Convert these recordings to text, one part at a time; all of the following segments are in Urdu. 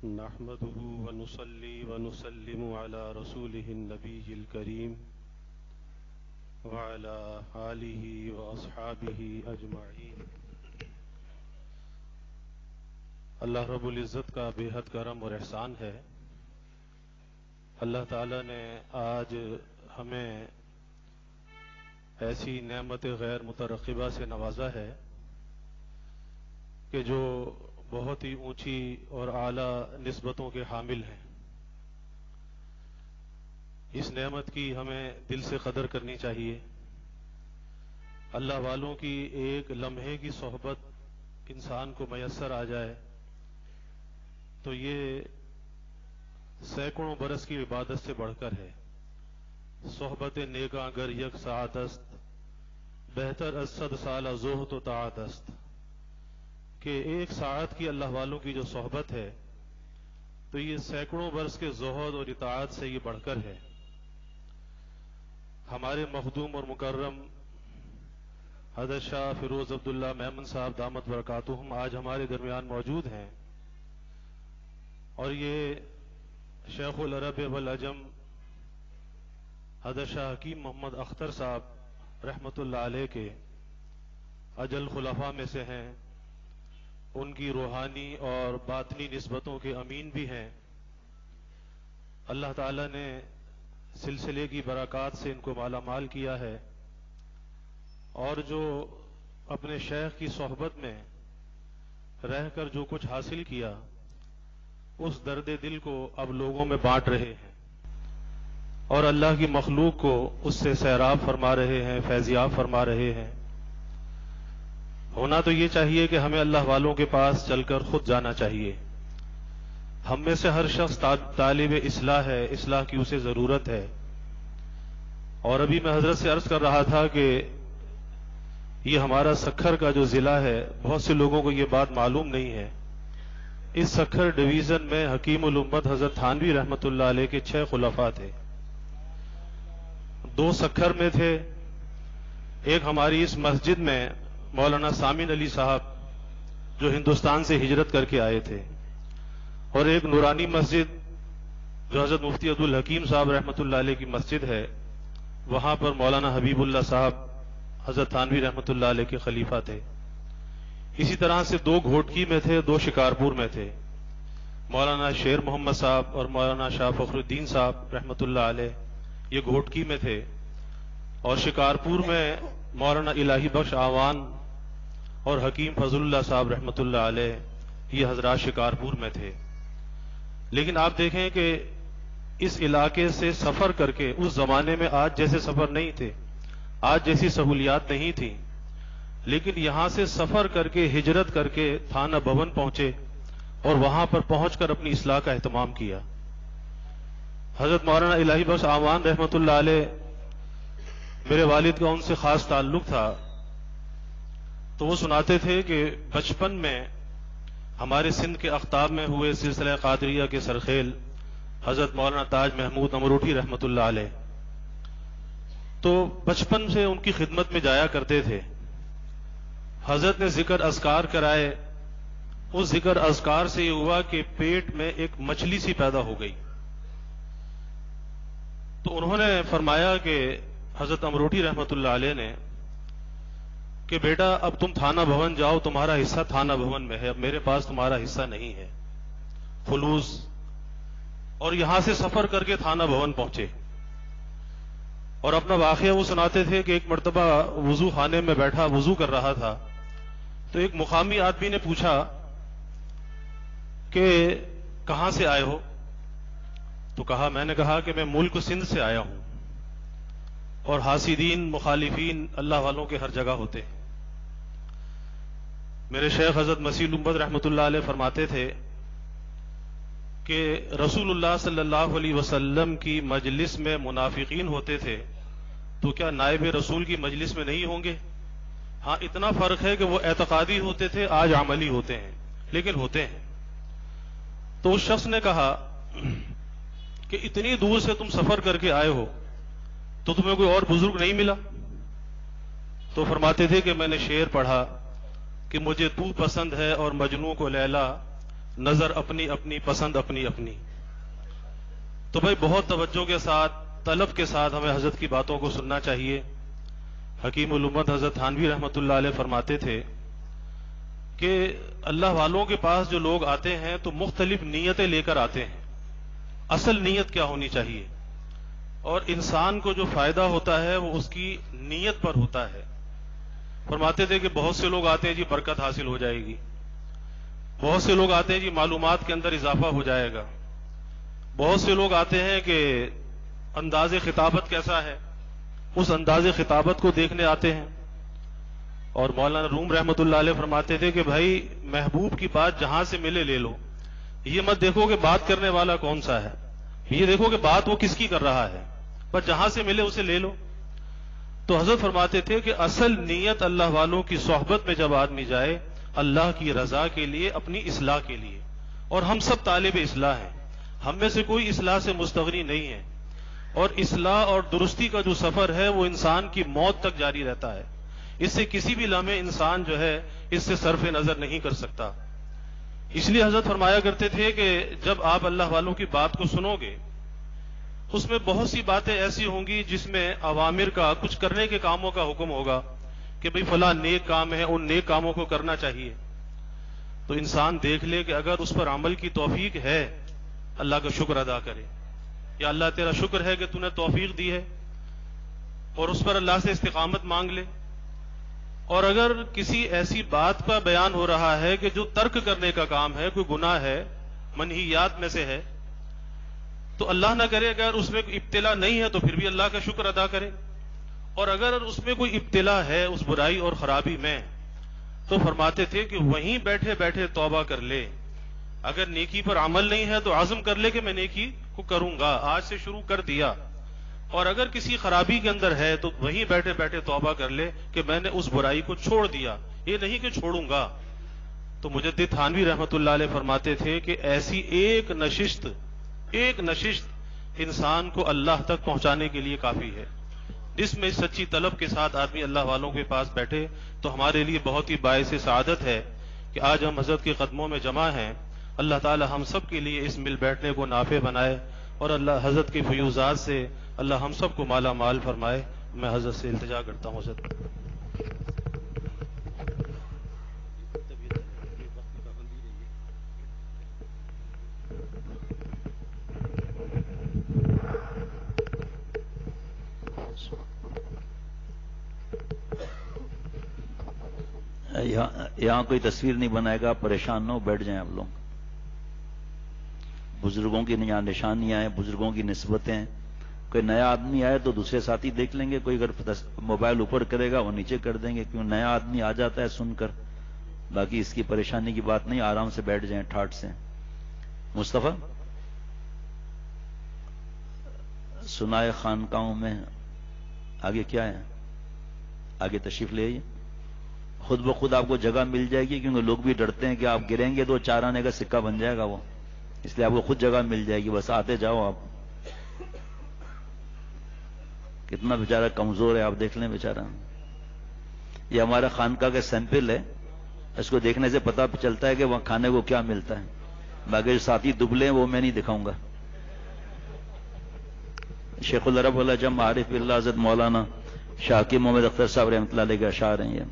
نحمده ونصلي ونسلم على رسوله النبي الكريم وعلى آله وأصحابه أجمعين۔ اللہ رب العزت کا بے حد کرم اور احسان ہے۔ اللہ تعالیٰ نے آج ہمیں ایسی نعمت غیر مترقبہ سے نوازا ہے کہ جو بہت ہی اونچی اور اعلیٰ نسبتوں کے حامل ہیں۔ اس نعمت کی ہمیں دل سے قدر کرنی چاہیے۔ اللہ والوں کی ایک لمحے کی صحبت انسان کو میسر آ جائے تو یہ سینکڑوں برس کی عبادت سے بڑھ کر ہے۔ صحبت نیکاں گر یک ساعت است، بہتر از 100 سالہ زہد و طاعت است، کہ ایک ساعت کی اللہ والوں کی جو صحبت ہے تو یہ سینکڑوں برس کے زہد اور اطاعت سے یہ بڑھ کر ہے۔ ہمارے مخدوم اور مکرم حضرت شاہ فیروز عبداللہ میمن صاحب دامت برکاتہم آج ہمارے درمیان موجود ہیں، اور یہ شیخ العرب والعجم حضرت شاہ حکیم محمد اختر صاحب رحمۃ اللہ علیہ کے اجل خلفاء میں سے ہیں، ان کی روحانی اور باطنی نسبتوں کے امین بھی ہیں۔ اللہ تعالیٰ نے سلسلے کی برکات سے ان کو مالا مال کیا ہے، اور جو اپنے شیخ کی صحبت میں رہ کر جو کچھ حاصل کیا اس درد دل کو اب لوگوں میں بانٹ رہے ہیں، اور اللہ کی مخلوق کو اس سے سیراب فرما رہے ہیں، فیضیاب فرما رہے ہیں۔ ہونا تو یہ چاہیے کہ ہمیں اللہ والوں کے پاس چل کر خود جانا چاہیے۔ ہم میں سے ہر شخص طالب اصلاح ہے، اصلاح کی اسے ضرورت ہے۔ اور ابھی میں حضرت سے عرض کر رہا تھا کہ یہ ہمارا سکھر کا جو ضلع ہے، بہت سے لوگوں کو یہ بات معلوم نہیں ہے۔ اس سکھر ڈویژن میں حکیم الامت حضرت تھانوی رحمۃ اللہ علیہ کے 6 خلفاء تھے۔ 2 سکھر میں تھے، ایک ہماری اس مسجد میں مولانا سامن علی صاحب جو ہندوستان سے ہجرت کر کے آئے تھے، اور ایک نورانی مسجد جو حضرت مفتی عبدالحکیم صاحب رحمۃ اللہ علیہ کی مسجد ہے، وہاں پر مولانا حبیب اللہ صاحب حضرت تھانوی رحمۃ اللہ علیہ کے خلیفہ تھے۔ اسی طرح سے 2 گھوٹکی میں تھے، 2 شکارپور میں تھے، مولانا شیر محمد صاحب اور مولانا شاہ فخر الدین صاحب رحمۃ اللہ علیہ یہ گھوٹکی میں تھے، اور شکارپور میں مولانا الہی بخش آوان اور حکیم فضل اللہ صاحب رحمۃ اللہ علیہ یہ حضرات شکارپور میں تھے۔ لیکن آپ دیکھیں کہ اس علاقے سے سفر کر کے، اس زمانے میں آج جیسے سفر نہیں تھے، آج جیسی سہولیات نہیں تھیں، لیکن یہاں سے سفر کر کے ہجرت کر کے تھانہ بھون پہنچے اور وہاں پر پہنچ کر اپنی اصلاح کا اہتمام کیا۔ حضرت مولانا الہی بخش آوان رحمۃ اللہ علیہ، میرے والد کا ان سے خاص تعلق تھا، تو وہ سناتے تھے کہ بچپن میں ہمارے سندھ کے اقطاب میں ہوئے سلسلہ قادریہ کے سرخیل حضرت مولانا تاج محمود امروٹھی رحمۃ اللہ علیہ، تو بچپن سے ان کی خدمت میں جایا کرتے تھے۔ حضرت نے ذکر اذکار کرائے، اس ذکر اذکار سے یہ ہوا کہ پیٹ میں ایک مچھلی سی پیدا ہو گئی، تو انہوں نے فرمایا کہ حضرت امروٹھی رحمۃ اللہ علیہ نے کہ بیٹا اب تم تھانہ بھون جاؤ، تمہارا حصہ تھانہ بھون میں ہے، اب میرے پاس تمہارا حصہ نہیں ہے، خلوص۔ اور یہاں سے سفر کر کے تھانہ بھون پہنچے، اور اپنا واقعہ وہ سناتے تھے کہ ایک مرتبہ وضو خانے میں بیٹھا وضو کر رہا تھا، تو ایک مقامی آدمی نے پوچھا کہ کہاں سے آئے ہو؟ تو کہا، میں نے کہا کہ میں ملک سندھ سے آیا ہوں، اور حاسدین مخالفین اللہ والوں کے ہر جگہ ہوتے ہیں۔ میرے شیخ حضرت مسیح الامت رحمۃ اللہ علیہ فرماتے تھے کہ رسول اللہ صلی اللہ علیہ وسلم کی مجلس میں منافقین ہوتے تھے، تو کیا نائب رسول کی مجلس میں نہیں ہوں گے؟ ہاں، اتنا فرق ہے کہ وہ اعتقادی ہوتے تھے، آج عملی ہوتے ہیں، لیکن ہوتے ہیں۔ تو اس شخص نے کہا کہ اتنی دور سے تم سفر کر کے آئے ہو تو تمہیں کوئی اور بزرگ نہیں ملا؟ تو فرماتے تھے کہ میں نے شعر پڑھا کہ مجھے تو پسند ہے اور مجنوں کو لیلا، نظر اپنی اپنی، پسند اپنی اپنی. تو بھائی بہت توجہ کے ساتھ، طلب کے ساتھ ہمیں حضرت کی باتوں کو سننا چاہیے. حکیم الامت حضرت تھانوی رحمۃ اللہ علیہ فرماتے تھے کہ اللہ والوں کے پاس جو لوگ آتے ہیں تو مختلف نیتیں لے کر آتے ہیں. اصل نیت کیا ہونی چاہیے؟ اور انسان کو جو فائدہ ہوتا ہے وہ اس کی نیت پر ہوتا ہے. فرماتے تھے کہ بہت سے لوگ آتے ہیں جی برکت حاصل ہو جائے گی، بہت سے لوگ آتے ہیں جی معلومات کے اندر اضافہ ہو جائے گا، بہت سے لوگ آتے ہیں کہ انداز خطابت کیسا ہے، اس انداز خطابت کو دیکھنے آتے ہیں. اور مولانا روم رحمۃ اللہ علیہ فرماتے تھے کہ بھائی محبوب کی بات جہاں سے ملے لے لو. یہ مت دیکھو کہ بات کرنے والا کون سا ہے، یہ دیکھو کہ بات وہ کس کی کر رہا ہے، پر جہاں سے ملے اسے لے لو. تو حضرت فرماتے تھے کہ اصل نیت اللہ والوں کی صحبت میں جب آدمی جائے اللہ کی رضا کے لیے، اپنی اصلاح کے لیے. اور ہم سب طالب اصلاح ہیں، ہم میں سے کوئی اصلاح سے مستغنی نہیں ہے. اور اصلاح اور درستی کا جو سفر ہے وہ انسان کی موت تک جاری رہتا ہے. اس سے کسی بھی لمحے انسان جو ہے اس سے صرف نظر نہیں کر سکتا. اس لیے حضرت فرمایا کرتے تھے کہ جب آپ اللہ والوں کی بات کو سنو گے اس میں بہت سی باتیں ایسی ہوں گی جس میں اوامر کا، کچھ کرنے کے کاموں کا حکم ہوگا کہ بھئی فلاں نیک کام ہے، ان نیک کاموں کو کرنا چاہیے. تو انسان دیکھ لے کہ اگر اس پر عمل کی توفیق ہے اللہ کا شکر ادا کرے، یا اللہ تیرا شکر ہے کہ تو نے توفیق دی ہے، اور اس پر اللہ سے استقامت مانگ لے. اور اگر کسی ایسی بات کا بیان ہو رہا ہے کہ جو ترک کرنے کا کام ہے، کوئی گناہ ہے، منہیات میں سے ہے، تو اللہ نہ کرے اگر اس میں کوئی ابتلا نہیں ہے تو پھر بھی اللہ کا شکر ادا کرے. اور اگر اس میں کوئی ابتلا ہے اس برائی اور خرابی میں، تو فرماتے تھے کہ وہیں بیٹھے بیٹھے توبہ کر لے. اگر نیکی پر عمل نہیں ہے تو عزم کر لے کہ میں نیکی کو کروں گا، آج سے شروع کر دیا. اور اگر کسی خرابی کے اندر ہے تو وہیں بیٹھے بیٹھے توبہ کر لے کہ میں نے اس برائی کو چھوڑ دیا، یہ نہیں کہ چھوڑوں گا. تو مجدد تھانوی رحمۃ اللہ علیہ فرماتے تھے کہ ایسی ایک نشست انسان کو اللہ تک پہنچانے کے لیے کافی ہے. جس میں سچی طلب کے ساتھ آدمی اللہ والوں کے پاس بیٹھے تو ہمارے لیے بہت ہی باعث سعادت ہے کہ آج ہم حضرت کے قدموں میں جمع ہیں. اللہ تعالی ہم سب کے لیے اس مل بیٹھنے کو نافع بنائے اور اللہ حضرت کی فیوزات سے اللہ ہم سب کو مالا مال فرمائے. میں حضرت سے التجا کرتا ہوں حضرت. یہاں کوئی تصویر نہیں بنائے گا، پریشان نہ ہو، بیٹھ جائیں آپ لوگ. بزرگوں کی یہاں نشانیاں ہیں، بزرگوں کی نسبتیں. کوئی نیا آدمی آئے تو دوسرے ساتھی دیکھ لیں گے، کوئی اگر موبائل اوپر کرے گا وہ نیچے کر دیں گے، کیوں نیا آدمی آ جاتا ہے سن کر. باقی اس کی پریشانی کی بات نہیں، آرام سے بیٹھ جائیں ٹھاٹ سے. مصطفیٰ سنائے خانقاہوں میں آگے کیا ہے، آگے تشریف لے آئیے. خود بخود آپ کو جگہ مل جائے گی، کیونکہ لوگ بھی ڈرتے ہیں کہ آپ گریں گے تو 4 آنے کا سکہ بن جائے گا وہ، اس لیے آپ کو خود جگہ مل جائے گی، بس آتے جاؤ. آپ کتنا بیچارہ کمزور ہے آپ دیکھ لیں بیچارہ. یہ ہمارا خانقاہ کا سیمپل ہے، اس کو دیکھنے سے پتہ چلتا ہے کہ وہاں کھانے کو کیا ملتا ہے. باقی جو ساتھی دبلے ہیں وہ میں نہیں دکھاؤں گا. شیخ العرب العجم عارف باللہ حضرت مولانا شاکر محمد اختر صاحب رحمۃ اللہ علیہ کے اشعار ہیں یہ.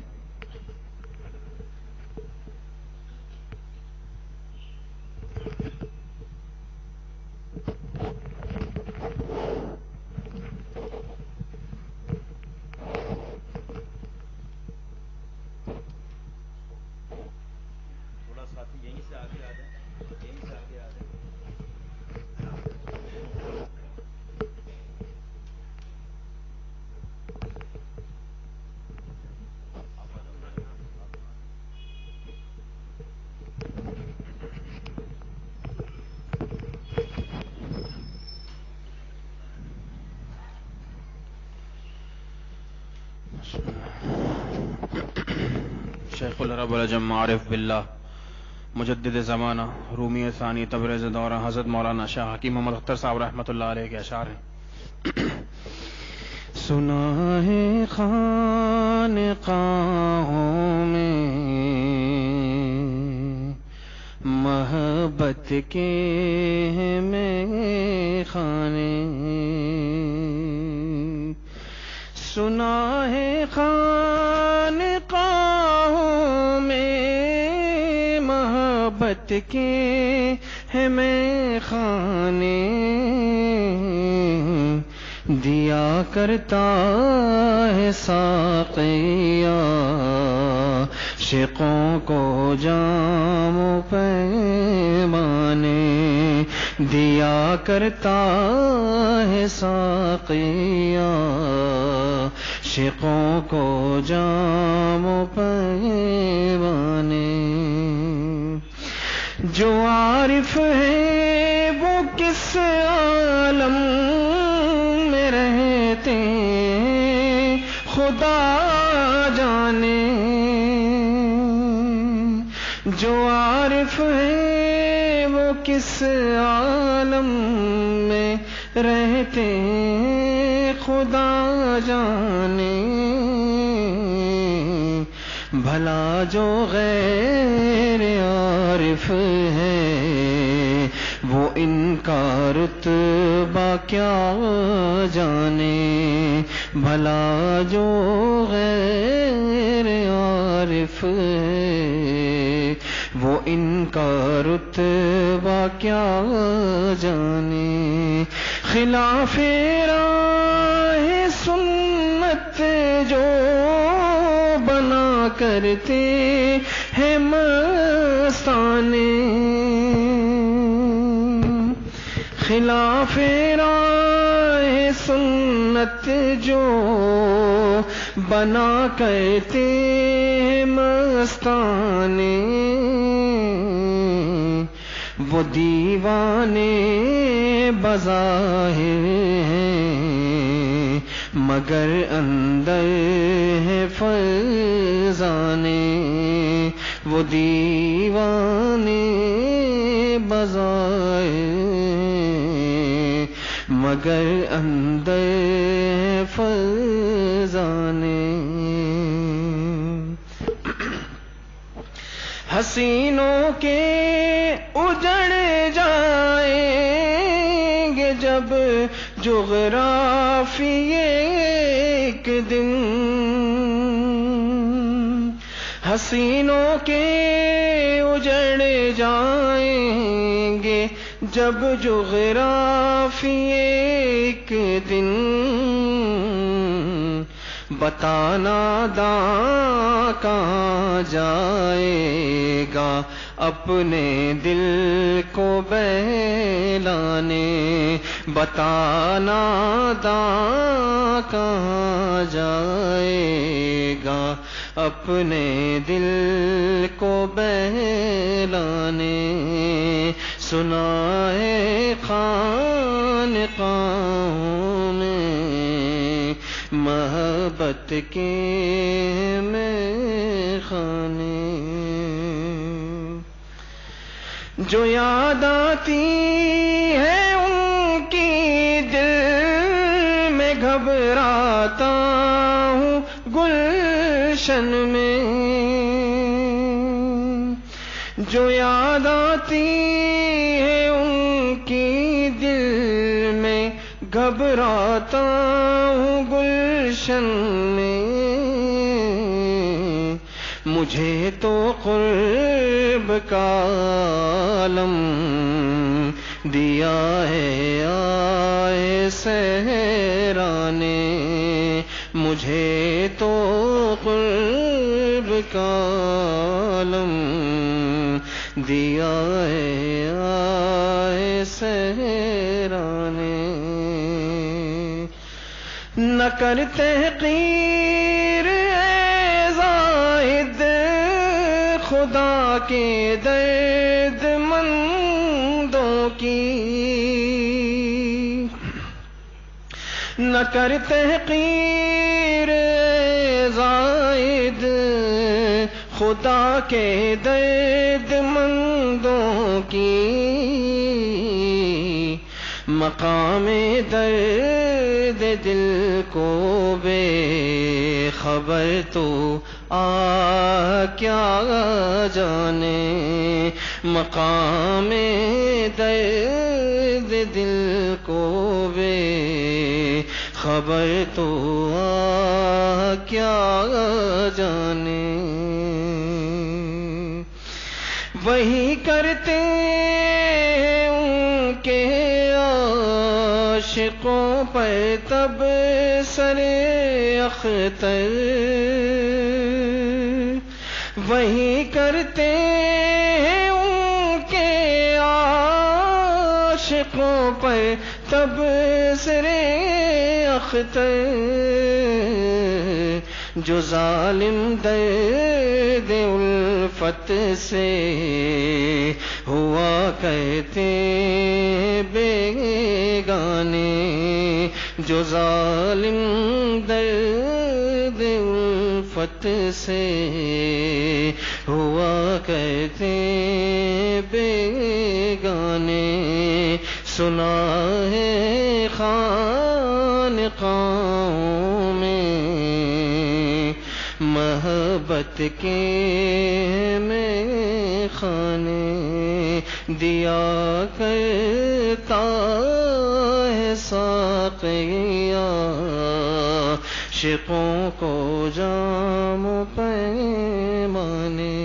شیخ العرب العجم عارف باللہ مجدد زمانہ رومی ثانی تبریز دورہ حضرت مولانا شاہ حکیم محمد اختر صاحب رحمۃ اللہ علیہ کے اشعار ہیں. سنا ہے خانقاہوں میں محبت کے ہیں میں خانے، سنا ہے خانقاہوں میں محبت کے ہیں میں خانے، دیا کرتا ہے ساقیا عاشقوں کو جام و پیمانے، دیا کرتا ہے ساقیا عاشقوں کو جام و پیمانے، جو عارف ہے وہ کس عالم میں رہتے خدا جانے، جو عارف ہے وہ کس عالم میں رہتے خدا جانے، بھلا جو غیر عارف ہے وہ ان کا رتبہ کیا جانے، بھلا جو غیر عارف ہے وہ ان کا رتبہ کیا جانے، خلاف راہ سنت جو بنا کرتے ہیں مستانے، خلاف راہ سنت جو بنا کرتے ہیں مستانے، وہ دیوانے بظاہر ہیں مگر اندر ہے فرزانے، وہ دیوانے بظاہر مگر اندر فرزانے، حسینوں کے اجڑ جائیں گے جب جغرافیے ایک دن، حسینوں کے اجڑ جائیں گے جب جغرافیے ایک دن، بتانا داں کہاں جائے گا اپنے دل کو بہلانے، بتانا داں کہاں جائے گا اپنے دل کو بہلانے، سنا ہے خانقاہوں میں محبت کے میں خانے، جو یاد آتی ہے ان کی دل میں گھبراتا ہوں گلشن میں، جو یاد آتی ہے ان کی دل میں گھبراتا ہوں گلشن میں، مجھے تو قرب کا عالم دیا ہے آئے سہرا نے، مجھے تو قرب کا عالم دیا ہے آئے سہرا نے، نہ کر تحقیر اے زاہد خدا کے درد مندوں کی، نہ کر تحقیر اے زاہد خدا کے درد مندوں کی، مقام درد دل کو بے خبر تو کیا جانے، مقام درد دل کو بے خبر تو کیا جانے، وہی کرتے ان کے عاشقوں پر تب سر اختر، وہی کرتے ان کے عاشقوں پر تب سر اختر، جو ظالم درد الفت سے ہوا کہتے بیگانے، جو ظالم درد الفت سے ہوا کہتے بیگانے، سنا ہے خانقاہوں میں محبت کے میں خانے، دیا کرتا ہے ساقیا عاشقوں کو جام پیمانے۔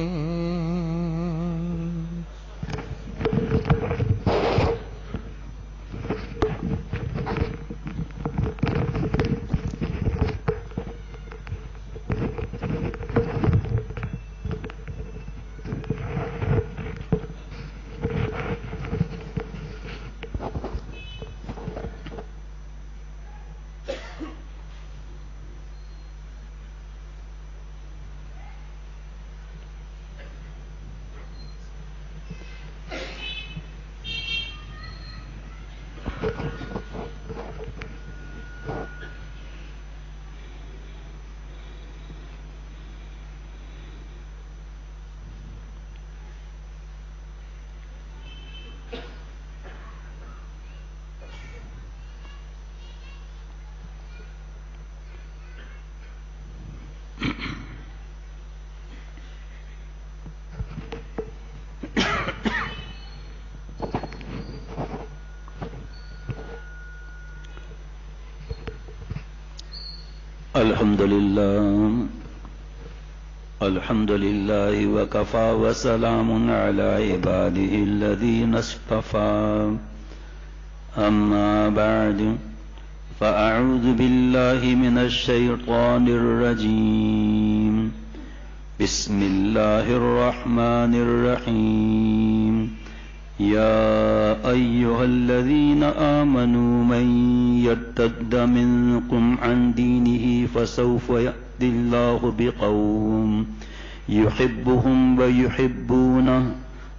الحمد لله وكفى وسلام على عباده الذين اصطفى، أما بعد فأعوذ بالله من الشيطان الرجيم، بسم الله الرحمن الرحيم، يا أيها الذين آمنوا من يرتد منكم عن دينه فسوف يأتي الله بقوم يحبهم ويحبونه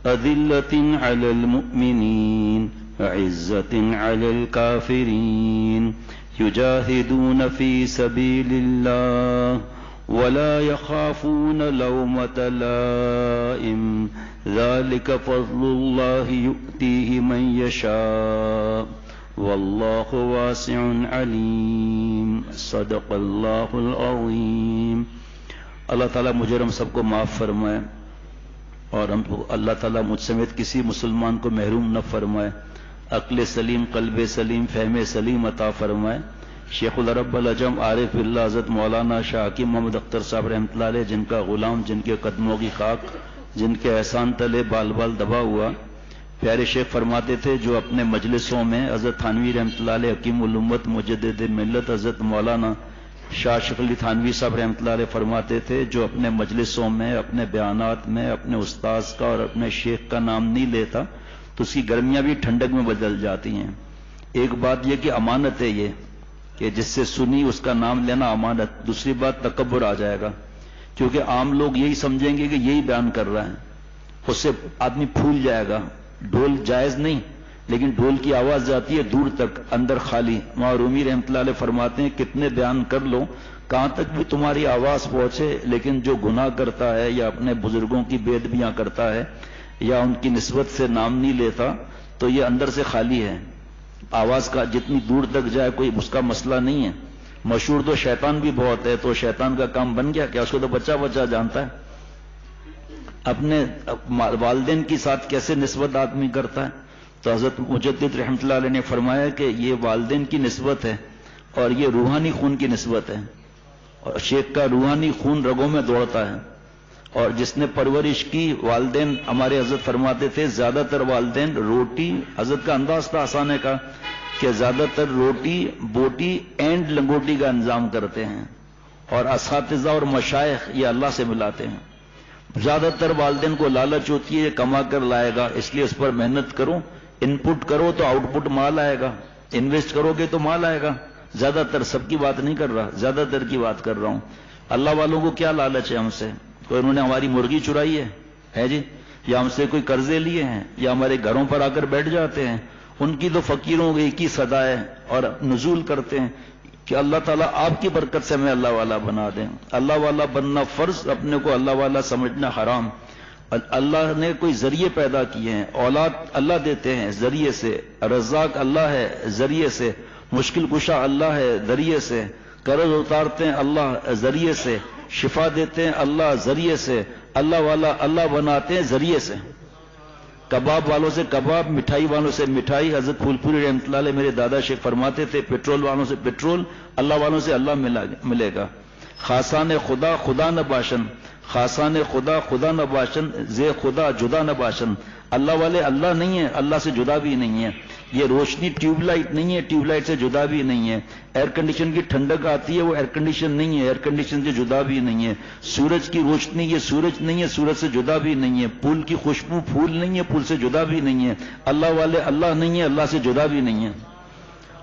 أذلة على المؤمنين عزة على الكافرين يجاهدون في سبيل الله ولا يخافون لومة لائم، ذلك فضل الله يؤتيه من يشاء واللہ واسع علیم، صدق اللہ العظیم۔ اللہ تعالیٰ مجھے اور ہم سب کو معاف فرمائے، اور ہم کو اللہ تعالیٰ مجھ سمیت کسی مسلمان کو محروم نہ فرمائے، عقل سلیم، قلب سلیم، فہم سلیم عطا فرمائے۔ شیخ العرب العجم عارف اللہ حضرت مولانا شاہ حکیم محمد اختر صاحب رحمۃ اللہ علیہ، جن کا غلام، جن کے قدموں کی خاک، جن کے احسان تلے بال بال دبا ہوا، پیارے شیخ فرماتے تھے جو اپنے مجلسوں میں حضرت تھانوی رحمۃ اللہ علیہ حکیم الامت مجدد ملت حضرت مولانا شاہ اشرف علی تھانوی صاحب رحمۃ اللہ علیہ فرماتے تھے جو اپنے مجلسوں میں، اپنے بیانات میں اپنے استاذ کا اور اپنے شیخ کا نام نہیں لیتا تو اس کی گرمیاں بھی ٹھنڈک میں بدل جاتی ہیں۔ ایک بات یہ کہ امانت ہے یہ کہ جس سے سنی اس کا نام لینا امانت، دوسری بات تکبر آ جائے گا، کیونکہ عام لوگ یہی سمجھیں گے کہ یہی بیان کر رہا ہے، اس سے آدمی پھول جائے گا۔ ڈھول جائز نہیں، لیکن ڈھول کی آواز جاتی ہے دور تک، اندر خالی۔ وہاں رومی رحمۃ اللہ علیہ فرماتے ہیں کتنے بیان کر لو، کہاں تک بھی تمہاری آواز پہنچے، لیکن جو گناہ کرتا ہے یا اپنے بزرگوں کی بے ادبیاں کرتا ہے یا ان کی نسبت سے نام نہیں لیتا تو یہ اندر سے خالی ہے۔ آواز کا جتنی دور تک جائے کوئی اس کا مسئلہ نہیں ہے۔ مشہور تو شیطان بھی بہت ہے، تو شیطان کا کام بن گیا کیا؟ اس کو تو بچہ بچہ جانتا ہے۔ اپنے والدین کے ساتھ کیسے نسبت آدمی کرتا ہے؟ تو حضرت مجدد رحمۃ اللہ علیہ نے فرمایا کہ یہ والدین کی نسبت ہے اور یہ روحانی خون کی نسبت ہے، اور شیخ کا روحانی خون رگوں میں دوڑتا ہے، اور جس نے پرورش کی والدین، ہمارے حضرت فرماتے تھے زیادہ تر والدین روٹی، حضرت کا انداز تھا آسانے کا کہ زیادہ تر روٹی بوٹی اینڈ لنگوٹی کا انتظام کرتے ہیں، اور اساتذہ اور مشائخ یہ اللہ سے ملاتے ہیں۔ زیادہ تر والدین کو لالچ ہوتی ہے یہ کما کر لائے گا، اس لیے اس پر محنت کرو، ان پٹ کرو تو آؤٹ پٹ مال آئے گا، انویسٹ کرو گے تو مال آئے گا۔ زیادہ تر سب کی بات نہیں کر رہا، زیادہ تر کی بات کر رہا ہوں۔ اللہ والوں کو کیا لالچ ہے ہم سے؟ کوئی انہوں نے ہماری مرغی چرائی ہے جی، یا ہم سے کوئی قرضے لیے ہیں، یا ہمارے گھروں پر آ کر بیٹھ جاتے ہیں؟ ان کی تو فقیروں کی ایک ہی صدا ہے اور نزول کرتے ہیں کہ اللہ تعالیٰ آپ کی برکت سے ہمیں اللہ والا بنا دیں۔ اللہ والا بننا فرض، اپنے کو اللہ والا سمجھنا حرام۔ اللہ نے کوئی ذریعے پیدا کیے ہیں، اولاد اللہ دیتے ہیں ذریعے سے، رزاق اللہ ہے ذریعے سے، مشکل کشا اللہ ہے ذریعے سے، قرض اتارتے ہیں اللہ ذریعے سے، شفا دیتے ہیں اللہ ذریعے سے، اللہ والا اللہ بناتے ہیں ذریعے سے۔ کباب والوں سے کباب، مٹھائی والوں سے مٹھائی۔ حضرت پھول پوری رحمۃ اللہ علیہ میرے دادا شیخ فرماتے تھے پیٹرول والوں سے پیٹرول، اللہ والوں سے اللہ ملے گا۔ خاصان خدا خدا نہ باشن، خاصان خدا خدا نہ باشن، زے خدا جدا نہ باشن۔ اللہ والے اللہ نہیں ہیں، اللہ سے جدا بھی نہیں ہے۔ یہ روشنی ٹیوب لائٹ نہیں ہے، ٹیوب لائٹ سے جدا بھی نہیں ہے۔ ایئر کنڈیشن کی ٹھنڈک آتی ہے، وہ ایئر کنڈیشن نہیں ہے، ایئر کنڈیشن سے جدا بھی نہیں ہے۔ سورج کی روشنی یہ سورج نہیں ہے، سورج سے جدا بھی نہیں ہے۔ پھول کی خوشبو پھول نہیں ہے، پھول سے جدا بھی نہیں ہے۔ اللہ والے اللہ نہیں ہے، اللہ سے جدا بھی نہیں ہے۔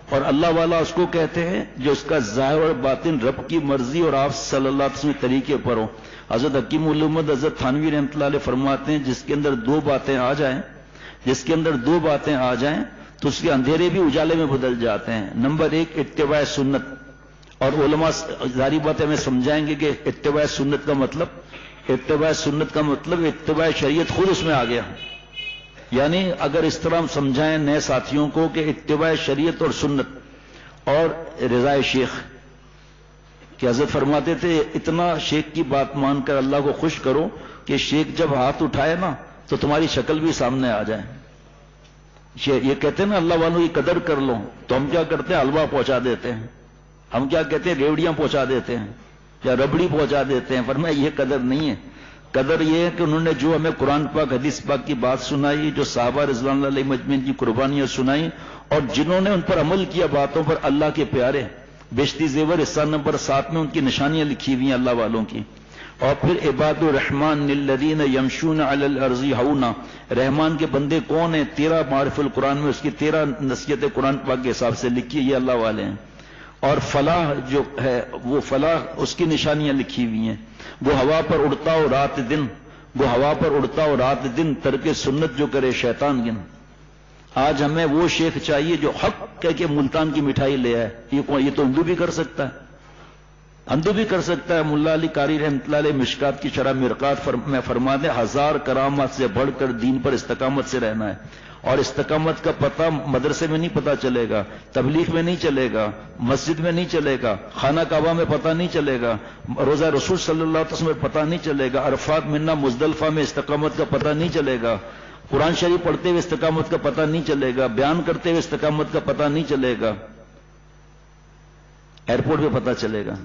اور اللہ والا اس کو کہتے ہیں جو اس کا ظاہر اور باطن رب کی مرضی اور آپ صلی اللہ علیہ وسلم کے طریقے پر ہو۔ حضرت حکیم علومت حضرت تھانوی رحمۃ اللہ علیہ فرماتے ہیں جس کے اندر دو باتیں آ جائیں، جس کے اندر دو باتیں آ جائیں تو اس کے اندھیرے بھی اجالے میں بدل جاتے ہیں۔ نمبر ایک اتباع سنت، اور علماء ظاہری باتیں ہمیں سمجھائیں گے کہ اتباع سنت کا مطلب، اتباع سنت کا مطلب اتباع شریعت خود اس میں آ گیا۔ یعنی اگر اس طرح ہم سمجھائیں نئے ساتھیوں کو کہ اتباع شریعت اور سنت اور رضائے شیخ، کہ حضرت فرماتے تھے اتنا شیخ کی بات مان کر اللہ کو خوش کرو کہ شیخ جب ہاتھ اٹھائے نا تو تمہاری شکل بھی سامنے آ جائے۔ یہ کہتے ہیں نا اللہ والوں کی قدر کر لو، تو ہم کیا کرتے ہیں؟ حلوہ پہنچا دیتے ہیں، ہم کیا کہتے ہیں؟ ریوڑیاں پہنچا دیتے ہیں یا ربڑی پہنچا دیتے ہیں۔ فرمایا یہ قدر نہیں ہے، قدر یہ ہے کہ انہوں نے جو ہمیں قرآن پاک حدیث پاک کی بات سنائی، جو صحابہ رضوان اللہ علیہم اجمعین کی قربانیاں سنائی، اور جنہوں نے ان پر عمل کیا باتوں پر، اللہ کے پیارے۔ بیشتی زیور حصہ نمبر 7 میں ان کی نشانیاں لکھی ہوئی ہیں اللہ والوں کی۔ اور پھر عباد الرحمن الذین یمشون علی الارض ہونا، رحمان کے بندے کون ہیں؟ 13 معارف القرآن میں اس کی 13 نصیحت قرآن پاک کے حساب سے لکھی ہے، یہ اللہ والے ہیں۔ اور فلاح جو ہے وہ فلاح اس کی نشانیاں لکھی ہوئی ہیں، وہ ہوا پر اڑتا ہو رات دن، وہ ہوا پر اڑتا ہو رات دن، ترک سنت جو کرے شیطان گن۔ آج ہمیں وہ شیخ چاہیے جو حق کہہ کے ملتان کی مٹھائی لے آئے۔ یہ تو ہندو بھی کر سکتا ہے، ہندو بھی کر سکتا ہے۔ ملا علی قاری رحمۃ اللہ علیہ مشکات کی شرح مرقات میں فرماتے ہیں 1000 کرامات سے بڑھ کر دین پر استقامت سے رہنا ہے، اور استقامت کا پتہ مدرسے میں نہیں پتہ چلے گا، تبلیغ میں نہیں چلے گا، مسجد میں نہیں چلے گا، خانہ کعبہ میں پتہ نہیں چلے گا، روزہ رسول صلی اللہ علیہ وسلم میں پتہ نہیں چلے گا، عرفات منہ مزدلفہ میں استقامت کا پتہ نہیں چلے گا، قرآن شریف پڑھتے ہوئے استقامت کا پتہ نہیں چلے گا، بیان کرتے ہوئے استقامت کا پتہ نہیں چلے گا۔ ایئرپورٹ پہ پتہ چلے گا،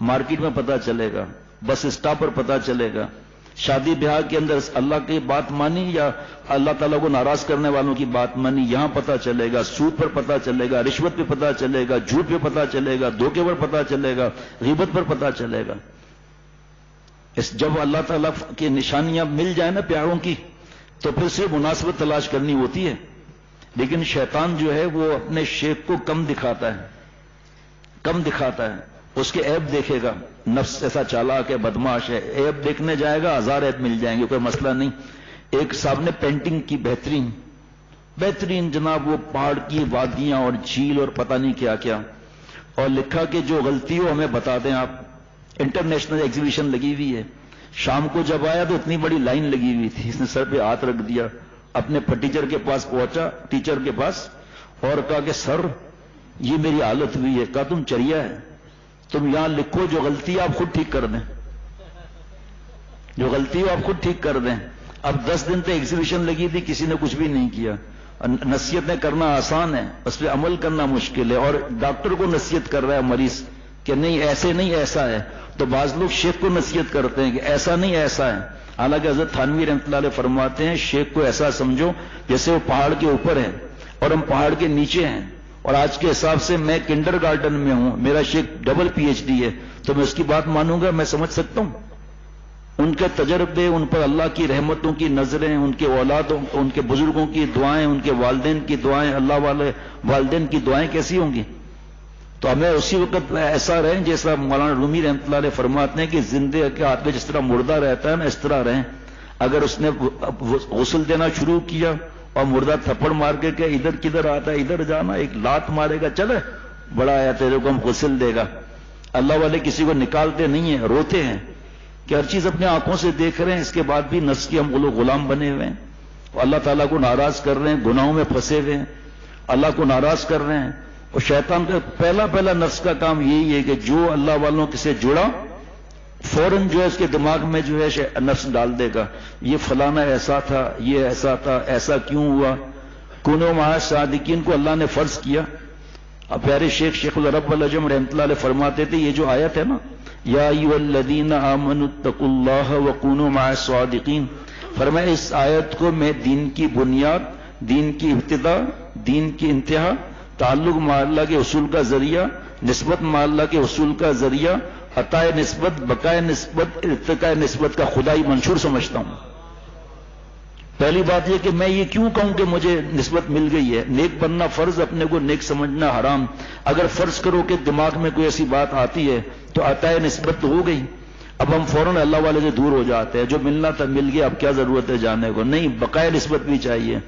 مارکیٹ میں پتہ چلے گا، بس اسٹاپ پر پتہ چلے گا، شادی بیاہ کے اندر اللہ کی بات مانی یا اللہ تعالیٰ کو ناراض کرنے والوں کی بات مانی، یہاں پتہ چلے گا، سود پر پتہ چلے گا، رشوت پہ پتہ چلے گا، جھوٹ پہ پتہ چلے گا، دھوکے پر پتہ چلے گا، غیبت پر پتہ چلے گا۔ جب اللہ تعالیٰ کی نشانیاں مل جائیں نا پیاروں کی، تو پھر سے مناسبت تلاش کرنی ہوتی ہے۔ لیکن شیطان جو ہے وہ اپنے شیخ کو کم دکھاتا ہے، کم دکھاتا ہے، اس کے عیب دیکھے گا۔ نفس ایسا چالاک ہے، بدماش ہے، عیب دیکھنے جائے گا 1000 عیب مل جائیں گے، کوئی مسئلہ نہیں۔ ایک صاحب نے پینٹنگ کی بہترین جناب، وہ پہاڑ کی وادیاں اور جھیل اور پتہ نہیں کیا کیا، اور لکھا کہ جو غلطی ہو ہمیں بتا دیں آپ۔ انٹرنیشنل ایگزیبیشن لگی ہوئی ہے، شام کو جب آیا تو اتنی بڑی لائن لگی ہوئی تھی، اس نے سر پہ ہاتھ رکھ دیا، اپنے ٹیچر کے پاس پہنچا، ٹیچر کے پاس، اور کہا کہ سر یہ میری حالت ہوئی ہے۔ کہا تم چریا ہے، تم یہاں لکھو جو غلطی آپ خود ٹھیک کر دیں۔ جو غلطی ہو آپ خود ٹھیک کر دیں. اب 10 دن تک ایگزیبیشن لگی تھی, کسی نے کچھ بھی نہیں کیا. نصیحتیں کرنا آسان ہے, اس پہ عمل کرنا مشکل ہے. اور ڈاکٹر کو نصیحت کر رہا ہے مریض کہ نہیں ایسے نہیں ایسا ہے, تو بعض لوگ شیخ کو نصیحت کرتے ہیں کہ ایسا نہیں ایسا ہے. حالانکہ حضرت تھانوی رحمۃ اللہ علیہ فرماتے ہیں شیخ کو ایسا سمجھو جیسے وہ پہاڑ کے اوپر ہے اور ہم پہاڑ کے نیچے ہیں. اور آج کے حساب سے میں کنڈر گارڈن میں ہوں, میرا شیخ ڈبل PhD ہے, تو میں اس کی بات مانوں گا؟ میں سمجھ سکتا ہوں. ان کے تجربے, ان پر اللہ کی رحمتوں کی نظریں, ان کے اولادوں, ان کے بزرگوں کی دعائیں, ان کے والدین کی دعائیں, اللہ والے والدین کی دعائیں کیسی ہوں گی؟ تو ہمیں اسی وقت ایسا رہیں جیسا مولانا رومی رحمۃ اللہ علیہ فرماتے ہیں کہ زندے کے ہاتھ میں جس طرح مردہ رہتا ہے نا, اس طرح رہیں. اگر اس نے غسل دینا شروع کیا اور مردہ تھپڑ مار کے کہ ادھر کدھر آتا ہے, ادھر جانا, ایک لات مارے گا, چلے بڑا آیا تیرے کو ہم غسل دے گا. اللہ والے کسی کو نکالتے نہیں ہیں, روتے ہیں کہ ہر چیز اپنے آنکھوں سے دیکھ رہے ہیں, اس کے بعد بھی نفس کے ہم لوگ غلام بنے ہوئے ہیں, اللہ تعالیٰ کو ناراض کر رہے ہیں, گناہوں میں پھنسے ہوئے ہیں, اللہ کو ناراض کر رہے ہیں. اور شیطان کا پہلا نفس کا کام یہی ہے کہ جو اللہ والوں سے جڑا فوراً جو ہے اس کے دماغ میں جو ہے نفس ڈال دے گا, یہ فلانا ایسا تھا, یہ ایسا تھا, ایسا کیوں ہوا. کونوا مع الصادقین کو اللہ نے فرض کیا. اب پیارے شیخ العرب العجم رحمۃ اللہ علیہ فرماتے تھے یہ جو آیت ہے نا, یا ایھا الذین آمنوا اتقوا اللہ وکونوا مع الصادقین, فرمایا اس آیت کو میں دین کی بنیاد, دین کی ابتدا, دین کی انتہا, تعلق مع اللہ کے اصول کا ذریعہ, نسبت مع اللہ کے اصول کا ذریعہ, عطائے نسبت, بقائے نسبت, ارتقاء نسبت کا خدائی منشور سمجھتا ہوں. پہلی بات یہ کہ میں یہ کیوں کہوں کہ مجھے نسبت مل گئی ہے. نیک بننا فرض, اپنے کو نیک سمجھنا حرام. اگر فرض کرو کہ دماغ میں کوئی ایسی بات آتی ہے تو عطائے نسبت تو ہو گئی, اب ہم فوراً اللہ والے سے دور ہو جاتے ہیں. جو ملنا تھا مل گیا, اب کیا ضرورت ہے جانے کو. نہیں, بقائے نسبت بھی چاہیے.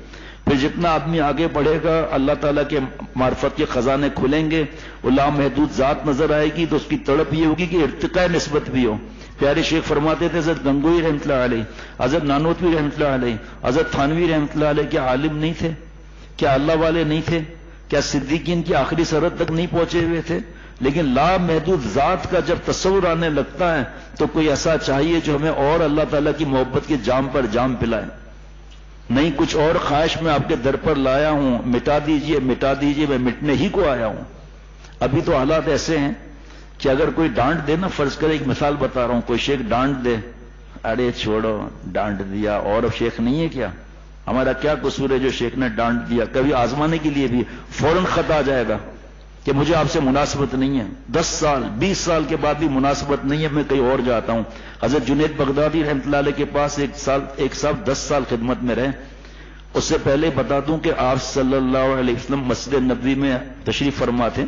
پھر جتنا آدمی آگے بڑھے گا اللہ تعالیٰ کے معرفت کے خزانے کھلیں گے, اللہ محدود ذات نظر آئے گی, تو اس کی تڑپ یہ ہوگی کہ ارتقاء نسبت بھی ہو. پیارے شیخ فرماتے تھے حضرت گنگوئی رحمۃ اللہ علیہ, حضرت نانوتوی رحمۃ اللہ علیہ, حضرت تھانوی رحمۃ اللہ علیہ کیا عالم نہیں تھے؟ کیا اللہ والے نہیں تھے؟ کیا صدیقین کی آخری سرحد تک نہیں پہنچے ہوئے تھے؟ لیکن لا محدود ذات کا جب تصور آنے لگتا ہے تو کوئی ایسا چاہیے جو ہمیں اور اللہ تعالیٰ کی محبت کے جام پر جام پلائے. نہیں, کچھ اور خواہش میں آپ کے در پر لایا ہوں, مٹا دیجئے مٹا دیجئے, میں مٹنے ہی کو آیا ہوں. ابھی تو حالات ایسے ہیں کہ اگر کوئی ڈانٹ دے نا, فرض کرے, ایک مثال بتا رہا ہوں, کوئی شیخ ڈانٹ دے, ارے چھوڑو ڈانٹ دیا, اور اب شیخ نہیں ہے کیا, ہمارا کیا قصور ہے جو شیخ نے ڈانٹ دیا. کبھی آزمانے کے لیے بھی فوراً خط آ جائے گا کہ مجھے آپ سے مناسبت نہیں ہے, 10 سال 20 سال کے بعد بھی مناسبت نہیں ہے, میں کہیں اور جاتا ہوں. حضرت جنید بغدادی رحمۃ اللہ علیہ کے پاس ایک صاحب 10 سال خدمت میں رہے. اس سے پہلے بتا دوں کہ آپ صلی اللہ علیہ وسلم مسجد نبوی میں تشریف فرما تھے,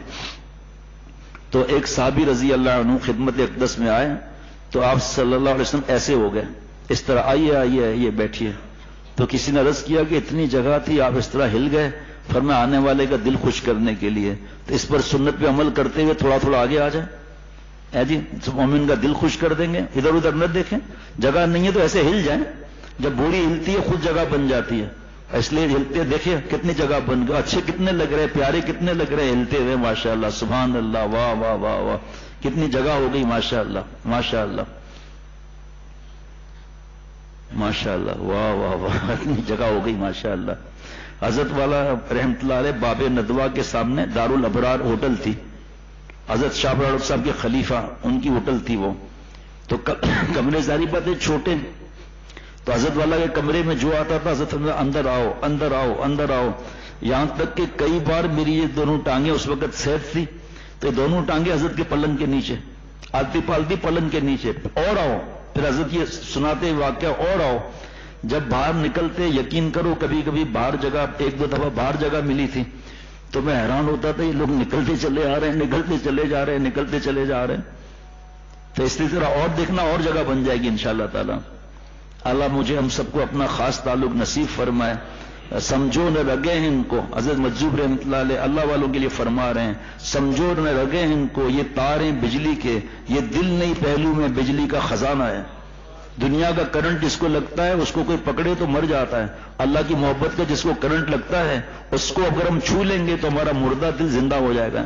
تو ایک صحابی رضی اللہ عنہ خدمت اقدس میں آئے, تو آپ صلی اللہ علیہ وسلم ایسے ہو گئے, اس طرح آئیے آئیے آئیے بیٹھیے. تو کسی نے عرض کیا کہ اتنی جگہ تھی, آپ اس طرح ہل گئے. فرمایا آنے والے کا دل خوش کرنے کے لیے, تو اس پر سنت پہ عمل کرتے ہوئے تھوڑا تھوڑا آگے آ جائے. جی مومن کا دل خوش کر دیں گے, ادھر ادھر نہ دیکھیں, جگہ نہیں ہے تو ایسے ہل جائیں. جب بوڑھی ہلتی ہے خود جگہ بن جاتی ہے, اس لیے ہلتے دیکھیں کتنی جگہ بن گئی, اچھے کتنے لگ رہے, پیارے کتنے لگ رہے ہلتے ہوئے, ماشاء اللہ, سبحان اللہ, واہ واہ واہ واہ, کتنی جگہ ہو گئی, ماشاء اللہ ماشاء اللہ ماشاء اللہ, واہ واہ واہ, اتنی جگہ ہو گئی ماشاء اللہ. حضرت والا رحمۃ اللہ علیہ باب ندوہ کے سامنے دارالابرار ہوٹل تھی, حضرت شاہ ابرار صاحب کے خلیفہ, ان کی ہوٹل تھی وہ. تو کمرے ظاہری بات ہے چھوٹے, تو حضرت والا کے کمرے میں جو آتا تھا حضرت اندر آؤ اندر آؤ اندر آؤ, یہاں تک کہ کئی بار میری یہ دونوں ٹانگیں, اس وقت سیف تھی, تو دونوں ٹانگیں حضرت کے پلنگ کے نیچے, آلتی پالتی پلنگ کے نیچے, اور آؤ. پھر حضرت یہ سناتے واقعہ, اور آؤ. جب باہر نکلتے, یقین کرو کبھی کبھی باہر جگہ, 1-2 دفعہ باہر جگہ ملی تھی, تو میں حیران ہوتا تھا, یہ لوگ نکلتے چلے آ رہے ہیں, نکلتے چلے جا رہے ہیں, نکلتے چلے جا رہے ہیں. تو اس طرح اور دیکھنا اور جگہ بن جائے گی انشاءاللہ تعالی. اللہ مجھے ہم سب کو اپنا خاص تعلق نصیب فرمائے. سمجھو نہ رگے ہیں ان کو, حضرت مجذوب رحمۃ اللہ علیہ اللہ والوں کے لیے فرما رہے ہیں, سمجھو نہ رگے ہیں ان کو, یہ تاریں بجلی کے, یہ دل نہیں پہلو میں بجلی کا خزانہ ہے. دنیا کا کرنٹ جس کو لگتا ہے اس کو کوئی پکڑے تو مر جاتا ہے, اللہ کی محبت کا جس کو کرنٹ لگتا ہے اس کو اگر ہم چھو لیں گے تو ہمارا مردہ دل زندہ ہو جائے گا.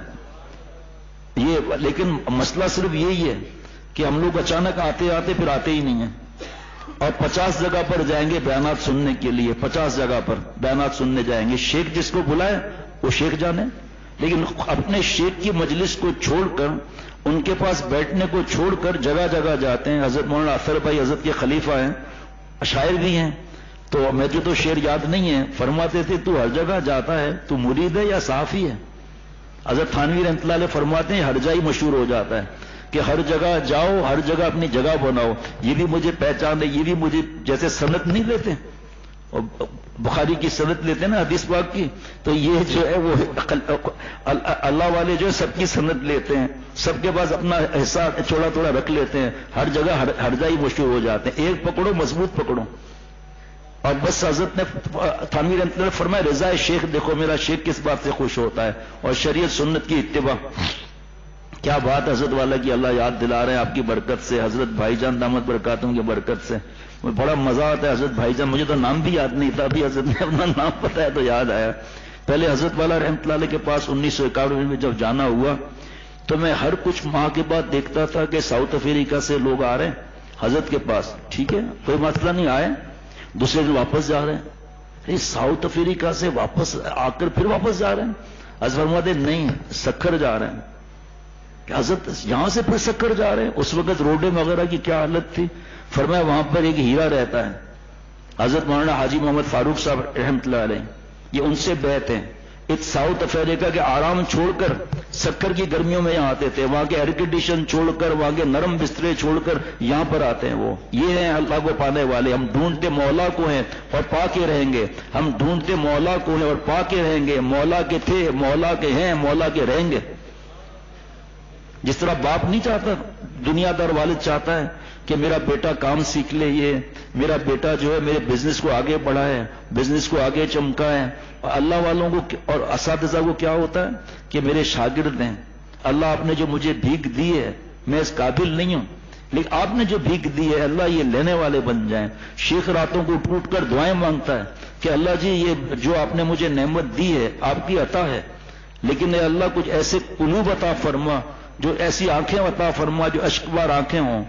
لیکن مسئلہ صرف یہی ہے کہ ہم لوگ اچانک آتے آتے پھر آتے ہی نہیں ہیں. اور 50 جگہ پر جائیں گے بیانات سننے کے لیے، 50 جگہ پر بیانات سننے جائیں گے، شیخ جس کو بلائے وہ شیخ جانے، لیکن اپنے شیخ کی مجلس کو چھوڑ کر، ان کے پاس بیٹھنے کو چھوڑ کر جگہ جگہ جاتے ہیں۔ حضرت مولانا اثر بھائی حضرت کے خلیفہ ہیں، شاعر بھی ہیں، تو مجھے تو شعر یاد نہیں ہے، فرماتے تھے تو ہر جگہ جاتا ہے، تو مرید ہے یا صحافی ہے؟ حضرت تھانوی رحمۃ اللہ علیہ فرماتے ہیں ہر جائی مشہور ہو جاتا ہے کہ ہر جگہ جاؤ، ہر جگہ اپنی جگہ بناؤ، یہ بھی مجھے پہچان ہے، یہ بھی مجھے، جیسے سند نہیں لیتے، اور بخاری کی سند لیتے ہیں نا حدیث پاک کی، تو یہ جو ہے وہ اللہ والے جو ہے سب کی سند لیتے ہیں، سب کے پاس اپنا حصہ تھوڑا تھوڑا رکھ لیتے ہیں، ہر جگہ ہر جائی مشہور ہو جاتے ہیں، ایک پکڑو مضبوط پکڑو۔ اور بس حضرت نے تھانوی رحمۃ اللہ فرمایا رضا شیخ دیکھو میرا شیخ کس بات سے خوش ہوتا ہے، اور شریعت سنت کی اتباع۔ کیا بات حضرت والا کی اللہ یاد دلا رہے ہیں آپ کی برکت سے، حضرت بھائی جان دامت برکاتوں کی برکت سے، بڑا مزہ آتا ہے حضرت بھائی جان، مجھے تو نام بھی یاد نہیں تھا، ابھی حضرت نے اپنا نام پتہ ہے تو یاد آیا۔ پہلے حضرت والا رحمۃ اللہ علیہ کے پاس 1991 میں جب جانا ہوا تو میں ہر کچھ ماہ کے بعد دیکھتا تھا کہ ساؤتھ افریقہ سے لوگ آ رہے ہیں حضرت کے پاس، ٹھیک ہے کوئی مسئلہ نہیں، آئے دوسرے دن واپس جا رہے ہیں، ساؤتھ افریقہ سے واپس آ کر پھر واپس جا رہے ہیں۔ حضرت فرماتے نہیں سکھر جا رہے ہیں، کہ حضرت یہاں سے پھر سکھر جا رہے ہیں؟ اس وقت روڈیں وغیرہ کی کیا حالت تھی؟ فرمایا وہاں پر ایک ہیرا رہتا ہے، حضرت مولانا حاجی محمد فاروق صاحب رحمۃ اللہ علیہ، یہ ان سے بیعت ہیں، ایک ساؤتھ افریقہ کے آرام چھوڑ کر سکر کی گرمیوں میں یہاں آتے تھے، وہاں کے ایئر کنڈیشن چھوڑ کر، وہاں کے نرم بسترے چھوڑ کر یہاں پر آتے ہیں، وہ یہ ہیں اللہ کو پانے والے۔ ہم ڈھونڈتے مولا کو ہیں اور پا کے رہیں گے، ہم ڈھونڈتے مولا کو ہیں اور پا کے رہیں گے، مولا کے تھے، مولا کے ہیں، مولا کے رہیں گے۔ جس طرح باپ نہیں چاہتا، دنیا دار والد چاہتا ہے کہ میرا بیٹا کام سیکھ لے، یہ میرا بیٹا جو ہے میرے بزنس کو آگے بڑھائے، بزنس کو آگے چمکائے، اور اللہ والوں کو اور اساتذہ کو کیا ہوتا ہے کہ میرے شاگرد ہیں، اللہ آپ نے جو مجھے بھیک دی ہے میں اس قابل نہیں ہوں، لیکن آپ نے جو بھیک دی ہے اللہ یہ لینے والے بن جائیں۔ شیخ راتوں کو اٹھ اٹھ کر دعائیں مانگتا ہے کہ اللہ جی یہ جو آپ نے مجھے نعمت دی ہے آپ کی عطا ہے، لیکن اے اللہ کچھ ایسے قلوب عطا فرما، جو ایسی آنکھیں عطا فرما جو اشکبار آنکھیں ہوں،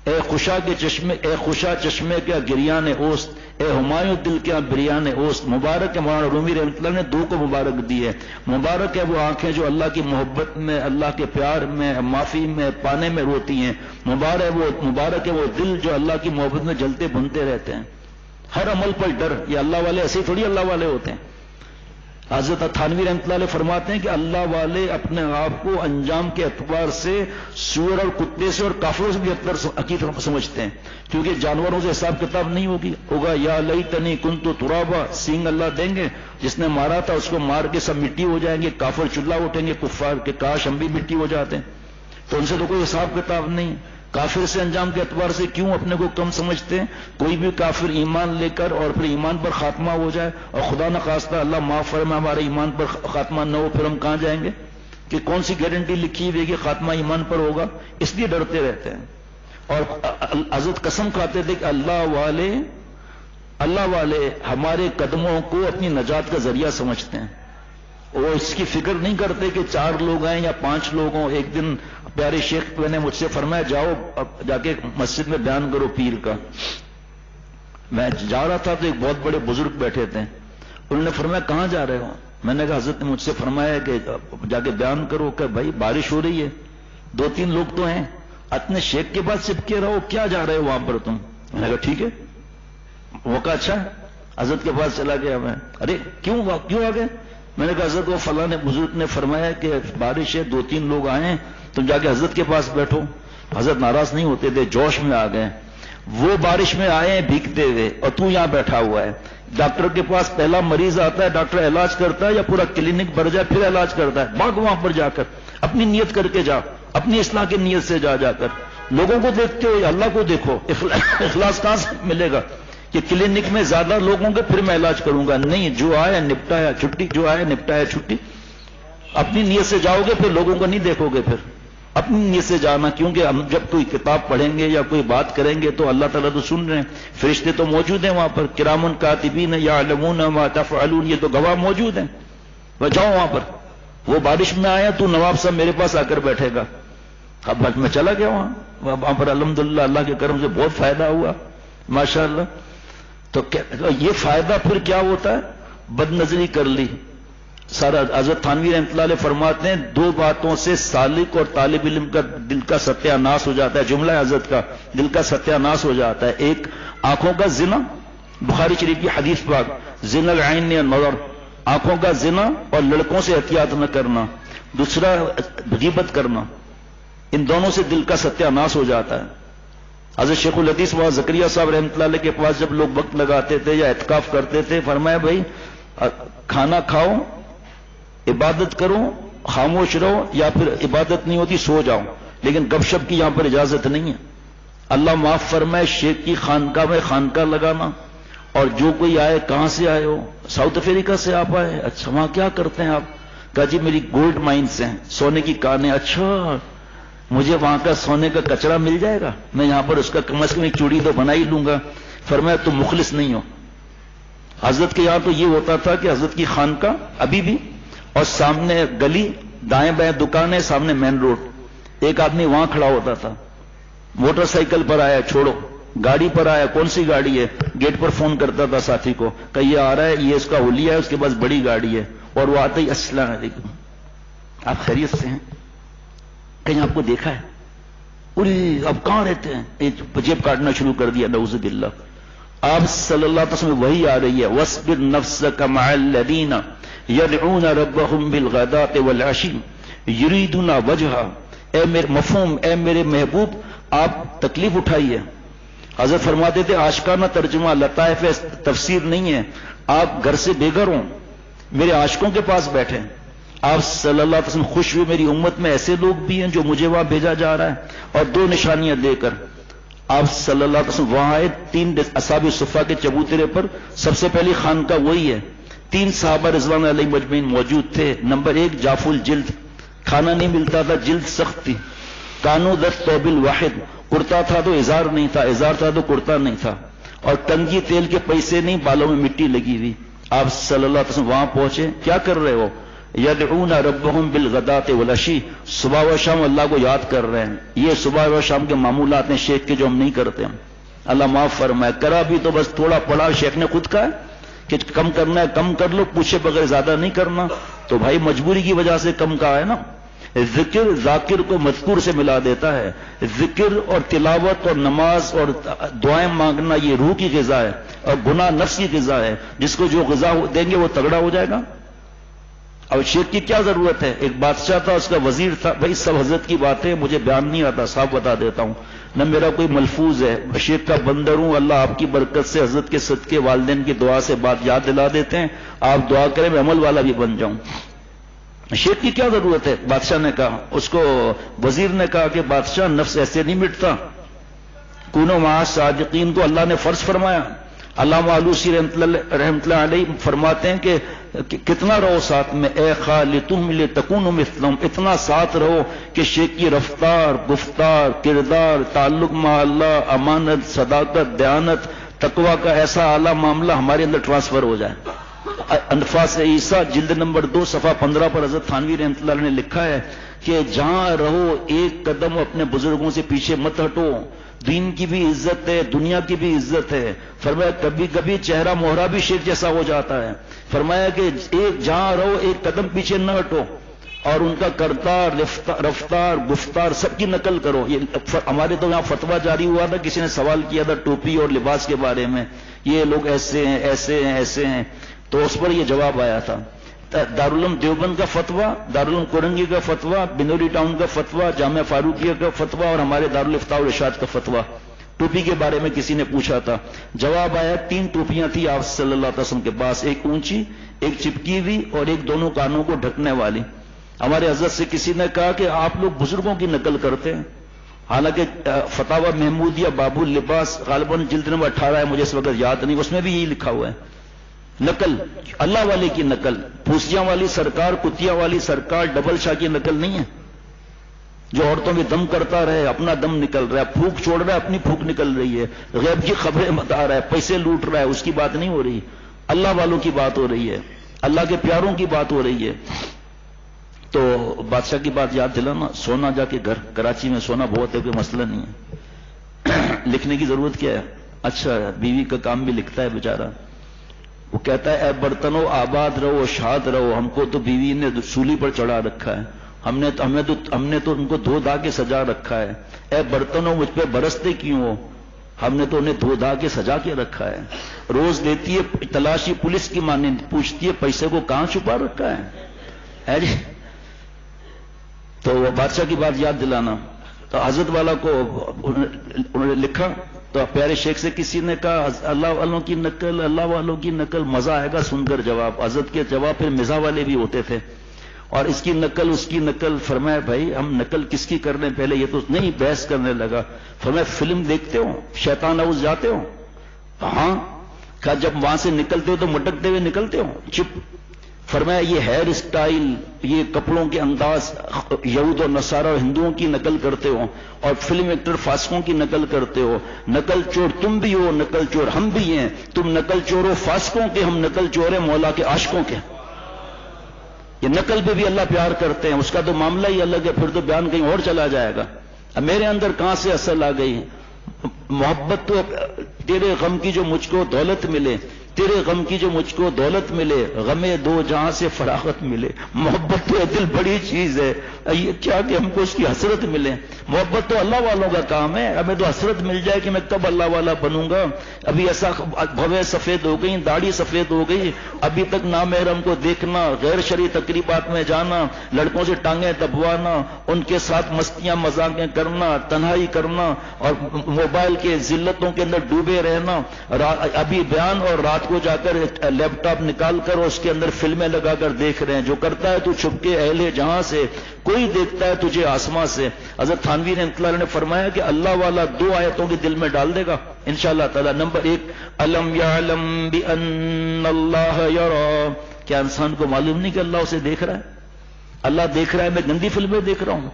اے خوشا کے چشمے، اے خوشا چشمے کیا گریان اوست، اے ہمایوں دل کیا بریان اوست۔ مبارک ہے مولانا رومی رحمۃ اللہ نے دو کو مبارک دی ہے، مبارک ہے وہ آنکھیں جو اللہ کی محبت میں، اللہ کے پیار میں، معافی میں، پانے میں روتی ہیں، مبارک ہے وہ دل جو اللہ کی محبت میں جلتے بھنتے رہتے ہیں۔ ہر عمل پر ڈر، یہ اللہ والے ایسے ہی تھوڑی اللہ والے ہوتے ہیں۔ حضرت تھانوی رحمۃ اللہ علیہ فرماتے ہیں کہ اللہ والے اپنے آپ کو انجام کے اعتبار سے سور اور کتے سے اور کافروں سے بھی حقیقت سمجھتے ہیں، کیونکہ جانوروں سے حساب کتاب نہیں ہوگا یا لیتنی کنت ترابا، سینگ اللہ دیں گے، جس نے مارا تھا اس کو مار کے سب مٹی ہو جائیں گے، کافر چولہا اٹھیں گے، کفار کے کاش ہم بھی مٹی ہو جاتے ہیں، تو ان سے تو کوئی حساب کتاب نہیں۔ کافر سے انجام کے اعتبار سے کیوں اپنے کو کم سمجھتے ہیں؟ کوئی بھی کافر ایمان لے کر اور پھر ایمان پر خاتمہ ہو جائے اور خدا نخواستہ اللہ معاف فرمائے ہمارے ایمان پر خاتمہ نہ ہو، پھر ہم کہاں جائیں گے؟ کہ کون سی گارنٹی لکھی ہوئی کہ خاتمہ ایمان پر ہوگا؟ اس لیے ڈرتے رہتے ہیں۔ اور حضرت قسم کھاتے تھے کہ اللہ والے ہمارے قدموں کو اپنی نجات کا ذریعہ سمجھتے ہیں، وہ اس کی فکر نہیں کرتے کہ 4 لوگ آئیں یا 5 لوگ ہوں۔ ایک دن پیارے شیخ نے مجھ سے فرمایا جاؤ اب جا کے مسجد میں بیان کرو پیر کا۔ میں جا رہا تھا تو ایک بہت بڑے بزرگ بیٹھے تھے، انہوں نے فرمایا کہاں جا رہے ہو؟ میں نے کہا حضرت نے مجھ سے فرمایا کہ جا کے بیان کرو، کہ بھائی بارش ہو رہی ہے، 2-3 لوگ تو ہیں، اپنے شیخ کے بعد چپکے رہو، کیا جا رہے ہو وہاں پر تم؟ میں نے کہا ٹھیک ہے، وہ کہا اچھا حضرت کے پاس چلا گیا میں۔ ارے کیوں آ گئے؟ میں نے کہا حضرت وہ فلاں بزرگ نے فرمایا کہ بارش ہے، 2-3 لوگ آئے ہیں، تم جا کے حضرت کے پاس بیٹھو۔ حضرت ناراض نہیں ہوتے تھے، جوش میں آ گئے، وہ بارش میں آئے ہیں بھیگتے ہوئے اور تو یہاں بیٹھا ہوا ہے۔ ڈاکٹر کے پاس پہلا مریض آتا ہے، ڈاکٹر علاج کرتا ہے یا پورا کلینک بھر جائے پھر علاج کرتا ہے؟ بھاگ وہاں پر جا کر اپنی نیت کر کے جا، اپنی اصلاح کی نیت سے جا کر لوگوں کو دیکھتے ہو اللہ کو دیکھو۔ اخلاص کہاں سے ملے گا کہ کلینک میں زیادہ لوگوں کے پھر میں علاج کروں گا؟ نہیں، جو آیا نپٹایا چھٹی، جو آیا نپٹایا چھٹی۔ اپنی نیت سے جاؤ گے پھر لوگوں کو نہیں دیکھو گے، پھر اپنی نیت سے جانا، کیونکہ ہم جب کوئی کتاب پڑھیں گے یا کوئی بات کریں گے تو اللہ تعالیٰ تو سن رہے ہیں، فرشتے تو موجود ہیں وہاں پر، کرام کاتبین یعلمون ما تفعلون، یہ تو گواہ موجود ہیں۔ وہ جاؤ وہاں پر، وہ بارش میں آیا تو نواب صاحب میرے پاس آ کر بیٹھے گا۔ اب میں چلا گیا وہاں پر، الحمدللہ اللہ کے کرم سے بہت فائدہ ہوا، ماشاءاللہ. تو یہ فائدہ پھر کیا ہوتا ہے؟ بد نظری کر لی سارا. حضرت تھانوی رحمۃ اللہ علیہ فرماتے ہیں دو باتوں سے سالک اور طالب علم کا دل کا ستیہ ناش ہو جاتا ہے. جملہ حضرت کا، دل کا ستیہ ناش ہو جاتا ہے. ایک آنکھوں کا زنا، بخاری شریف کی حدیث پاک، زنا العین النظر، آنکھوں کا زنا اور لڑکوں سے احتیاط نہ کرنا. دوسرا غیبت کرنا. ان دونوں سے دل کا ستیہ ناش ہو جاتا ہے. حضرت شیخ الحدیث و زکریا صاحب رحمۃ اللہ علیہ کے پاس جب لوگ وقت لگاتے تھے یا اعتکاف کرتے تھے، فرمایا بھائی کھانا کھاؤ، عبادت کرو، خاموش رہو، یا پھر عبادت نہیں ہوتی سو جاؤ، لیکن گپ شپ کی یہاں پر اجازت نہیں ہے. اللہ معاف فرمائے، شیخ کی خانقاہ میں خانقاہ لگانا، اور جو کوئی آئے کہاں سے آئے ہو؟ ساؤتھ افریقہ سے آپ آئے؟ اچھا وہاں کیا کرتے ہیں آپ؟ کہا جی میری گولڈ مائنز ہیں، سونے کی کانیں. اچھا مجھے وہاں کا سونے کا کچرا مل جائے گا، میں یہاں پر اس کا کم از کم ایک چوڑی تو بنا ہی لوں گا. فرمایا تم مخلص نہیں ہو. حضرت کے یہاں تو یہ ہوتا تھا کہ حضرت کی خانقاہ ابھی بھی، اور سامنے گلی، دائیں بائیں دکانیں، سامنے مین روڈ. ایک آدمی وہاں کھڑا ہوتا تھا، موٹر سائیکل پر آیا، چھوڑو، گاڑی پر آیا، کون سی گاڑی ہے؟ گیٹ پر فون کرتا تھا ساتھی کو کہ یہ آ رہا ہے، یہ اس کا حلیہ ہے، اس کے پاس بڑی گاڑی ہے. اور وہ آتے ہی السلام علیکم، آپ خیریت سے ہیں؟ کہیں آپ کو دیکھا ہے؟ ارے اب کہاں رہتے ہیں؟ جیب کاٹنا شروع کر دیا، نعوذ باللہ. آپ صلی اللہ علیہ وسلم وہی آ رہی ہے، وَاصْبِرْ نَفْسَكَ مَعَ الَّذِينَ يَدْعُونَ رَبَّهُمْ بِالْغَدَاةِ وَالْعَشِيِّ يُرِيدُونَ وَجْهَهُ. اے میرے مفہوم، اے میرے محبوب، آپ تکلیف اٹھائیے. حضرت فرماتے تھے عاشقانہ ترجمہ، لطائف تفسیر نہیں ہے. آپ گھر سے بے گھر ہوں، میرے عاشقوں کے پاس بیٹھے. آپ صلی اللہ علیہ وسلم خوش ہوئے میری امت میں ایسے لوگ بھی ہیں جو مجھے وہاں بھیجا جا رہا ہے. اور دو نشانیاں دے کر آپ صلی اللہ علیہ وسلم وہاں آئے. 3 اصحاب صفہ کے چبوترے پر سب سے پہلی خانقاہ وہی ہے. 3 صحابہ رضوان علیہ مجمعین موجود تھے. نمبر 1 جاف الجلد، کھانا نہیں ملتا تھا، جلد سخت تھی. کانو ذات ثوب الواحد، کرتا تھا تو ازار نہیں تھا، ازار تھا تو کرتا نہیں تھا. اور کنگھی تیل کے پیسے نہیں، بالوں میں مٹی لگی ہوئی. آپ صلی اللہ علیہ وسلم وہاں پہنچے. کیا کر رہے ہو؟ یدعون ربهم بالغداۃ والعشی، صبح و شام اللہ کو یاد کر رہے ہیں. یہ صبح و شام کے معمولات ہیں شیخ کے جو ہم نہیں کرتے. اللہ معاف فرمائے. کرا بھی تو بس تھوڑا پڑا، شیخ نے خود کہا ہے کہ کم کرنا ہے کم کر لو، پوچھے بغیر زیادہ نہیں کرنا. تو بھائی مجبوری کی وجہ سے کم کہا ہے نا. ذکر ذاکر کو مذکور سے ملا دیتا ہے. ذکر اور تلاوت اور نماز اور دعائیں مانگنا یہ روح کی غذا ہے، اور گناہ نفس کی غذا ہے. جس کو جو غذا دیں گے وہ تگڑا ہو جائے گا. اب شیخ کی کیا ضرورت ہے؟ ایک بادشاہ تھا، اس کا وزیر تھا. بھائی سب حضرت کی باتیں مجھے بیان نہیں آتا، صاف بتا دیتا ہوں، نہ میرا کوئی ملفوظ ہے. شیخ کا بندر ہوں. اللہ آپ کی برکت سے حضرت کے صدقے والدین کی دعا سے بات یاد دلا دیتے ہیں. آپ دعا کریں میں عمل والا بھی بن جاؤں. شیخ کی کیا ضرورت ہے؟ بادشاہ نے کہا، اس کو وزیر نے کہا کہ بادشاہ نفس ایسے نہیں مٹتا. کونوا مع الصادقین کو اللہ نے فرض فرمایا. علامہ آلوسی رحمۃ اللہ علیہ فرماتے ہیں کہ کتنا رہو ساتھ میں، اے خالتم لتکونوا مثلہم، اتنا ساتھ رہو کہ شیخ کی رفتار، گفتار، کردار، تعلق مع اللہ، امانت، صداقت، دیانت، تقوی کا ایسا اعلیٰ معاملہ ہمارے اندر ٹرانسفر ہو جائے. انفاس عیسیٰ جلد نمبر 2 صفحہ 15 پر حضرت تھانوی رحمۃ اللہ نے لکھا ہے کہ جہاں رہو ایک قدم اپنے بزرگوں سے پیچھے مت ہٹو. دین کی بھی عزت ہے، دنیا کی بھی عزت ہے. فرمایا کبھی کبھی چہرہ مہرا بھی شیخ جیسا ہو جاتا ہے. فرمایا کہ ایک جہاں رہو ایک قدم پیچھے نہ ہٹو، اور ان کا کردار، رفتار، گفتار سب کی نقل کرو. یہ ہمارے تو یہاں فتویٰ جاری ہوا تھا، کسی نے سوال کیا تھا ٹوپی اور لباس کے بارے میں، یہ لوگ ایسے ہیں ایسے ہیں ایسے ہیں، تو اس پر یہ جواب آیا تھا. دارالعلوم دیوبند کا فتویٰ، دارالعلوم کورنگی کا فتویٰ، بنوری ٹاؤن کا فتویٰ، جامعہ فاروقیہ کا فتویٰ، اور ہمارے دارالفتاء والارشاد کا فتویٰ. ٹوپی کے بارے میں کسی نے پوچھا تھا، جواب آیا 3 ٹوپیاں تھی آپ صلی اللہ علیہ وسلم کے پاس، ایک اونچی، ایک چپکی ہوئی، اور ایک دونوں کانوں کو ڈھکنے والی. ہمارے حضرت سے کسی نے کہا کہ آپ لوگ بزرگوں کی نقل کرتے ہیں. حالانکہ فتاوی محمودیہ باب اللباس غالباً جلد نمبر 18 ہے، مجھے اس وقت یاد نہیں، اس میں بھی یہی لکھا ہوا ہے. نقل اللہ والے کی نقل، پھوسیاں والی سرکار، کتیا والی سرکار، ڈبل شاہ کی نقل نہیں ہے. جو عورتوں میں دم کرتا رہے، اپنا دم نکل رہا ہے، پھونک چھوڑ رہا ہے، اپنی پھونک نکل رہی ہے، غیب کی خبریں بتا رہا ہے، پیسے لوٹ رہا ہے، اس کی بات نہیں ہو رہی. اللہ والوں کی بات ہو رہی ہے، اللہ کے پیاروں کی بات ہو رہی ہے. تو بادشاہ کی بات یاد دلانا. سونا جا کے گھر، کراچی میں سونا بہت ہے، کوئی مسئلہ نہیں ہے. لکھنے کی ضرورت کیا ہے؟ اچھا بیوی کا کام بھی لکھتا ہے بیچارہ. وہ کہتا ہے اے برتنوں آباد رہو شاد رہو, ہم کو تو بیوی نے سولی پر چڑھا رکھا ہے, ہم نے تو ان کو دھو دھا کے سجا رکھا ہے. اے برتنوں مجھ پہ برستے کیوں ہو, ہم نے تو انہیں دھو دھا کے سجا کے رکھا ہے. روز دیتی ہے تلاشی پولیس کی مانند, پوچھتی ہے پیسے کو کہاں چھپا رکھا ہے جی. تو وہ بادشاہ کی بات یاد دلانا. تو حضرت والا کو انہوں نے لکھا تو پیارے شیخ سے کسی نے کہا اللہ والوں کی نقل, اللہ والوں کی نقل, مزہ آئے گا سن کر جواب. حضرت کے جواب پھر مزاح والے بھی ہوتے تھے, اور اس کی نقل اس کی نقل. فرمایا بھائی ہم نقل کس کی کر رہے ہیں, پہلے یہ تو نہیں بحث کرنے لگا. فرمایا فلم دیکھتے ہو, شیطان ہاؤس جاتے ہو؟ ہاں. کہا جب وہاں سے نکلتے ہو تو مٹکتے ہوئے نکلتے ہو؟ چپ. فرمایا یہ ہیئر اسٹائل, یہ کپڑوں کے انداز یہود اور نصارہ اور ہندوؤں کی نقل کرتے ہو, اور فلم ایکٹر فاسقوں کی نقل کرتے ہو. نقل چور تم بھی ہو, نقل چور ہم بھی ہیں. تم نقل چور ہو فاسقوں کے, ہم نقل چور ہیں مولا کے عاشقوں کے. یہ نقل پہ بھی اللہ پیار کرتے ہیں, اس کا تو معاملہ ہی الگ ہے, پھر تو بیان کہیں اور چلا جائے گا. اب میرے اندر کہاں سے اصل آ گئی محبت. تو تیرے غم کی جو مجھ کو دولت ملے, تیرے غم کی جو مجھ کو دولت ملے, غم دو جہاں سے فراغت ملے. محبت تو دل بڑی چیز ہے, یہ کیا کہ ہم کو اس کی حسرت ملے. محبت تو اللہ والوں کا کام ہے, ہمیں تو حسرت مل جائے کہ میں کب اللہ والا بنوں گا. ابھی ایسا بھویں سفید ہو گئی, داڑھی سفید ہو گئی, ابھی تک نامحرم کو دیکھنا, غیر شرعی تقریبات میں جانا, لڑکوں سے ٹانگیں دبوانا, ان کے ساتھ مستیاں مذاقیں کرنا, تنہائی کرنا, اور موبائل کے ذلتوں کے اندر ڈوبے رہنا. ابھی بیان اور رات کو جا کر لیپ ٹاپ نکال کر اس کے اندر فلمیں لگا کر دیکھ رہے ہیں. جو کرتا ہے تو چھپ کے اہل جہاں سے, کوئی دیکھتا ہے تجھے آسمان سے. حضرت تھانوی رحمۃ اللہ علیہ نے فرمایا کہ اللہ والا دو آیتوں کے دل میں ڈال دے گا انشاءاللہ تعالی. نمبر 1, الم یعلم بان اللہ یرا, کیا انسان کو معلوم نہیں کہ اللہ اسے دیکھ رہا ہے؟ اللہ دیکھ رہا ہے, میں گندی فلمیں دیکھ رہا ہوں.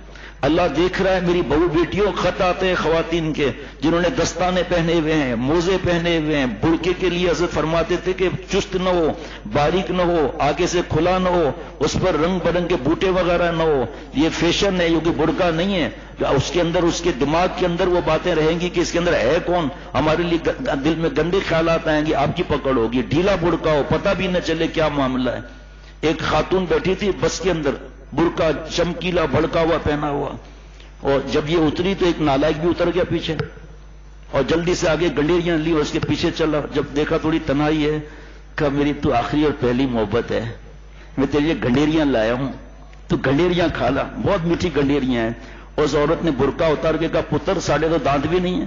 اللہ دیکھ رہا ہے میری بہو بیٹیوں, خط آتے ہیں خواتین کے جنہوں نے دستانے پہنے ہوئے ہیں, موزے پہنے ہوئے ہیں. برقعے کے لیے حضرت فرماتے تھے کہ چست نہ ہو, باریک نہ ہو, آگے سے کھلا نہ ہو, اس پر رنگ برنگ کے بوٹے وغیرہ نہ ہو. یہ فیشن ہے, یہ کہ برقع نہیں ہے. اس کے اندر, اس کے دماغ کے اندر وہ باتیں رہیں گی کہ اس کے اندر ہے کون. ہمارے لیے دل میں گندے خیالات آئیں گے, آپ کی پکڑ ہوگی. ڈھیلا برقع ہو, پتہ بھی نہ چلے کیا معاملہ ہے. ایک خاتون بیٹھی تھی بس کے اندر, برقع چمکیلا بھڑکا ہوا پہنا ہوا, اور جب یہ اتری تو ایک نالائق بھی اتر گیا پیچھے, اور جلدی سے آگے گنڈیریاں لی اور اس کے پیچھے چلا. جب دیکھا تھوڑی تنہائی ہے, کہا میری تو آخری اور پہلی محبت ہے, میں تیرے لیے گنڈیریاں لایا ہوں, تو گنڈیریاں کھا لا, بہت میٹھی گنڈیریاں ہیں. اس عورت نے برقع اتار کے کہا پتر ساڑھے تو دانت بھی نہیں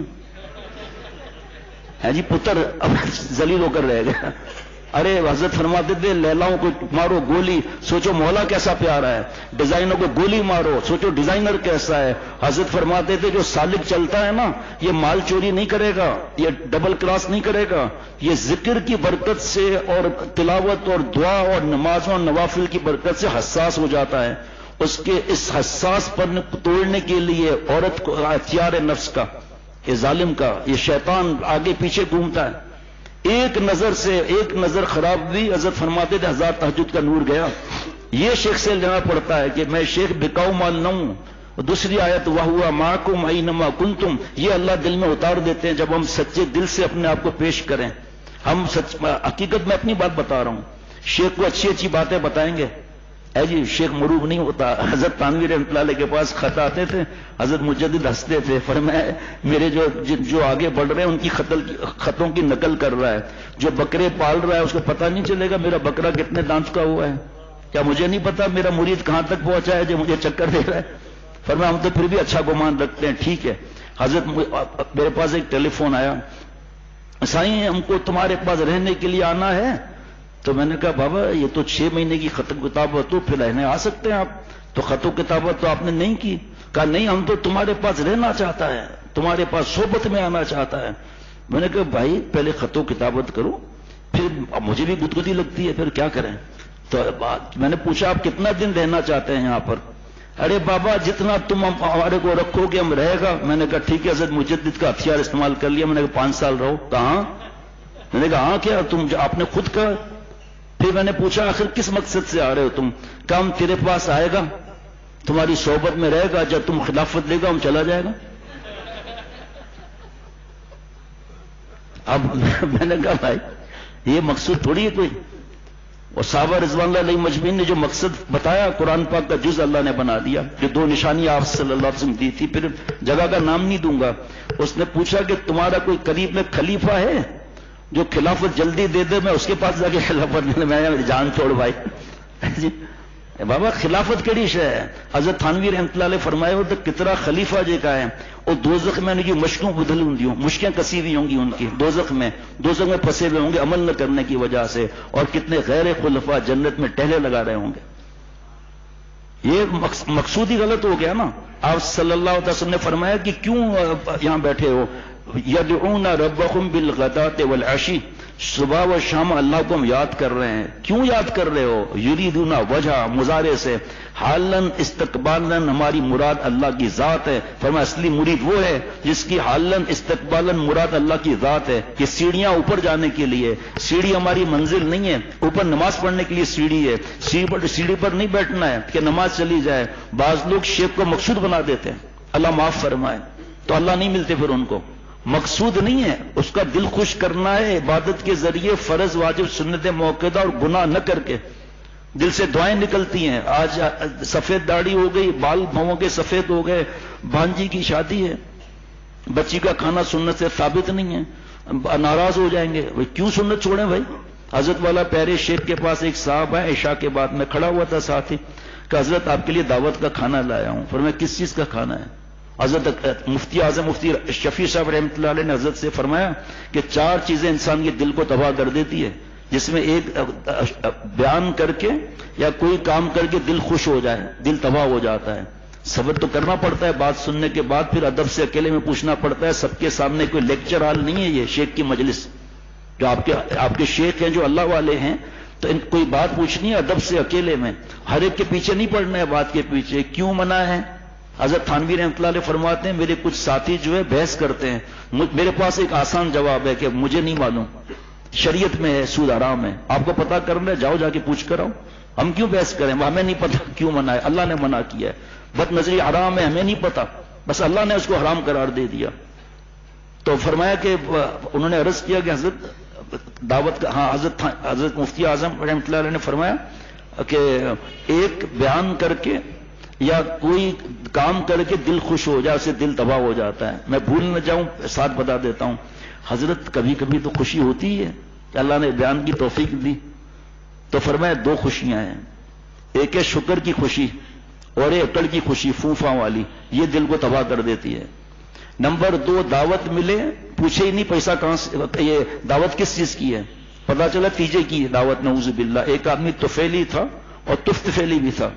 ہے جی, پتر اب ذلیل ہو کر رہ گیا. ارے حضرت فرماتے تھے لیلاؤں کو مارو گولی, سوچو مولا کیسا پیارا ہے. ڈیزائنر کو گولی مارو, سوچو ڈیزائنر کیسا ہے. حضرت فرماتے تھے جو سالک چلتا ہے نا, یہ مال چوری نہیں کرے گا, یہ ڈبل کراس نہیں کرے گا, یہ ذکر کی برکت سے اور تلاوت اور دعا اور نمازوں اور نوافل کی برکت سے حساس ہو جاتا ہے. اس کے اس حساس پر توڑنے کے لیے عورت کو ہتھیار نفس کا, یہ ظالم کا, یہ شیطان آگے پیچھے گھومتا ہے. ایک نظر سے ایک نظر خراب ہوئی, حضرت فرماتے تھے 1000 تہجد کا نور گیا. یہ شیخ سے لینا پڑتا ہے کہ میں شیخ بکاؤ مال نہ ہوں. دوسری آیت وَهُوَ مَعَكُمْ أَيْنَمَا كُنْتُمْ, یہ اللہ دل میں اتار دیتے ہیں جب ہم سچے دل سے اپنے آپ کو پیش کریں. ہم حقیقت میں اپنی بات بتا رہا ہوں, شیخ کو اچھی اچھی باتیں بتائیں گے. اے جی شیخ مروب نہیں ہوتا. حضرت تھانوی رحمۃ اللہ علیہ کے پاس خط آتے تھے, حضرت مجدد ہنستے تھے, فرمایا میرے جو آگے بڑھ رہے ہیں ان کی خطوں کی نقل کر رہا ہے. جو بکرے پال رہا ہے اس کو پتہ نہیں چلے گا میرا بکرا کتنے دانت کا ہوا ہے. کیا مجھے نہیں پتا میرا مرید کہاں تک پہنچا ہے جو مجھے چکر دے رہا ہے. فرمایا ہم تو پھر بھی اچھا گمان رکھتے ہیں. ٹھیک ہے. حضرت میرے پاس ایک ٹیلی فون آیا, سائیں ہم کو تمہارے پاس رہنے کے لیے آنا ہے. تو میں نے کہا بابا یہ تو 6 مہینے کی خط و کتابت تو پھر رہنے آ سکتے ہیں آپ, تو خط و کتابت تو آپ نے نہیں کی. کہا نہیں ہم تو تمہارے پاس رہنا چاہتا ہے, تمہارے پاس صحبت میں آنا چاہتا ہے. میں نے کہا بھائی پہلے خط و کتابت کرو, پھر مجھے بھی گدگدی لگتی ہے, پھر کیا کریں. تو میں نے پوچھا آپ کتنا دن رہنا چاہتے ہیں یہاں پر. ارے بابا جتنا تم ہمارے کو رکھو گے ہم رہے گا. میں نے کہا ٹھیک ہے. حضرت مجدد کا ہتھیار استعمال کر لیا. میں نے کہا 5 سال رہو. کہاں؟ میں نے کہا ہاں کیا تم آپ نے خود کہا. پھر میں نے پوچھا آخر کس مقصد سے آ رہے ہو تم. کام تیرے پاس آئے گا, تمہاری صحبت میں رہے گا, جب تم خلافت دے گا ہم چلا جائے گا. اب میں نے کہا بھائی یہ مقصود تھوڑی ہے کوئی. اور صحابہ رضوان اللہ علیہ مجمعین نے جو مقصد بتایا قرآن پاک کا جز اللہ نے بنا دیا. جو 2 نشانی آپ صلی اللہ علیہ وسلم دی تھی, پھر جگہ کا نام نہیں دوں گا. اس نے پوچھا کہ تمہارا کوئی قریب میں خلیفہ ہے جو خلافت جلدی دے دے, میں اس کے پاس جا کے خلافت میں جان چھوڑ بھائی. جی بابا خلافت کیڑی شے ہے؟ حضرت تھانوی رحمۃ اللہ علیہ فرمایا تو کتنا خلیفہ جے کا ہے اور دوزخ میں ان کی مشکوں بدل ہوں گی, مشکیں کسی ہوئی ہوں گی ان کی دوزخ میں پھنسے ہوئے ہوں گے عمل نہ کرنے کی وجہ سے, اور کتنے غیر خلفاء جنت میں ٹہلے لگا رہے ہوں گے. یہ مقصود ہی غلط ہو گیا نا. آپ صلی اللہ علیہ وسلم نے فرمایا کہ کیوں یہاں بیٹھے ہو, یدعون ربهم بالغداة والعشی, صبح و شام اللہ کو ہم یاد کر رہے ہیں. کیوں یاد کر رہے ہو؟ یریدون وجہ, مضارع سے, حالن استقبالن, ہماری مراد اللہ کی ذات ہے. فرمایا اصلی مرید وہ ہے جس کی حالن استقبالن مراد اللہ کی ذات ہے. کہ سیڑھیاں اوپر جانے کے لیے, سیڑھی ہماری منزل نہیں ہے, اوپر نماز پڑھنے کے لیے سیڑھی ہے, سیڑھی پر نہیں بیٹھنا ہے کہ نماز چلی جائے. بعض لوگ شیخ کو مقصود بنا دیتے ہیں, اللہ معاف فرمائے, تو اللہ نہیں ملتے پھر ان کو. مقصود نہیں ہے, اس کا دل خوش کرنا ہے عبادت کے ذریعے, فرض واجب سنت موقعہ اور گناہ نہ کر کے. دل سے دعائیں نکلتی ہیں. آج سفید داڑھی ہو گئی, بال بھووں کے سفید ہو گئے, بھانجی کی شادی ہے, بچی کا کھانا سنت سے ثابت نہیں ہے, ناراض ہو جائیں گے. کیوں سنت چھوڑیں بھائی؟ حضرت والا پیارے شیخ کے پاس ایک صاحب ہے, عشاء کے بعد میں کھڑا ہوا تھا ساتھ ہی, کہ حضرت آپ کے لیے دعوت کا کھانا لایا ہوں. فرمایا کس چیز کا کھانا ہے؟ حضرت مفتی اعظم مفتی شفیع صاحب رحمۃ اللہ علیہ نے حضرت سے فرمایا کہ 4 چیزیں انسان کے دل کو تباہ کر دیتی ہے, جس میں ایک بیان کر کے یا کوئی کام کر کے دل خوش ہو جائے, دل تباہ ہو جاتا ہے. صبر تو کرنا پڑتا ہے, بات سننے کے بعد پھر ادب سے اکیلے میں پوچھنا پڑتا ہے. سب کے سامنے کوئی لیکچر ہال نہیں ہے یہ شیخ کی مجلس. جو آپ کے شیخ ہیں, جو اللہ والے ہیں, تو ان کوئی بات پوچھنی ہے ادب سے اکیلے میں, ہر ایک کے پیچھے نہیں پڑنا ہے بات کے پیچھے. کیوں منع ہے؟ حضرت تھانوی رحمۃ اللہ علیہ فرماتے ہیں میرے کچھ ساتھی جو ہے بحث کرتے ہیں, میرے پاس ایک آسان جواب ہے کہ مجھے نہیں معلوم, شریعت میں ہے سود حرام ہے, آپ کو پتا کرنا ہے جاؤ جا کے پوچھ کر آؤ. ہم کیوں بحث کریں؟ ہمیں نہیں پتا کیوں منع ہے, اللہ نے منع کیا ہے. بد نظری حرام ہے, ہمیں نہیں پتا, بس اللہ نے اس کو حرام قرار دے دیا. تو فرمایا کہ انہوں نے عرض کیا کہ حضرت دعوت کا, ہاں حضرت مفتی اعظم رحمۃ اللہ علیہ نے فرمایا کہ ایک بیان کر کے یا کوئی کام کر کے دل خوش ہو جائے, اسے دل تباہ ہو جاتا ہے. میں بھول نہ جاؤں, ساتھ بتا دیتا ہوں. حضرت کبھی کبھی تو خوشی ہوتی ہے کہ اللہ نے بیان کی توفیق دی. تو فرمایا 2 خوشیاں ہیں, ایک ہے شکر کی خوشی اور ایک عقل کی خوشی فوفاں والی, یہ دل کو تباہ کر دیتی ہے. نمبر 2, دعوت ملے, پوچھے ہی نہیں پیسہ کہاں سے, یہ دعوت کس چیز کی ہے, پتا چلا تیجے کی دعوت, نعوذ باللہ. ایک آدمی توفیلی تھا اور تفتفیلی بھی تھا,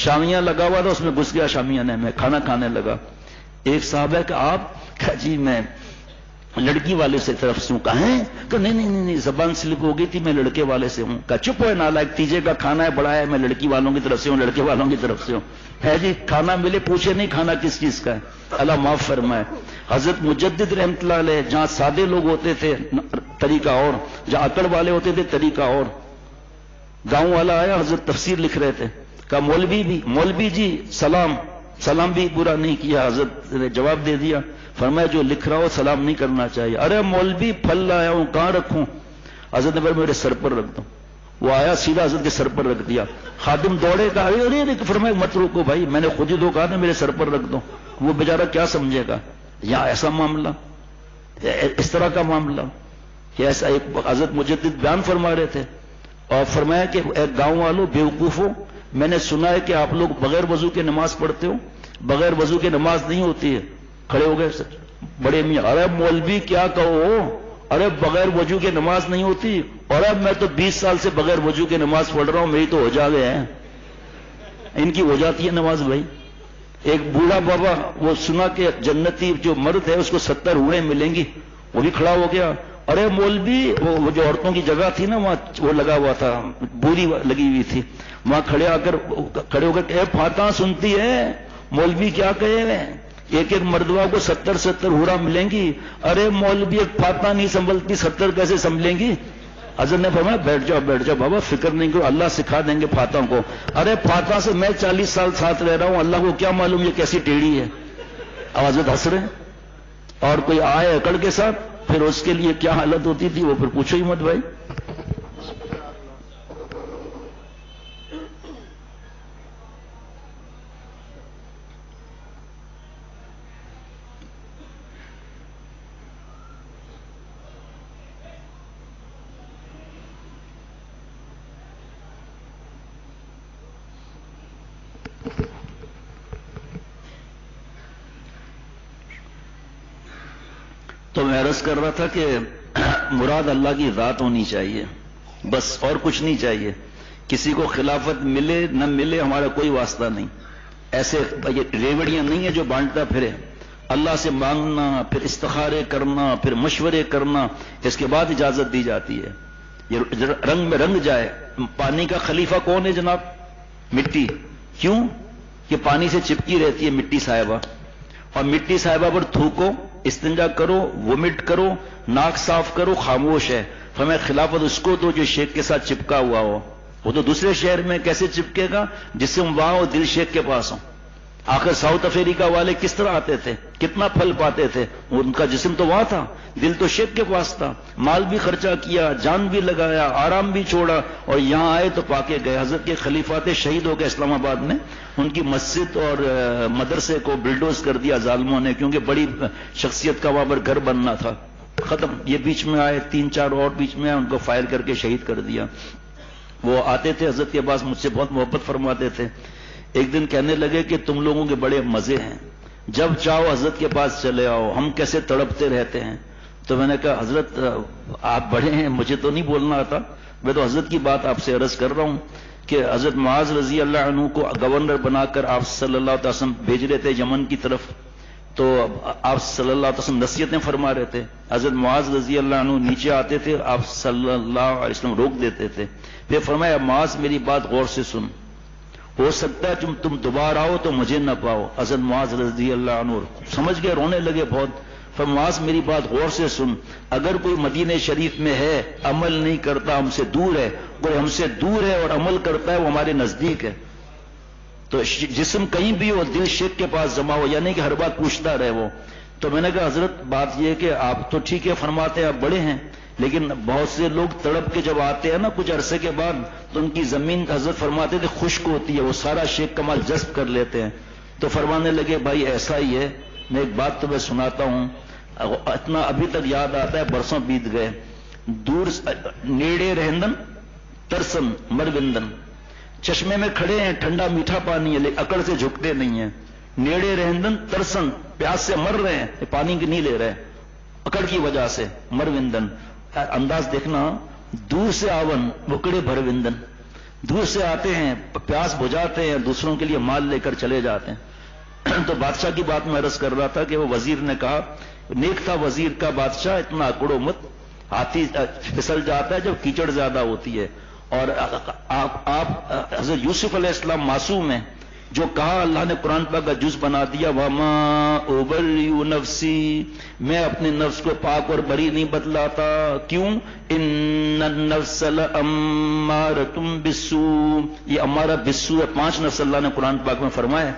شامیاں لگا ہوا تھا, اس میں گھس گیا شامیانے میں, کھانا کھانے لگا. ایک صاحب ہے کہ آپ کہا جی میں لڑکی والے سے طرف سے ہوں. کہا ہے کہ نہیں زبان سلپ ہو گئی تھی, میں لڑکے والے سے ہوں. کہا چپ ہے نالائق, تیجے کا کھانا ہے بڑا ہے, میں لڑکی والوں کی طرف سے ہوں, لڑکے والوں کی طرف سے ہوں. ہے جی کھانا ملے, پوچھے نہیں کھانا کس چیز کا ہے, اللہ معاف فرمائے. حضرت مجدد رحمۃ اللہ علیہ, جہاں سادے لوگ ہوتے تھے طریقہ اور, جہاں عقل والے ہوتے تھے طریقہ اور. گاؤں والا آیا, حضرت تفسیر لکھ رہے تھے, کہا مولوی جی سلام بھی برا نہیں کیا. حضرت نے جواب دے دیا, فرمایا جو لکھ رہا ہو سلام نہیں کرنا چاہیے. ارے مولوی پھل لایا ہوں, کہاں رکھوں؟ حضرت نے میرے سر پر رکھ دو. وہ آیا سیدھا حضرت کے سر پر رکھ دیا. خادم دوڑے, کہا ارے فرمایا مت روکو بھائی, میں نے خود ہی تو کہا نا میرے سر پر رکھ دو. وہ بیچارہ کیا سمجھے گا, یا ایسا معاملہ, اس طرح کا معاملہ کہ ایسا. ایک حضرت مجدد بیان فرما رہے تھے اور فرمایا کہ ایک گاؤں والوں بیوقوفوں, میں نے سنا ہے کہ آپ لوگ بغیر وضو کے نماز پڑھتے ہو. بغیر وضو کے نماز نہیں ہوتی ہے. کھڑے ہو گئے بڑے میاں, ارے مولوی کیا کہو, ارے بغیر وضو کے نماز نہیں ہوتی. اور اب میں تو 20 سال سے بغیر وضو کے نماز پڑھ رہا ہوں, میری تو ہو جا گئے ہیں, ان کی ہو جاتی ہے نماز بھائی. ایک بوڑھا بابا, وہ سنا کہ جنتی جو مرد ہے اس کو 70 ہوڑیں ملیں گی, وہ بھی کھڑا ہو گیا. ارے مولوی, وہ جو عورتوں کی جگہ تھی نا وہاں, وہ لگا ہوا تھا, بوری لگی ہوئی تھی, وہاں کھڑے ہو کر اے فاتحہ سنتی ہے, مولوی کیا کہے ہیں, ایک مردوا کو 70 ہورا ملیں گی. ارے مولوی ایک فاتحہ نہیں سنبھلتی, 70 کیسے سنبھلیں گی؟ حضرت نے فرمایا بیٹھ جاؤ بابا, فکر نہیں کرو, اللہ سکھا دیں گے فاتحہ کو. ارے فاتحہ سے میں 40 سال ساتھ رہ رہا ہوں, اللہ کو کیا معلوم یہ کیسی ٹیڑھی ہے. اب حضرت ہنس رہے, اور کوئی آئے اکڑ کے ساتھ پھر اس کے لیے کیا حالت ہوتی تھی وہ پھر پوچھو ہی مت بھائی. تو میں عرض کر رہا تھا کہ مراد اللہ کی ذات ہونی چاہیے بس، اور کچھ نہیں چاہیے. کسی کو خلافت ملے نہ ملے ہمارا کوئی واسطہ نہیں. ایسے ریوڑیاں نہیں ہیں جو بانٹتا پھرے. اللہ سے مانگنا، پھر استخارے کرنا، پھر مشورے کرنا، اس کے بعد اجازت دی جاتی ہے. یہ رنگ میں رنگ جائے. پانی کا خلیفہ کون ہے جناب؟ مٹی. کیوں؟ کہ پانی سے چپکی رہتی ہے مٹی صاحبہ، اور مٹی صاحبہ پر تھوکو، استنجا کرو، وومٹ کرو، ناک صاف کرو، خاموش ہے. ہمیں خلافت اس کو دو جو شیخ کے ساتھ چپکا ہوا ہو. وہ تو دوسرے شہر میں کیسے چپکے گا؟ جسم وہاں ہو، دل شیخ کے پاس ہو. آخر ساؤتھ افریقہ والے کس طرح آتے تھے؟ کتنا پھل پاتے تھے؟ ان کا جسم تو وہاں تھا، دل تو شیخ کے پاس تھا. مال بھی خرچہ کیا، جان بھی لگایا، آرام بھی چھوڑا، اور یہاں آئے تو پاکے گئے. حضرت کے خلیفہ تھے، شہید ہو گئے اسلام آباد میں. ان کی مسجد اور مدرسے کو بلڈوز کر دیا ظالموں نے، کیونکہ بڑی شخصیت کا وہاں پر گھر بننا تھا. ختم. یہ بیچ میں آئے، 3-4 اور بیچ میں آئے، ان کو فائر کر کے شہید کر دیا. وہ آتے تھے حضرت کے پاس، مجھ سے بہت محبت فرماتے تھے. ایک دن کہنے لگے کہ تم لوگوں کے بڑے مزے ہیں، جب چاہو حضرت کے پاس چلے آؤ، ہم کیسے تڑپتے رہتے ہیں. تو میں نے کہا حضرت آپ بڑے ہیں، مجھے تو نہیں بولنا آتا، میں تو حضرت کی بات آپ سے عرض کر رہا ہوں کہ حضرت معاذ رضی اللہ عنہ کو گورنر بنا کر آپ صلی اللہ علیہ وسلم بھیج رہے تھے یمن کی طرف. تو آپ صلی اللہ علیہ وسلم نصیحتیں فرما رہے تھے. حضرت معاذ رضی اللہ عنہ نیچے آتے تھے، آپ صلی اللہ علیہ وسلم روک دیتے تھے. پھر فرمایا معاذ میری بات غور سے سن، ہو سکتا ہے تم دوبارہ آؤ تو مجھے نہ پاؤ. حضرت معاذ رضی اللہ عنہ سمجھ گئے، رونے لگے بہت. معاذ میری بات غور سے سن، اگر کوئی مدینہ شریف میں ہے عمل نہیں کرتا ہم سے دور ہے، کوئی ہم سے دور ہے اور عمل کرتا ہے وہ ہمارے نزدیک ہے. تو جسم کہیں بھی ہو، دل شیخ کے پاس جمع ہو، یعنی کہ ہر بات پوچھتا رہے وہ. تو میں نے کہا حضرت بات یہ کہ آپ تو ٹھیک ہے فرماتے ہیں، آپ بڑے ہیں، لیکن بہت سے لوگ تڑپ کے جب آتے ہیں نا کچھ عرصے کے بعد، تو ان کی زمین حضرت فرماتے تھے خشک ہوتی ہے، وہ سارا شیخ کمال جذب کر لیتے ہیں. تو فرمانے لگے بھائی ایسا ہی ہے، میں ایک بات تمہیں سناتا ہوں، اتنا ابھی تک یاد آتا ہے، برسوں بیت گئے. دور نیڑے رہندن ترسن مروندن، چشمے میں کھڑے ہیں، ٹھنڈا میٹھا پانی ہے لیکن اکڑ سے جھکتے نہیں ہیں. نیڑے رہندن ترسن، پیاس سے مر رہے ہیں، پانی کی نہیں لے رہے اکڑ کی وجہ سے. مروندن، انداز دیکھنا، دور سے آون بکڑے بھروندن، دور سے آتے ہیں، پیاس بجھاتے ہیں، دوسروں کے لیے مال لے کر چلے جاتے ہیں. تو بادشاہ کی بات میں عرض کر رہا تھا کہ وہ وزیر نے کہا، نیک تھا وزیر کا بادشاہ، اتنا اکڑو مت، ہاتھی پھسل جاتا ہے جب کیچڑ زیادہ ہوتی ہے. اور آپ حضرت یوسف علیہ السلام معصوم ہیں، جو کہا اللہ نے قرآن پاک کا جز بنا دیا، وَمَا أُبَرِّئُ نَفْسِي، میں اپنے نفس کو پاک اور بری نہیں بدلاتا. کیوں؟ إِنَّ النَّفْسَ لَأَمَّارَةٌ بِالسُّوءِ، یہ امارہ بالسوء ہے. 5 نفس اللہ نے قرآن پاک میں فرمایا.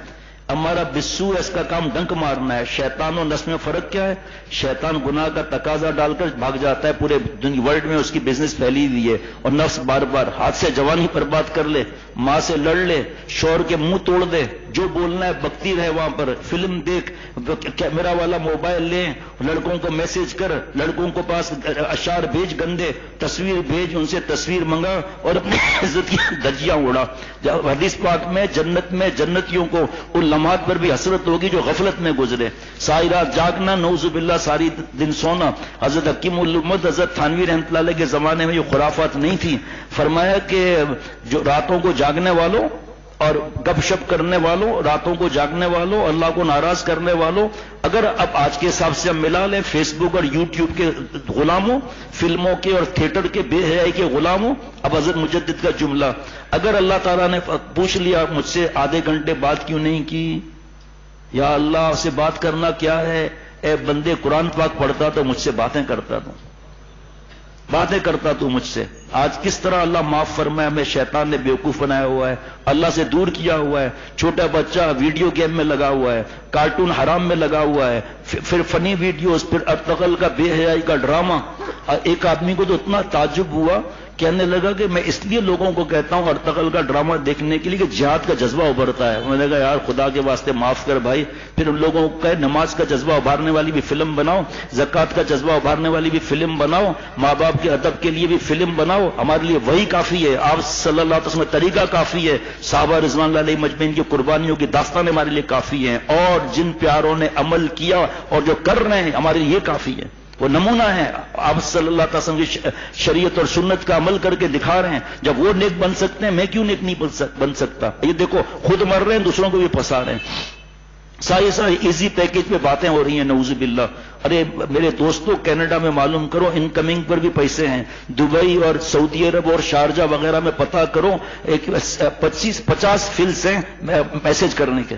امارہ بالسوء ہے، اس کا کام ڈنک مارنا ہے. شیطان و نفس میں فرق کیا ہے؟ شیطان گناہ کا تقاضا ڈال کر بھاگ جاتا ہے، پورے ورلڈ میں اس کی بزنس پھیلی ہوئی ہے. اور نفس بار بار ہاتھ سے جوانی برباد کر لے، ماں سے لڑ لے، شوہر کے منہ توڑ دے، جو بولنا ہے بکتی رہے وہاں پر. فلم دیکھ، کیمرہ والا موبائل لے، لڑکوں کو میسج کر، لڑکوں کو پاس اشعار بھیج گندے، تصویر بھیج، ان سے تصویر منگا اور اپنی عزت کی دھجیاں اڑا. حدیث پاک میں جنت میں جنتیوں کو ان لمحات پر بھی حسرت ہوگی جو غفلت میں گزرے. ساری رات جاگنا، نعوذ باللہ ساری دن سونا. حضرت حکیم الامت حضرت تھانوی رحمۃ اللہ علیہ کے زمانے میں یہ خرافات نہیں تھی. فرمایا کہ جو راتوں کو جاگنے والوں اور گپ شپ کرنے والوں، راتوں کو جاگنے والوں، اللہ کو ناراض کرنے والوں، اگر اب آج کے حساب سے ہم ملا لیں فیس بک اور یوٹیوب کے غلاموں، فلموں کے اور تھیٹر کے بے حیائی کے غلاموں. اب حضرت مجدد کا جملہ، اگر اللہ تعالیٰ نے پوچھ لیا مجھ سے آدھے گھنٹے بات کیوں نہیں کی، یا اللہ سے بات کرنا کیا ہے، اے بندے قرآن پاک پڑھتا تو مجھ سے باتیں کرتا تو. باتیں کرتا تو مجھ سے. آج کس طرح اللہ معاف فرمائے ہمیں شیطان نے بیوقوف بنایا ہوا ہے, اللہ سے دور کیا ہوا ہے. چھوٹا بچہ ویڈیو گیم میں لگا ہوا ہے, کارٹون حرام میں لگا ہوا ہے, پھر فنی ویڈیوز, پھر ارطغرل کا بے حیائی کا ڈرامہ. ایک آدمی کو تو اتنا تعجب ہوا, کہنے لگا کہ میں اس لیے لوگوں کو کہتا ہوں ارطغرل کا ڈرامہ دیکھنے کے لیے کہ جہاد کا جذبہ ابھرتا ہے. میں نے کہا یار خدا کے واسطے معاف کر بھائی. پھر ان لوگوں کو کہے نماز کا جذبہ ابھارنے والی بھی فلم بناؤ, زکوٰۃ کا جذبہ ابھارنے والی بھی فلم بناؤ, ماں باپ کے ادب کے لیے بھی فلم بناؤ. ہمارے لیے وہی کافی ہے, آپ صلی اللہ علیہ وسلم طریقہ کافی ہے, صحابہ رضوان اللہ علیہ مجمعین کی قربانیوں کی داستانیں ہمارے لیے کافی ہیں, اور جن پیاروں نے عمل کیا اور جو کر رہے ہیں ہمارے لیے یہ کافی ہے. وہ نمونہ ہے, آپ صلی اللہ علیہ وسلم کی شریعت اور سنت کا عمل کر کے دکھا رہے ہیں. جب وہ نیک بن سکتے ہیں میں کیوں نیک نہیں بن سکتا؟ یہ دیکھو خود مر رہے ہیں, دوسروں کو بھی پھنسا رہے ہیں. ساری ایزی پیکج پہ باتیں ہو رہی ہیں, نعوذ باللہ. ارے میرے دوستوں کینیڈا میں معلوم کرو, انکمنگ پر بھی پیسے ہیں. دبئی اور سعودی عرب اور شارجہ وغیرہ میں پتہ کرو, 50 فلس ہیں میسج کرنے کے.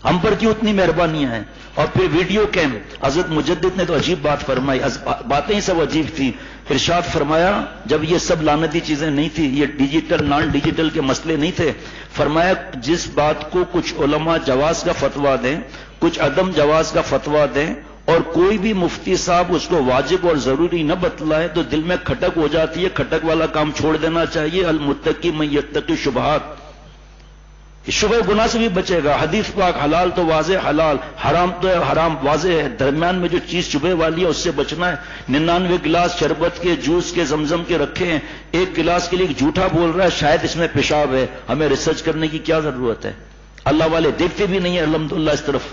ہم پر کیوں اتنی مہربانیاں ہیں؟ اور پھر ویڈیو کیم. حضرت مجدد نے تو عجیب بات فرمائی, باتیں ہی سب عجیب تھی. ارشاد فرمایا جب یہ سب لعنتی چیزیں نہیں تھی, یہ ڈیجیٹل نان ڈیجیٹل کے مسئلے نہیں تھے, فرمایا جس بات کو کچھ علماء جواز کا فتویٰ دیں, کچھ عدم جواز کا فتویٰ دیں, اور کوئی بھی مفتی صاحب اس کو واجب اور ضروری نہ بتلائے تو دل میں کھٹک ہو جاتی ہے. کھٹک والا کام چھوڑ دینا چاہیے. المتقی من یتقی شبہات, شبہ گناہ سے بھی بچے گا. حدیث پاک حلال تو واضح حلال, حرام تو حرام واضح ہے, درمیان میں جو چیز شبہ والی ہے اس سے بچنا ہے. 99 گلاس شربت کے, جوس کے, زمزم کے رکھے ہیں, ایک گلاس کے لیے ایک جھوٹا بول رہا ہے شاید اس میں پیشاب ہے. ہمیں ریسرچ کرنے کی کیا ضرورت ہے؟ اللہ والے دیکھتے بھی نہیں ہیں الحمدللہ اس طرف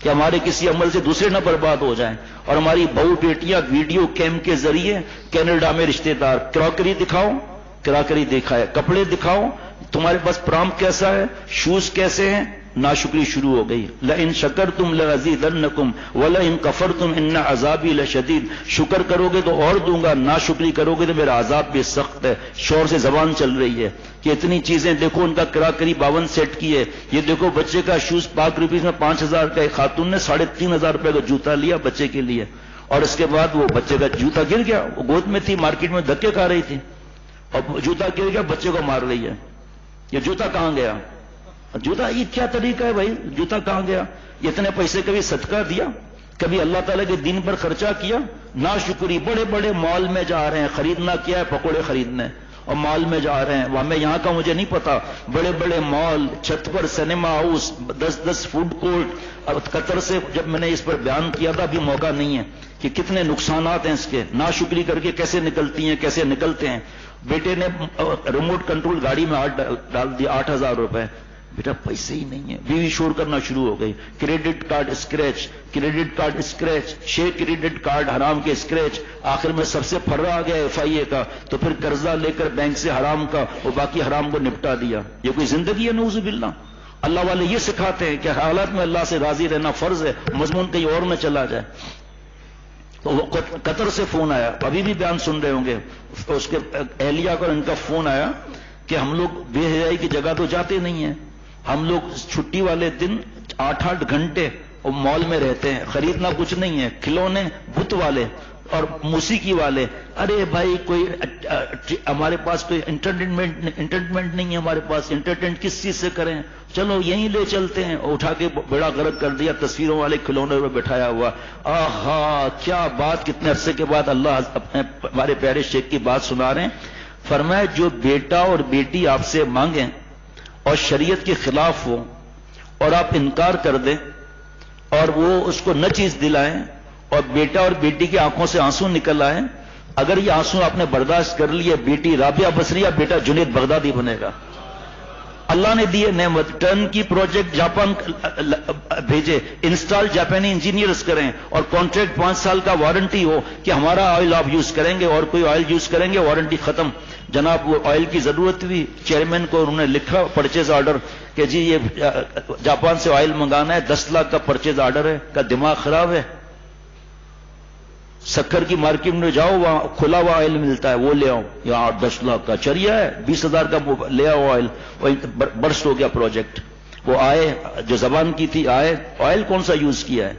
کہ ہمارے کسی عمل سے دوسرے نہ برباد ہو جائیں. اور ہماری بہو بیٹیاں ویڈیو کیم کے ذریعے کینیڈا میں رشتہ دار, کراکری دکھاؤ, کراکری دکھائے, کپڑے دکھاؤ, تمہارے پاس پرام کیسا ہے, شوز کیسے ہیں, ناشکری شروع ہو گئی. لئن شکرتم لازیدنکم ولئن کفرتم ان عذابی لشدید. شکر کرو گے تو اور دوں گا, ناشکری کرو گے تو میرا عذاب بھی سخت ہے. شور سے زبان چل رہی ہے کہ اتنی چیزیں دیکھو, ان کا کراکری 52 سیٹ کی ہے. یہ دیکھو بچے کا شوز پاک روپیز میں 5000 کا, ایک خاتون نے 3500 روپے کا جوتا لیا بچے کے لیے, اور اس کے بعد وہ بچے کا جوتا گر گیا. وہ گود میں تھی, مارکیٹ میں دھکے کھا رہی تھی, اور جوتا گر گیا, بچے کو مار رہی ہے. یہ جوتا کہاں گیا؟ جوتا یہ کیا طریقہ ہے بھائی؟ جوتا کہاں گیا؟ اتنے پیسے کبھی صدقہ دیا, کبھی اللہ تعالیٰ کے دین پر خرچہ کیا؟ ناشکری. بڑے بڑے مال میں جا رہے ہیں, خریدنا کیا ہے؟ پکوڑے خریدنے, اور مال میں جا رہے ہیں. وہاں میں یہاں کا مجھے نہیں پتا, بڑے بڑے مال, چھت پر سنیما ہاؤس, 10 فوڈ کورٹ. قطر سے جب میں نے اس پر بیان کیا تھا, ابھی موقع نہیں ہے کہ کتنے نقصانات ہیں اس کے. ناشکری کر کے کیسے نکلتی ہیں, کیسے نکلتے ہیں. بیٹے نے ریموٹ کنٹرول گاڑی میں ڈال دیا 8000 روپے. بیٹا پیسے ہی نہیں ہے. بیوی شور کرنا شروع ہو گئی, credit card scratch, credit card scratch, 6 credit card حرام کے اسکریچ. آخر میں سب سے پھرا آ گیا FIA کا, تو پھر قرضہ لے کر بینک سے حرام کا, وہ باقی حرام کو نپٹا دیا. یہ کوئی زندگی ہے؟ نعوذ باللہ. اللہ والے یہ سکھاتے ہیں کہ حالات میں اللہ سے راضی رہنا فرض ہے, مضمون کہیں اور نہ چلا جائے. تو وہ قطر سے فون آیا, ابھی بھی بیان سن رہے ہوں گے, اس کے اہلیہ کا ان کا فون آیا کہ ہم لوگ بے حیائی کی جگہ تو جاتے نہیں ہیں, ہم لوگ چھٹی والے دن 8 گھنٹے مال میں رہتے ہیں, خریدنا کچھ نہیں ہے, کھلونے, بت والے اور موسیقی والے. ارے بھائی کوئی ہمارے پاس کوئی انٹرٹینمنٹ نہیں ہے, ہمارے پاس انٹرٹین کس چیز سے کریں, چلو یہیں لے چلتے ہیں. اٹھا کے بیڑا غرق کر دیا, تصویروں والے کھلونے پہ بٹھایا ہوا. آہا کیا بات, کتنے عرصے کے بعد اللہ اپنے ہمارے پیارے شیخ کی بات سنا رہے ہیں. فرمایا جو بیٹا اور بیٹی آپ سے مانگیں اور شریعت کے خلاف ہو اور آپ انکار کر دیں اور وہ اس کو نہ چیز دلائیں اور بیٹا اور بیٹی کی آنکھوں سے آنسو نکل آئے, اگر یہ آنسو آپ نے برداشت کر لیے, بیٹی رابعہ بصریہ, بیٹا جنید بغدادی بنے گا. اللہ نے دیے نعمت. ٹرن کی پروجیکٹ جاپان بھیجے, انسٹال جاپانی انجینئرز کریں, اور کانٹریکٹ 5 سال کا وارنٹی ہو کہ ہمارا آئل آپ یوز کریں گے اور کوئی آئل یوز کریں گے, وارنٹی ختم. جناب وہ آئل کی ضرورت ہوئی, چیئرمین کو انہوں نے لکھا پرچیز آرڈر کہ جی یہ جاپان سے آئل منگانا ہے, 10 لاکھ کا پرچیز آرڈر ہے. کا دماغ خراب ہے. سکر کی مارکیٹ میں جاؤ, وہاں کھلا ہوا آئل ملتا ہے, وہ لے آؤ. یہاں 10 لاکھ کا چریا ہے, 20,000 کا لے آؤ آئل. برسٹ ہو گیا پروجیکٹ. وہ آئے, جو زبان کی تھی آئے, آئل کون سا یوز کیا ہے؟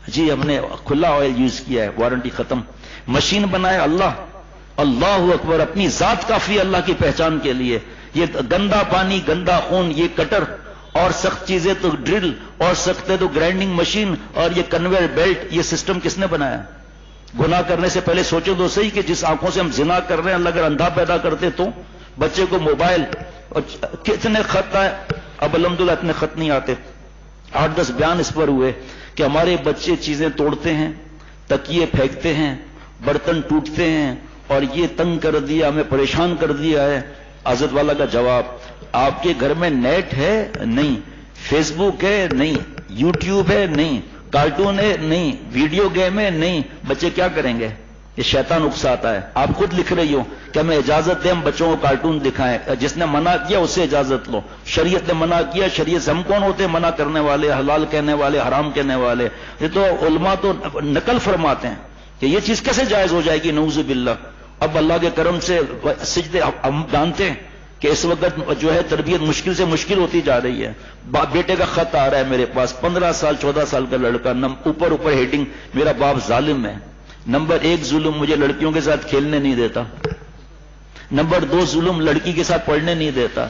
جی ہم نے کھلا آئل یوز کیا ہے, وارنٹی ختم. مشین بنائے اللہ, اللہ اکبر، اپنی ذات کافی ہے اللہ کی پہچان کے لیے. یہ گندا پانی، گندا خون، یہ کٹر اور سخت چیزیں تو ڈرل اور سخت ہے تو گرائنڈنگ مشین اور یہ کنویئر بیلٹ، یہ سسٹم کس نے بنایا؟ گناہ کرنے سے پہلے سوچو تو صحیح کہ جس آنکھوں سے ہم زنا کر رہے ہیں، اللہ اگر اندھا پیدا کرتے تو بچے کو موبائل اور کتنے خط آئے. اب الحمدللہ اتنے خط نہیں آتے. 8-10 بیان اس پر ہوئے کہ ہمارے بچے چیزیں توڑتے ہیں، تکیے پھینکتے ہیں، برتن ٹوٹتے ہیں اور یہ تنگ کر دیا، ہمیں پریشان کر دیا ہے. حضرت والا کا جواب، آپ کے گھر میں نیٹ ہے؟ نہیں. فیس بک ہے؟ نہیں. یوٹیوب ہے؟ نہیں. کارٹون ہے؟ نہیں. ویڈیو گیم ہے؟ نہیں. بچے کیا کریں گے؟ یہ شیطان اکساتا ہے. آپ خود لکھ رہی ہو کہ ہمیں اجازت دیں ہم بچوں کو کارٹون دکھائیں. جس نے منع کیا اس سے اجازت لو. شریعت نے منع کیا. شریعت سے ہم کون ہوتے ہیں منع کرنے والے، حلال کہنے والے، حرام کہنے والے؟ یہ تو علماء تو نقل فرماتے ہیں کہ یہ چیز کیسے جائز ہو جائے گی، نعوذ باللہ. اب اللہ کے کرم سے سجدے ہم جانتے ہیں کہ اس وقت جو ہے تربیت مشکل سے مشکل ہوتی جا رہی ہے. بیٹے کا خط آ رہا ہے میرے پاس، 15 سال 14 سال کا لڑکا، اوپر ہیڈنگ میرا باپ ظالم ہے. نمبر 1 ظلم، مجھے لڑکیوں کے ساتھ کھیلنے نہیں دیتا. نمبر 2 ظلم، لڑکی کے ساتھ پڑھنے نہیں دیتا.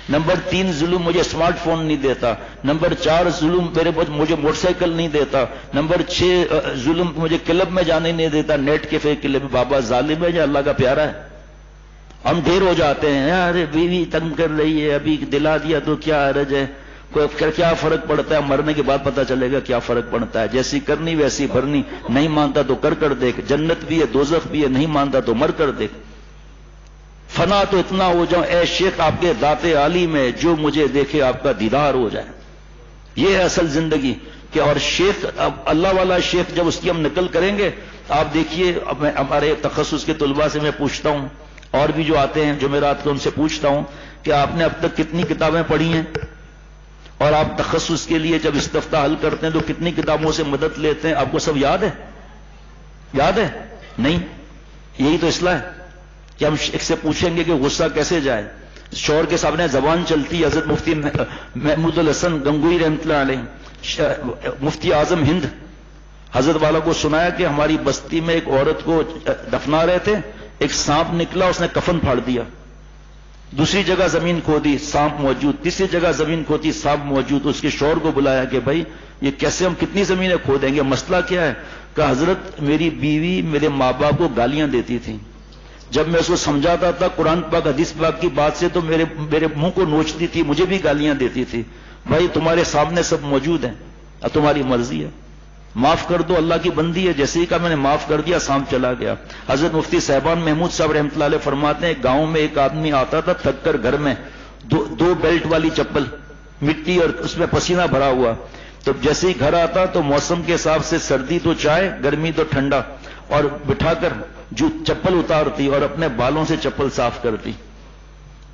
نمبر 3 ظلم، مجھے اسمارٹ فون نہیں دیتا. نمبر 4 ظلم، مجھے موٹر سائیکل نہیں دیتا. نمبر 6 ظلم، مجھے کلب میں جانے نہیں دیتا، نیٹ کیفے کلب. بابا ظالم ہے یا اللہ کا پیارا ہے؟ ہم ڈھیر ہو جاتے ہیں، یار بیوی تنگ کر رہی ہے، ابھی دلا دیا تو کیا حرج ہے، کیا فرق پڑتا ہے؟ مرنے کے بعد پتہ چلے گا کیا فرق پڑتا ہے. جیسی کرنی ویسی بھرنی. نہیں مانتا تو کر دیکھ، جنت بھی ہے دوزخ بھی ہے. نہیں مانتا تو مر کر دیکھ. فنا تو اتنا ہو جاؤں اے شیخ آپ کے ذات عالی میں، جو مجھے دیکھے آپ کا دیدار ہو جائے. یہ ہے اصل زندگی. کہ اور شیخ، اب اللہ والا شیخ جب اس کی ہم نقل کریں گے، آپ دیکھیے. اب میں ہمارے تخصص کے طلباء سے میں پوچھتا ہوں، اور بھی جو آتے ہیں جمعرات کو، ان سے پوچھتا ہوں کہ آپ نے اب تک کتنی کتابیں پڑھی ہیں، اور آپ تخصص کے لیے جب استفتاء حل کرتے ہیں تو کتنی کتابوں سے مدد لیتے ہیں؟ آپ کو سب یاد ہے؟ یاد ہے؟ نہیں. یہی تو اصلاح ہے کہ ہم ایک سے پوچھیں گے کہ غصہ کیسے جائے. شور کے سامنے زبان چلتی. حضرت مفتی محمود الحسن گنگوئی رحمۃ اللہ علیہ، مفتی اعظم ہند، حضرت والا کو سنایا کہ ہماری بستی میں ایک عورت کو دفنا رہے تھے، ایک سانپ نکلا، اس نے کفن پھاڑ دیا. دوسری جگہ زمین کھودی، سانپ موجود. تیسری جگہ زمین کھودی، سانپ موجود. اس کے شوہر کو بلایا کہ بھائی یہ کیسے، ہم کتنی زمینیں کھودیں گے، مسئلہ کیا ہے؟ کہ حضرت میری بیوی میرے ماں باپ کو گالیاں دیتی تھی. جب میں اس کو سمجھاتا تھا قرآن پاک حدیث پاک کی بات سے تو میرے منہ کو نوچتی تھی، مجھے بھی گالیاں دیتی تھی. بھائی تمہارے سامنے سب موجود ہیں، اب تمہاری مرضی ہے، معاف کر دو، اللہ کی بندی ہے. جیسے ہی کہا میں نے معاف کر دیا، سانپ چلا گیا. حضرت مفتی صاحبان محمود صاحب رحمۃ اللہ علیہ فرماتے ہیں گاؤں میں ایک آدمی آتا تھا تھک کر گھر میں، دو بیلٹ والی چپل، مٹی اور اس میں پسینہ بھرا ہوا. تو جیسے ہی گھر آتا تو موسم کے حساب سے سردی تو چائے، گرمی تو ٹھنڈا، اور بٹھا کر جو چپل اتارتی اور اپنے بالوں سے چپل صاف کرتی.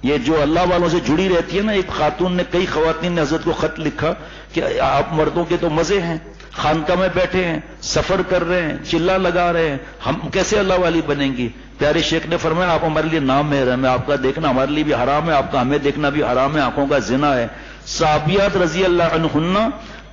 یہ جو اللہ والوں سے جڑی رہتی ہے نا. ایک خاتون نے، کئی خواتین نے حضرت کو خط لکھا کہ آپ مردوں کے تو مزے ہیں، خانقاہ میں بیٹھے ہیں، سفر کر رہے ہیں، چلا لگا رہے ہیں، ہم کیسے اللہ والی بنیں گی؟ پیارے شیخ نے فرمایا آپ ہمارے لیے نامحرم ہے، آپ کا دیکھنا ہمارے لیے بھی حرام ہے، آپ کا ہمیں دیکھنا بھی حرام ہے، آنکھوں کا زنا ہے. صحابیات رضی اللہ عنہن،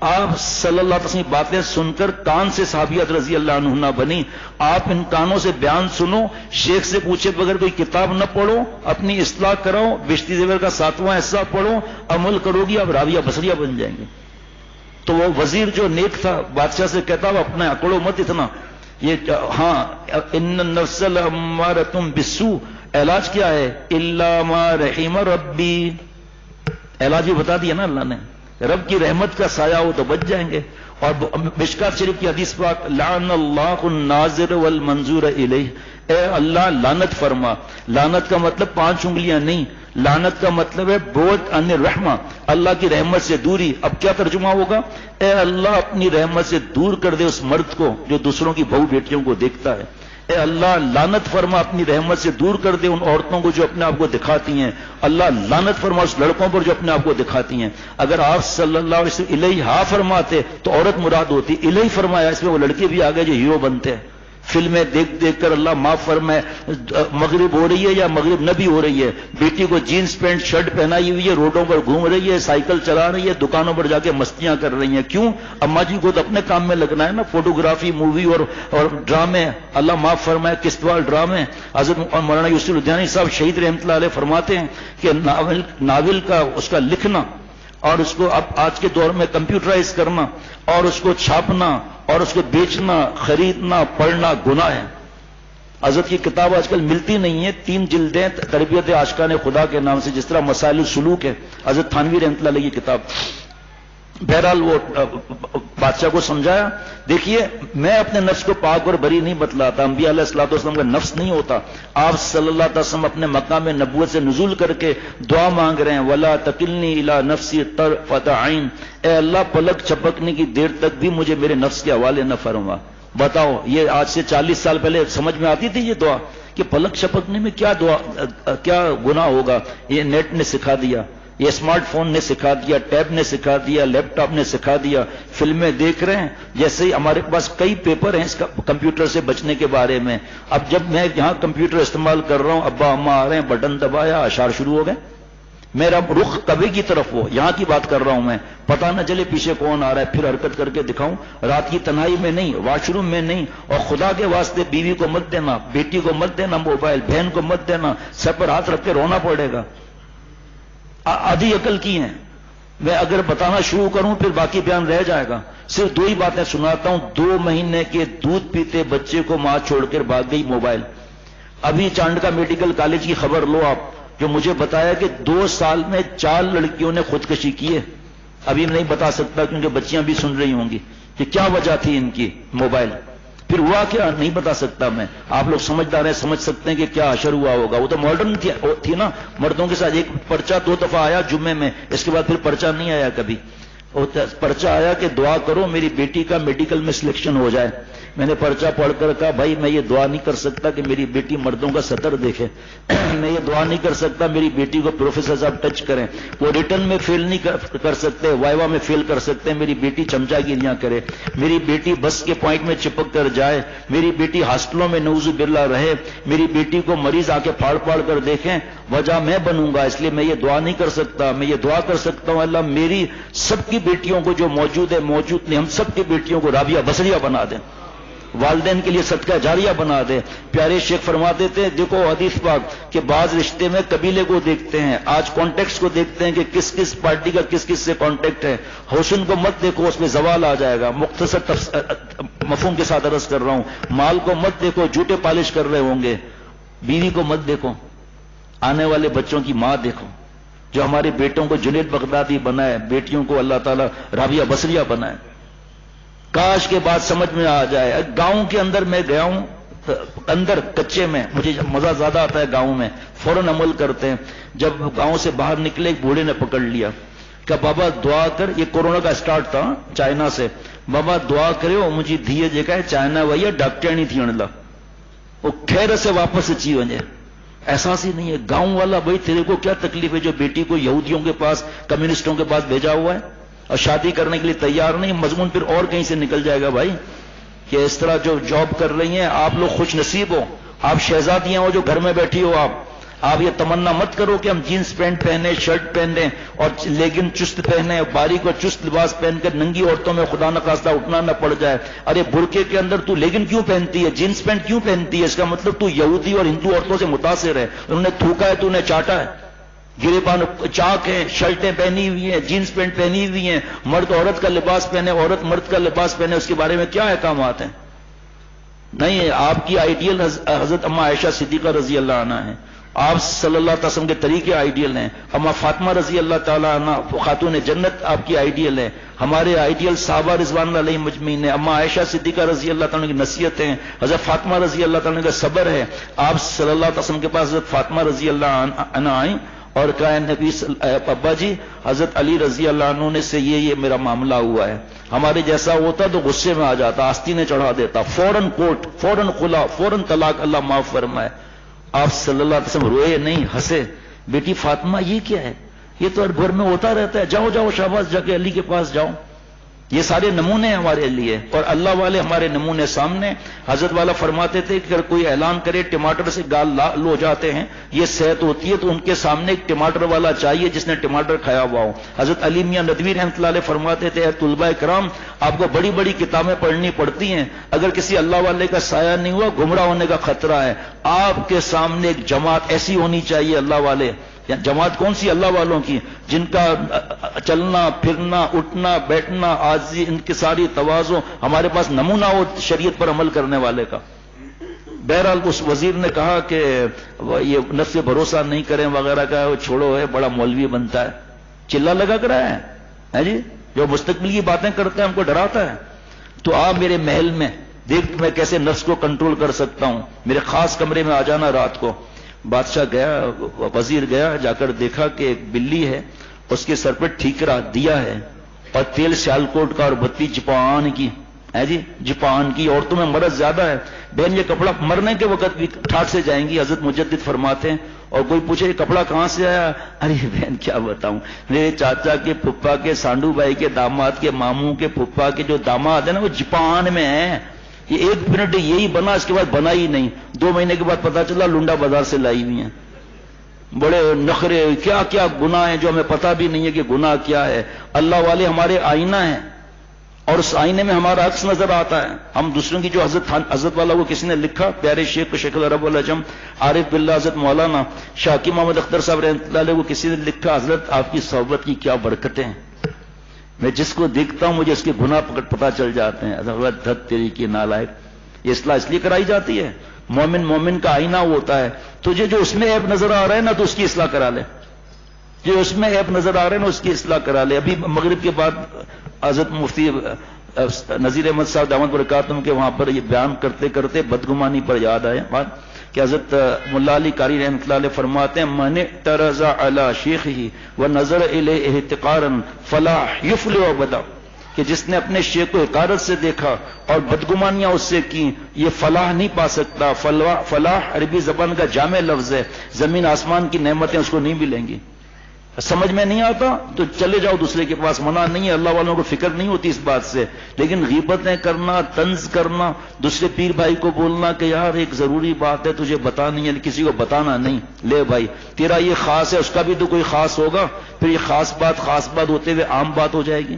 آپ صلی اللہ علیہ وسلم باتیں سن کر کان سے صحابیات رضی اللہ عنہن بنی. آپ ان کانوں سے بیان سنو، شیخ سے پوچھے بغیر کوئی کتاب نہ پڑھو، اپنی اصلاح کراؤ، بشتی زیور کا 7واں حصہ پڑھو، عمل کرو گی، آپ راویہ بصریہ بن جائیں گے. تو وہ وزیر جو نیک تھا بادشاہ سے کہتا وہ اپنا اکڑو مت اتنا. یہ ہاں، ان النفس لامارۃ بالسوء، علاج کیا ہے؟ الا ما رحم ربی. علاج بھی بتا دیا نا اللہ نے. رب کی رحمت کا سایہ ہو تو بچ جائیں گے. اور مشکات شریف کی حدیث پاک، لعن اللہ الناظر والمنظور الیہ، اے اللہ لعنت فرما. لعنت کا مطلب 5 انگلیاں نہیں، لعنت کا مطلب ہے بعد عن الرحمہ، اللہ کی رحمت سے دوری. اب کیا ترجمہ ہوگا؟ اے اللہ اپنی رحمت سے دور کر دے اس مرد کو جو دوسروں کی بہو بیٹیوں کو دیکھتا ہے. اے اللہ لعنت فرما، اپنی رحمت سے دور کر دے ان عورتوں کو جو اپنے آپ کو دکھاتی ہیں. اللہ لعنت فرما اس لڑکوں پر جو اپنے آپ کو دکھاتی ہیں. اگر آپ صلی اللہ علیہ وسلم الیہ فرماتے تو عورت مراد ہوتی، الیہ فرمایا اس میں وہ لڑکے بھی آگے جو ہیرو بنتے ہیں. فلمیں دیکھ دیکھ کر اللہ معاف فرمائے مغرب ہو رہی ہے یا مغرب نبی ہو رہی ہے، بیٹی کو جینس پینٹ شرٹ پہنائی ہوئی ہے، روڈوں پر گھوم رہی ہے، سائیکل چلا رہی ہے، دکانوں پر جا کے مستیاں کر رہی ہیں. کیوں؟ اماں جی کو تو اپنے کام میں لگنا ہے نا، فوٹوگرافی، مووی اور ڈرامے، اللہ معاف فرمائے قسطوال ڈرامے. حضرت مولانا یوسف لدھیانی صاحب شہید رحمۃ اللہ علیہ فرماتے ہیں کہ ناول کا اس کا لکھنا اور اس کو اب آج کے دور میں کمپیوٹرائز کرنا اور اس کو چھاپنا اور اس کو بیچنا، خریدنا، پڑھنا گناہ ہے. حضرت کی کتاب آج کل ملتی نہیں ہے، 3 جلدیں تربیت عاشقان خدا کے نام سے، جس طرح مسائل السلوک ہے حضرت تھانوی رحمۃ اللہ علیہ کی کتاب. بہرحال وہ بادشاہ کو سمجھایا. دیکھیے میں اپنے نفس کو پاک اور بری نہیں بتلاتا، انبیاء علیہ الصلوۃ والسلام کا نفس نہیں ہوتا. آپ صلی اللہ علیہ وسلم اپنے مقام نبوت سے نزول کر کے دعا مانگ رہے ہیں، ولا تکلنی الی نفسی طرفۃ عین، اے اللہ پلک چپکنے کی دیر تک بھی مجھے میرے نفس کے حوالے نہ فرما. بتاؤ یہ آج سے 40 سال پہلے سمجھ میں آتی تھی یہ دعا کہ پلک چپکنے میں کیا دعا کیا گناہ ہوگا؟ یہ نیٹ نے سکھا دیا، یہ اسمارٹ فون نے سکھا دیا، ٹیب نے سکھا دیا، لیپ ٹاپ نے سکھا دیا. فلمیں دیکھ رہے ہیں، جیسے ہی ہمارے پاس کئی پیپر ہیں اس کا کمپیوٹر سے بچنے کے بارے میں. اب جب میں یہاں کمپیوٹر استعمال کر رہا ہوں، ابا اماں آ رہے ہیں، بٹن دبایا، اشعار شروع ہو گئے. میرا رخ کبھی کی طرف ہو، یہاں کی بات کر رہا ہوں میں، پتہ نہ چلے پیچھے کون آ رہا ہے، پھر حرکت کر کے دکھاؤں. رات کی تنہائی میں نہیں، واش روم میں نہیں. اور خدا کے واسطے بیوی کو مت دینا، بیٹی کو مت دینا موبائل، بہن کو مت دینا. سر پر ہاتھ رکھ کے رونا پڑے گا. آدھی عقل کی ہیں. میں اگر بتانا شروع کروں پھر باقی بیان رہ جائے گا. صرف 2 ہی باتیں سناتا ہوں. 2 مہینے کے دودھ پیتے بچے کو ماں چھوڑ کر بھاگ گئی موبائل. ابھی چانڈکا میڈیکل کالج کی خبر لو آپ، جو مجھے بتایا کہ 2 سال میں 4 لڑکیوں نے خودکشی کی ہے. ابھی میں نہیں بتا سکتا کیونکہ بچیاں بھی سن رہی ہوں گی کہ کیا وجہ تھی ان کی. موبائل. پھر ہوا کیا نہیں بتا سکتا میں. آپ لوگ سمجھدار ہیں، سمجھ سکتے ہیں کہ کیا اشر ہوا ہوگا. وہ تو ماڈرن تھی نا، مردوں کے ساتھ. ایک پرچہ 2 دفعہ آیا جمعے میں، اس کے بعد پھر پرچہ نہیں آیا کبھی. پرچہ آیا کہ دعا کرو میری بیٹی کا میڈیکل میں سلیکشن ہو جائے. میں نے پرچہ پڑھ کر کہا بھائی میں یہ دعا نہیں کر سکتا کہ میری بیٹی مردوں کا سطر دیکھے. میں یہ دعا نہیں کر سکتا میری بیٹی کو پروفیسر صاحب ٹچ کریں. وہ ریٹن میں فیل نہیں کر سکتے، وائوا میں فیل کر سکتے. میری بیٹی چمچا گیریاں کرے، میری بیٹی بس کے پوائنٹ میں چپک کر جائے، میری بیٹی ہاسپٹلوں میں نعوذ باللہ رہے، میری بیٹی کو مریض آ کے پھاڑ پھاڑ کر دیکھیں. وجہ میں بنوں گا، اس لیے میں یہ دعا نہیں کر سکتا. میں یہ دعا کر سکتا ہوں اللہ میری سب کی بیٹیوں کو جو موجود ہے، موجود نہیں، ہم سب کی بیٹیوں کو رابعہ بصریہ بنا دیں، والدین کے لیے صدقہ جاریہ بنا دے. پیارے شیخ فرماتے تھے دیکھو حدیث پاک کہ بعض رشتے میں قبیلے کو دیکھتے ہیں، آج کانٹیکٹس کو دیکھتے ہیں کہ کس کس پارٹی کا کس کس سے کانٹیکٹ ہے. حسن کو مت دیکھو، اس میں زوال آ جائے گا. مختصر مفہوم کے ساتھ عرض کر رہا ہوں. مال کو مت دیکھو، جھوٹے پالش کر رہے ہوں گے. بیوی کو مت دیکھو، آنے والے بچوں کی ماں دیکھو جو ہمارے بیٹوں کو جنید بغدادی بنائے، بیٹیوں کو اللہ تعالیٰ رابعہ بصریہ بنائے. کاش کے بعد سمجھ میں آ جائے. گاؤں کے اندر میں گیا ہوں، اندر کچے میں مجھے مزہ زیادہ آتا ہے گاؤں میں، فوراً عمل کرتے ہیں. جب گاؤں سے باہر نکلے ایک بوڑھے نے پکڑ لیا کہ بابا دعا کر. یہ کورونا کا سٹارٹ تھا چائنا سے. بابا دعا کرے وہ مجھے دھیے جگہ چائنا وہی ڈاکٹر نہیں تھی انلا وہ خیر سے واپس اچھی وجہ. احساس ہی نہیں ہے گاؤں والا. بھائی تیرے کو کیا تکلیف ہے جو بیٹی کو یہودیوں کے پاس، کمیونسٹوں کے پاس بھیجا ہوا ہے اور شادی کرنے کے لیے تیار نہیں؟ مضمون پھر اور کہیں سے نکل جائے گا بھائی کہ اس طرح جو جاب کر رہی ہیں. آپ لوگ خوش نصیب ہو، آپ شہزادیاں ہو جو گھر میں بیٹھی ہو. آپ یہ تمنا مت کرو کہ ہم جینس پینٹ پہنے، شرٹ پہنے اور لیگن چست پہنے، باریک اور چست لباس پہن کر ننگی عورتوں میں خدا نخواستہ اٹھنا نہ پڑ جائے. ارے برقعے کے اندر تو لیگن کیوں پہنتی ہے، جینس پینٹ کیوں پہنتی ہے؟ اس کا مطلب تو یہودی اور ہندو عورتوں سے متاثر ہے. انہوں نے تھوکا ہے، تو نے چاٹا ہے. گرے پان چاک ہیں، شرٹیں پہنی ہوئی ہیں، جینس پینٹ پہنی ہوئی ہیں. مرد عورت کا لباس پہنے، عورت مرد کا لباس پہنے، اس کے بارے میں کیا احکامات ہیں؟ نہیں. آپ کی آئیڈیل حضرت اما عائشہ صدیقہ رضی اللہ عنہ ہیں. آپ صلی اللہ علیہ وسلم کے طریقے آئیڈیل ہیں. اما فاطمہ رضی اللہ تعالیٰ عنہ خاتون جنت آپ کی آئیڈیل ہے. ہمارے آئیڈیل صحابہ رضوان اللہ علیہ مجمعین ہیں. اما عائشہ صدیقہ رضی اللہ تعالیٰ کی نصیحتیں، حضرت فاطمہ رضی اللہ تعالیٰ کا صبر ہے. آپ صلی اللہ علیہ وسلم کے پاس حضرت فاطمہ رضی اللہ عنہ آئیں اور کہا نبی ابا جی حضرت علی رضی اللہ عنہ نے سے یہ میرا معاملہ ہوا ہے. ہمارے جیسا ہوتا تو غصے میں آ جاتا، آستینیں چڑھا دیتا، فوراً کوٹ، فوراً خلا، فوراً طلاق، اللہ معاف فرمائے. آپ صلی اللہ علیہ وسلم روئے نہیں، ہنسے. بیٹی فاطمہ یہ کیا ہے؟ یہ تو ہر گھر میں ہوتا رہتا ہے. جاؤ جاؤ شاباش، جا کے علی کے پاس جاؤ. یہ سارے نمونے ہیں ہمارے لیے، اور اللہ والے ہمارے نمونے سامنے۔ حضرت والا فرماتے تھے کہ اگر کوئی اعلان کرے ٹماٹر سے گال لال ہو جاتے ہیں، یہ صحت ہوتی ہے، تو ان کے سامنے ایک ٹماٹر والا چاہیے جس نے ٹماٹر کھایا ہوا ہو۔ حضرت علی میاں ندوی رحمۃ اللہ علیہ فرماتے تھے، اے طلباء کرام، آپ کو بڑی بڑی کتابیں پڑھنی پڑتی ہیں، اگر کسی اللہ والے کا سایہ نہیں ہوا گمراہ ہونے کا خطرہ ہے۔ آپ کے سامنے ایک جماعت ایسی ہونی چاہیے اللہ والے، جماعت کون سی؟ اللہ والوں کی، جن کا چلنا پھرنا اٹھنا بیٹھنا عاجزی انکساری تواضع ہمارے پاس نمونہ ہو شریعت پر عمل کرنے والے کا۔ بہرحال اس وزیر نے کہا کہ یہ نفس بھروسہ نہیں کریں وغیرہ کا، وہ چھوڑو، ہے بڑا مولوی بنتا ہے، چلا لگا کر آیا ہے جی، جو مستقبل کی باتیں کرتے ہیں ہم کو ڈراتا ہے۔ تو آپ میرے محل میں دیکھ میں کیسے نفس کو کنٹرول کر سکتا ہوں، میرے خاص کمرے میں آ جانا رات کو۔ بادشاہ گیا، وزیر گیا، جا کر دیکھا کہ ایک بلی ہے، اس کے سر پر ٹھیکرا دیا ہے اور تیل سیالکوٹ کا اور بتی جپان کی ہے جی، جپان کی۔ عورتوں میں مرض زیادہ ہے، بہن یہ کپڑا مرنے کے وقت بھی ٹھاٹ سے جائیں گی، حضرت مجدد فرماتے ہیں۔ اور کوئی پوچھے یہ کپڑا کہاں سے آیا؟ ارے بہن کیا بتاؤں، میرے چاچا کے پھپھا کے سانڈو بھائی کے داماد کے ماموں کے پھپھا کے جو داماد ہیں نا وہ جپان میں ہیں، یہ 1 منٹ یہی بنا، اس کے بعد بنا ہی نہیں۔ 2 مہینے کے بعد پتا چلا لنڈا بازار سے لائی ہوئی ہیں۔ بڑے نخرے، کیا کیا گناہ ہیں جو ہمیں پتہ بھی نہیں ہے کہ گناہ کیا ہے۔ اللہ والے ہمارے آئینہ ہیں، اور اس آئینے میں ہمارا عکس نظر آتا ہے۔ ہم دوسروں کی جو حضرت والا کو کسی نے لکھا، پیارے شیخ کو شیخ العرب والعجم عارف باللہ حضرت مولانا شاکی محمد اختر صاحب رحمۃ اللہ علیہ کو کسی نے لکھا، حضرت آپ کی صحبت کی کیا برکتیں ہیں، میں جس کو دیکھتا ہوں مجھے اس کے گناہ پتہ چل جاتے ہیں۔ حضرت دھت تیری کی نالائق، یہ اصلاح اس لیے کرائی جاتی ہے، مومن کا آئینہ وہ ہوتا ہے، تجھے جو اس میں عیب نظر آ رہا ہے نا تو اس کی اصلاح کرا لے، جو اس میں عیب نظر آ رہا ہے نا اس کی اصلاح کرا لے۔ ابھی مغرب کے بعد حضرت مفتی نذیر احمد صاحب دامت برکاتہم کے وہاں پر یہ بیان کرتے کرتے بدگمانی پر یاد آیا بات کہ حضرت ملا علی قاری رحمۃ اللہ علیہ فرماتے ہیں، من اعترض علی شیخہ ونظر الیہ احتقارا فلا یفلح ابدا، کہ جس نے اپنے شیخ کو حقارت سے دیکھا اور بدگمانیاں اس سے کی یہ فلاح نہیں پا سکتا۔ فلاح عربی زبان کا جامع لفظ ہے، زمین آسمان کی نعمتیں اس کو نہیں ملیں گی۔ سمجھ میں نہیں آتا تو چلے جاؤ دوسرے کے پاس، منع نہیں ہے، اللہ والوں کو فکر نہیں ہوتی اس بات سے، لیکن غیبتیں کرنا، طنز کرنا، دوسرے پیر بھائی کو بولنا کہ یار ایک ضروری بات ہے تجھے بتانی ہے، کسی کو بتانا نہیں، لے بھائی تیرا یہ خاص ہے اس کا بھی تو کوئی خاص ہوگا، پھر یہ خاص بات ہوتے ہوئے عام بات ہو جائے گی۔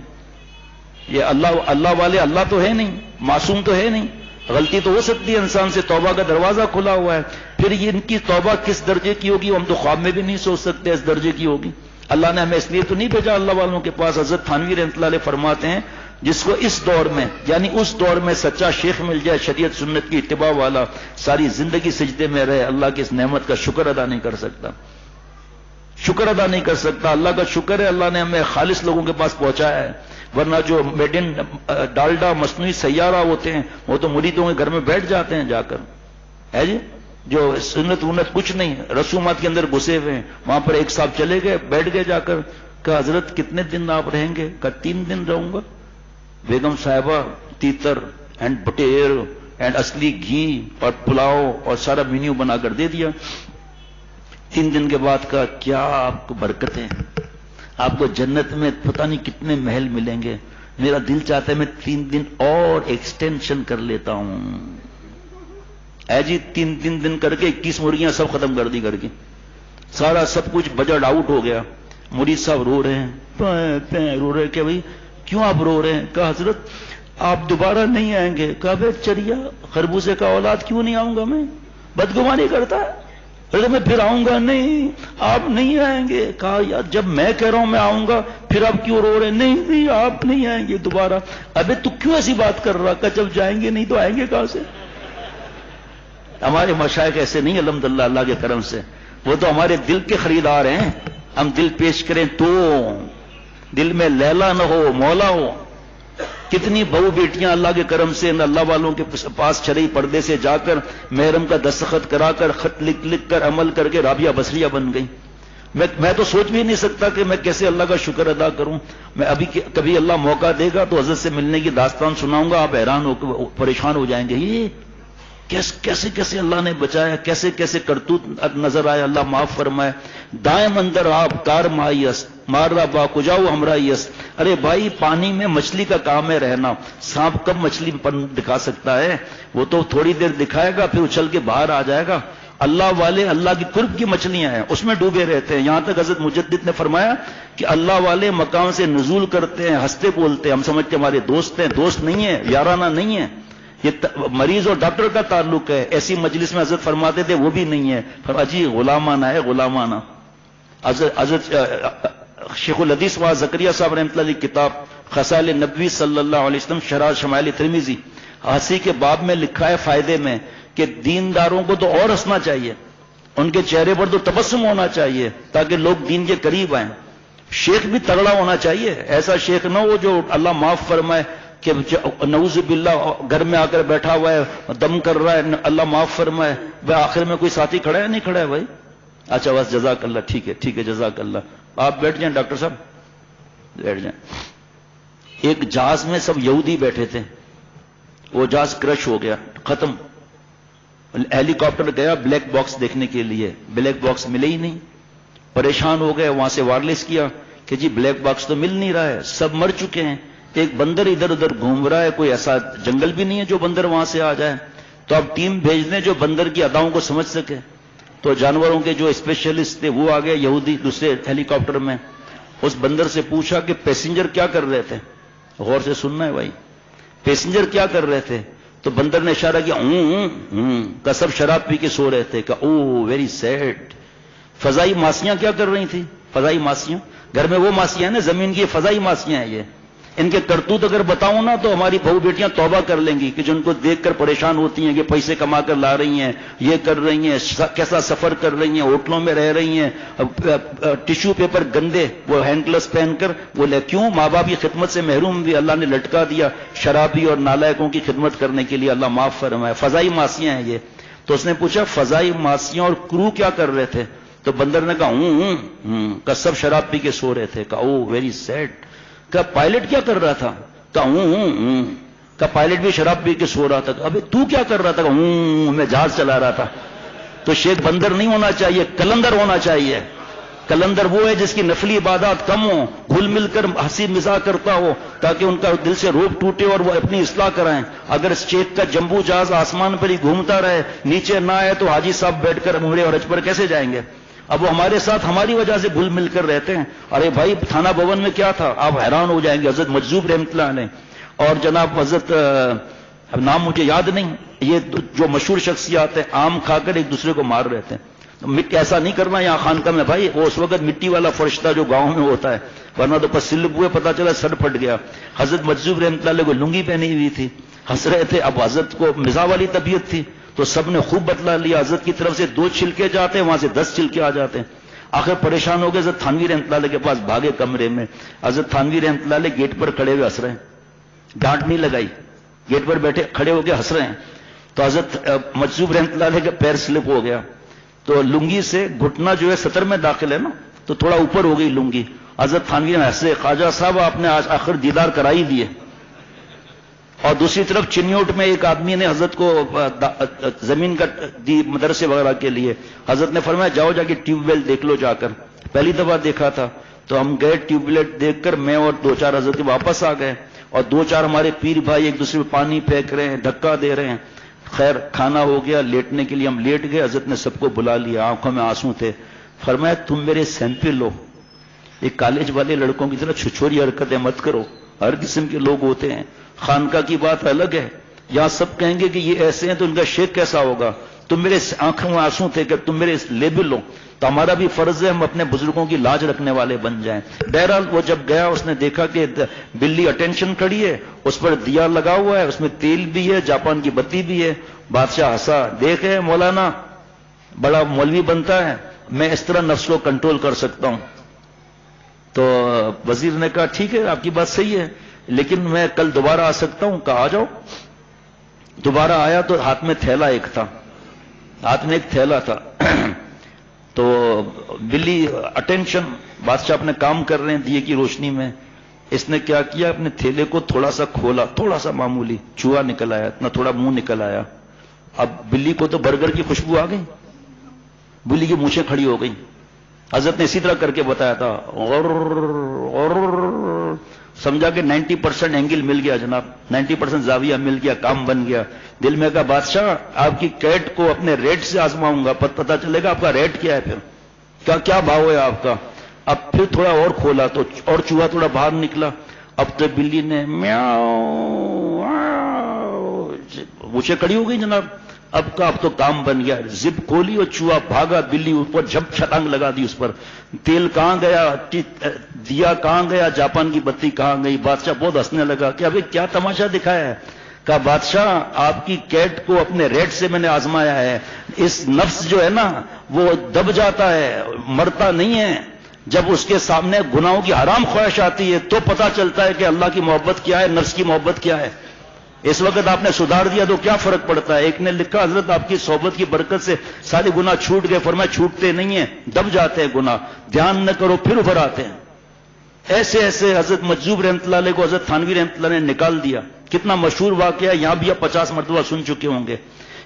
یہ اللہ والے اللہ تو ہے نہیں، معصوم تو ہے نہیں، غلطی تو ہو سکتی ہے انسان سے، توبہ کا دروازہ کھلا ہوا ہے، پھر یہ ان کی توبہ کس درجے کی ہوگی ہم تو خواب میں بھی نہیں سوچ سکتے اس درجے کی ہوگی۔ اللہ نے ہمیں اس لیے تو نہیں بھیجا اللہ والوں کے پاس۔ حضرت تھانوی رحمۃ اللہ علیہ فرماتے ہیں، جس کو اس دور میں یعنی اس دور میں سچا شیخ مل جائے شریعت سنت کی اتباع والا، ساری زندگی سجدے میں رہے، اللہ کی اس نعمت کا شکر ادا نہیں کر سکتا، شکر ادا نہیں کر سکتا۔ اللہ کا شکر ہے اللہ نے ہمیں خالص لوگوں کے پاس پہنچایا ہے، ورنہ جو میڈ ان ڈالڈا مصنوعی سیارہ ہوتے ہیں وہ تو مریدوں کے گھر میں بیٹھ جاتے ہیں جا کر، ہے جی، جو سنت ونت کچھ نہیں، رسومات کے اندر گھسے ہوئے ہیں۔ وہاں پر ایک صاحب چلے گئے، بیٹھ گئے جا کر، کہا حضرت کتنے دن آپ رہیں گے؟ کہا 3 دن رہوں گا۔ بیگم صاحبہ تیتر اینڈ بٹیر اینڈ اصلی گھی اور پلاؤ اور سارا مینیو بنا کر دے دیا۔ 3 دن کے بعد کہا کیا آپ کو برکتیں ہیں، آپ کو جنت میں پتہ نہیں کتنے محل ملیں گے، میرا دل چاہتا ہے میں 3 دن اور ایکسٹینشن کر لیتا ہوں۔ اے جی 3 دن کر کے 21 مرغیاں سب ختم کر دی کر کے، سارا سب کچھ بجٹ آؤٹ ہو گیا۔ مرید صاحب رو رہے ہیں، رو رہے کہ بھائی کیوں آپ رو رہے ہیں؟ کہا حضرت آپ دوبارہ نہیں آئیں گے۔ کہا بے چریا خربوزے کا اولاد کیوں نہیں آؤں گا، میں بدگمانی کرتا ہے، ارے میں پھر آؤں گا نہیں، آپ نہیں آئیں گے۔ کہا یار جب میں کہہ رہا ہوں میں آؤں گا پھر آپ کیوں رو رہے ہیں؟ نہیں آپ نہیں آئیں گے دوبارہ۔ ابے تو کیوں ایسی بات کر رہا؟ کہ جب جائیں گے نہیں تو آئیں گے کہاں سے؟ ہمارے مشائخ ایسے نہیں الحمدللہ اللہ کے کرم سے، وہ تو ہمارے دل کے خریدار ہیں، ہم دل پیش کریں تو، دل میں لیلا نہ ہو مولا ہو۔ کتنی بہو بیٹیاں اللہ کے کرم سے اللہ والوں کے پاس چرئی پردے سے جا کر محرم کا دستخط کرا کر خط لکھ کر عمل کر کے رابعہ بصریہ بن گئی۔ میں تو سوچ بھی نہیں سکتا کہ میں کیسے اللہ کا شکر ادا کروں۔ میں ابھی کبھی اللہ موقع دے گا تو حضرت سے ملنے کی داستان سناؤں گا، آپ حیران ہو پریشان ہو جائیں گے، یہ کیسے اللہ نے بچایا، کیسے کیسے کرتوت نظر آیا، اللہ معاف فرمائے۔ دائم اندر آپ کار مایس مار را با کجاؤ ہمراہیس، ارے بھائی پانی میں مچھلی کا کام ہے رہنا، سانپ کب مچھلی پر دکھا سکتا ہے؟ وہ تو تھوڑی دیر دکھائے گا پھر اچھل کے باہر آ جائے گا۔ اللہ والے اللہ کی قرب کی مچھلیاں ہیں، اس میں ڈوبے رہتے ہیں۔ یہاں تک حضرت مجدد نے فرمایا کہ اللہ والے مقام سے نزول کرتے ہیں، ہنستے بولتے ہیں، ہم سمجھتے ہمارے دوست ہیں، دوست نہیں ہے، یارانہ نہیں ہے، یہ مریض اور ڈاکٹر کا تعلق ہے۔ ایسی مجلس میں حضرت فرماتے تھے وہ بھی نہیں ہے، جی غلامانہ ہے، غلامانہ۔ حضرت شیخ الحدیث وہاں زکریا صاحب رحمۃ اللہ علیہ کتاب خصائل نبوی صلی اللہ علیہ وسلم شرح شمائل ترمذی ہنسی کے باب میں لکھا ہے فائدے میں کہ دینداروں کو تو اور ہنسنا چاہیے، ان کے چہرے پر تو تبسم ہونا چاہیے تاکہ لوگ دین کے قریب آئیں۔ شیخ بھی تگڑا ہونا چاہیے، ایسا شیخ نہ ہو جو اللہ معاف فرمائے کہ نعوذ باللہ گھر میں آ کر بیٹھا ہوا ہے، دم کر رہا ہے، اللہ معاف فرمائے، بھائی آخر میں کوئی ساتھی کھڑا ہے نہیں کھڑا ہے بھائی؟ اچھا بس جزاک اللہ، ٹھیک ہے ٹھیک ہے جزاک اللہ، آپ بیٹھ جائیں ڈاکٹر صاحب بیٹھ جائیں۔ ایک جہاز میں سب یہودی بیٹھے تھے، وہ جہاز کرش ہو گیا، ختم۔ ہیلی کاپٹر گیا بلیک باکس دیکھنے کے لیے، بلیک باکس ملے ہی نہیں، پریشان ہو گئے، وہاں سے وائرلیس کیا کہ جی بلیک باکس تو مل نہیں رہا ہے، سب مر چکے ہیں، ایک بندر ادھر ادھر گھوم رہا ہے، کوئی ایسا جنگل بھی نہیں ہے جو بندر وہاں سے آ جائے، تو اب ٹیم بھیج دیں جو بندر کی اداؤں کو سمجھ سکے۔ تو جانوروں کے جو اسپیشلسٹ تھے وہ آ گئے یہودی دوسرے ہیلی کاپٹر میں، اس بندر سے پوچھا کہ پیسنجر کیا کر رہے تھے؟ غور سے سننا ہے بھائی، پیسنجر کیا کر رہے تھے؟ تو بندر نے اشارہ کیا کا سب شراب پی کے سو رہے تھے، کہ او ویری سیڈ۔ فضائی ماسیاں کیا کر رہی تھیں؟ فضائی ماسیاں، گھر میں وہ ماسیاں ہیں نا زمین کی، فضائی ماسیاں ہیں یہ، ان کے کرتوت اگر بتاؤں نا تو ہماری بہو بیٹیاں توبہ کر لیں گی کہ جن کو دیکھ کر پریشان ہوتی ہیں کہ پیسے کما کر لا رہی ہیں، یہ کر رہی ہیں، کیسا سفر کر رہی ہیں، ہوٹلوں میں رہ رہی ہیں، ٹیشو پیپر گندے وہ ہینڈ گلوز پہن کر وہ لے، کیوں؟ ماں باپ کی خدمت سے محروم بھی اللہ نے لٹکا دیا، شرابی اور نالائقوں کی خدمت کرنے کے لیے اللہ معاف فرمائے۔ فضائی ماسیاں ہیں یہ۔ تو اس نے پوچھا فضائی ماسیاں اور کرو کیا کر رہے تھے؟ تو بندر نے کہا سب شراب پی کے سو رہے تھے، کہا او ویری سیڈ۔ کہ پائلٹ کیا کر رہا تھا؟ کہ پائلٹ بھی شراب پی کے سو رہا تھا۔ ابے تو کیا کر رہا تھا؟ میں جہاز چلا رہا تھا۔ تو شیخ بندر نہیں ہونا چاہیے، کلندر ہونا چاہیے۔ کلندر وہ ہے جس کی نفلی عبادات کم ہو، گھل مل کر ہنسی مزاح کرتا ہو تاکہ ان کا دل سے روب ٹوٹے اور وہ اپنی اصلاح کرائیں۔ اگر شیخ کا جمبو جہاز آسمان پر ہی گھومتا رہے، نیچے نہ آئے تو حاجی صاحب بیٹھ کر عمرے اور حج پر کیسے جائیں گے؟ اب وہ ہمارے ساتھ ہماری وجہ سے گھل مل کر رہتے ہیں۔ ارے بھائی تھانہ بھون میں کیا تھا، آپ حیران ہو جائیں گے۔ حضرت مجذوب رحمۃ اللہ علیہ اور جناب حضرت اب نام مجھے یاد نہیں، یہ جو مشہور شخصیات ہیں آم کھا کر ایک دوسرے کو مار رہے تھے۔ ایسا نہیں کرنا یہاں خانقاہ میں بھائی، وہ اس وقت مٹی والا فرش تھا جو گاؤں میں ہوتا ہے، ورنہ تو سلپ ہوئے پتا چلا سر پھٹ گیا۔ حضرت مجذوب رحمۃ اللہ علیہ کو لنگی پہنی ہوئی تھی، ہنس رہے تھے۔ اب حضرت کو مزاح والی طبیعت تھی تو سب نے خوب بتلا لیا، حضرت کی طرف سے 2 چھلکے جاتے ہیں، وہاں سے 10 چھلکے آ جاتے ہیں۔ آخر پریشان ہو گئے، حضرت تھانوی رحمۃ اللہ علیہ کے پاس بھاگے کمرے میں۔ حضرت تھانوی رحمۃ اللہ علیہ گیٹ پر کھڑے ہوئے ہنس رہے ہیں، ڈانٹ نہیں لگائی، گیٹ پر بیٹھے کھڑے ہو کے ہنس رہے ہیں۔ تو حضرت مجذوب رحمۃ اللہ علیہ کا پیر سلپ ہو گیا، تو لنگی سے گھٹنا جو ہے سطر میں داخل ہے نا، تو تھوڑا اوپر ہو گئی لنگی۔ حضرت تھانوی نے ہنسے، خواجہ صاحب آپ نے آج آخر دیدار کرا ہی دیے۔ اور دوسری طرف چنیوٹ میں ایک آدمی نے حضرت کو زمین کا دی مدرسے وغیرہ کے لیے، حضرت نے فرمایا جاؤ جا کے ٹیوب ویل دیکھ لو جا کر۔ پہلی دفعہ دیکھا تھا تو ہم گئے ٹیوب ویل دیکھ کر، میں اور 2-4 حضرت واپس آ گئے، اور 2-4 ہمارے پیر بھائی ایک دوسرے پہ پانی پھینک رہے ہیں، دھکا دے رہے ہیں۔ خیر کھانا ہو گیا، لیٹنے کے لیے ہم لیٹ گئے، حضرت نے سب کو بلا لیا، آنکھوں میں آنسو تھے۔ فرمایا تم میرے سیمپل ہو، یہ کالج والے لڑکوں کی طرح چھچوری حرکتیں مت کرو، ہر قسم کے لوگ ہوتے ہیں، خانقاہ کی بات الگ ہے، یہاں سب کہیں گے کہ یہ ایسے ہیں تو ان کا شیخ کیسا ہوگا۔ تم میرے آنکھوں میں آنسو تھے کہ تم میرے لیبل ہو، تو ہمارا بھی فرض ہے ہم اپنے بزرگوں کی لاج رکھنے والے بن جائیں۔ بہرحال وہ جب گیا اس نے دیکھا کہ بلی اٹینشن کھڑی ہے، اس پر دیا لگا ہوا ہے، اس میں تیل بھی ہے، جاپان کی بتی بھی ہے۔ بادشاہ ہنسا، دیکھے مولانا بڑا مولوی بنتا ہے، میں اس طرح نفس کو کنٹرول کر سکتا ہوں۔ تو وزیر نے کہا ٹھیک ہے آپ کی بات صحیح ہے، لیکن میں کل دوبارہ آ سکتا ہوں؟ کہا آ جاؤ۔ دوبارہ آیا تو ہاتھ میں تھیلا ایک تھا، ہاتھ میں ایک تھیلا تھا۔ تو بلی اٹینشن، بادشاہ اپنے کام کر رہے ہیں دیے کی روشنی میں، اس نے کیا کیا اپنے تھیلے کو تھوڑا سا کھولا، تھوڑا سا معمولی چوہا نکل آیا، اتنا تھوڑا منہ نکل آیا۔ اب بلی کو تو برگر کی خوشبو آ گئی، بلی کی مونچھیں کھڑی ہو گئی۔ حضرت نے اسی طرح کر کے بتایا تھا، اور سمجھا کہ 90% اینگل مل گیا جناب، 90% زاویہ مل گیا، کام بن گیا. دل میں کہا بادشاہ آپ کی کیٹ کو اپنے ریٹ سے آزماؤں گا، پتہ چلے گا آپ کا ریٹ کیا ہے، پھر کیا بھاؤ ہے آپ کا. اب پھر تھوڑا اور کھولا تو اور چوہا تھوڑا باہر نکلا. اب تو بلی نے میاؤ مجھے کڑی ہو گئی جناب. اب تو کام بن گیا. زپ کھولی اور چوہا بھاگا، بلی اوپر جھپ چھلانگ لگا دی اس پر. تیل کہاں گیا، دیا کہاں گیا، جاپان کی بتی کہاں گئی. بادشاہ بہت ہنسنے لگا کہ ابھی کیا تماشا دکھایا ہے. کہا بادشاہ آپ کی کیٹ کو اپنے ریٹ سے میں نے آزمایا ہے. اس نفس جو ہے نا وہ دب جاتا ہے، مرتا نہیں ہے. جب اس کے سامنے گناہوں کی حرام خواہش آتی ہے تو پتا چلتا ہے کہ اللہ کی محبت کیا ہے، نفس کی محبت کیا ہے. اس وقت آپ نے سدھار دیا تو کیا فرق پڑتا ہے. ایک نے لکھا حضرت آپ کی صحبت کی برکت سے سارے گناہ چھوٹ گئے. فرمایا چھوٹتے نہیں ہیں، دب جاتے ہیں گناہ، دھیان نہ کرو پھر ابھر آتے ہیں. ایسے ایسے حضرت مجذوب رحمۃ اللہ علیہ کو حضرت تھانوی رحمۃ اللہ نے نکال دیا. کتنا مشہور واقعہ ہے، یہاں بھی آپ 50 مرتبہ سن چکے ہوں گے.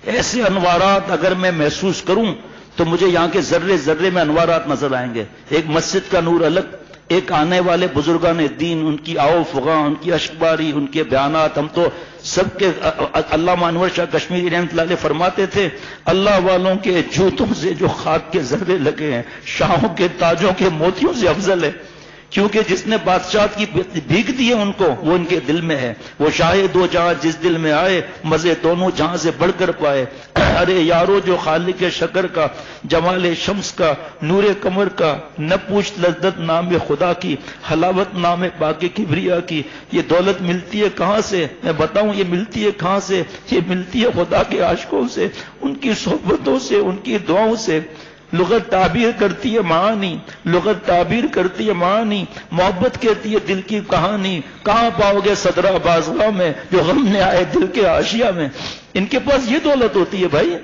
ایسے انوارات اگر میں محسوس کروں تو مجھے یہاں کے ذرے ذرے میں انوارات نظر آئیں گے. ایک مسجد کا نور الگ، ایک آنے والے بزرگان دین، ان کی آو فغاں، ان کی اشکباری، ان کے بیانات. ہم تو سب کے علامہ انور شاہ کشمیری رحمۃ اللہ علیہ فرماتے تھے اللہ والوں کے جوتوں سے جو خاک کے ذرے لگے ہیں شاہوں کے تاجوں کے موتیوں سے افضل ہے. کیونکہ جس نے بادشاہت کی بھیک دی ہے ان کو، وہ ان کے دل میں ہے. وہ شاہ دو جہاں جس دل میں آئے مزے دونوں جہاں سے بڑھ کر پائے. ارے یارو جو خالق شکر کا، جمال شمس کا، نور قمر کا، نہ پوچھ لذت نام خدا کی، حلاوت نام پاک کبریا کی. یہ دولت ملتی ہے کہاں سے؟ میں بتاؤں یہ ملتی ہے کہاں سے؟ یہ ملتی ہے خدا کے عاشقوں سے، ان کی صحبتوں سے، ان کی دعاؤں سے. لغت تعبیر کرتی ہے معانی، لغت تعبیر کرتی ہے معانی، محبت کہتی ہے دل کی کہانی. کہاں پاؤ گے صدرہ بازگاہ میں جو غم نے آئے دل کے آشیا میں. ان کے پاس یہ دولت ہوتی ہے بھائی.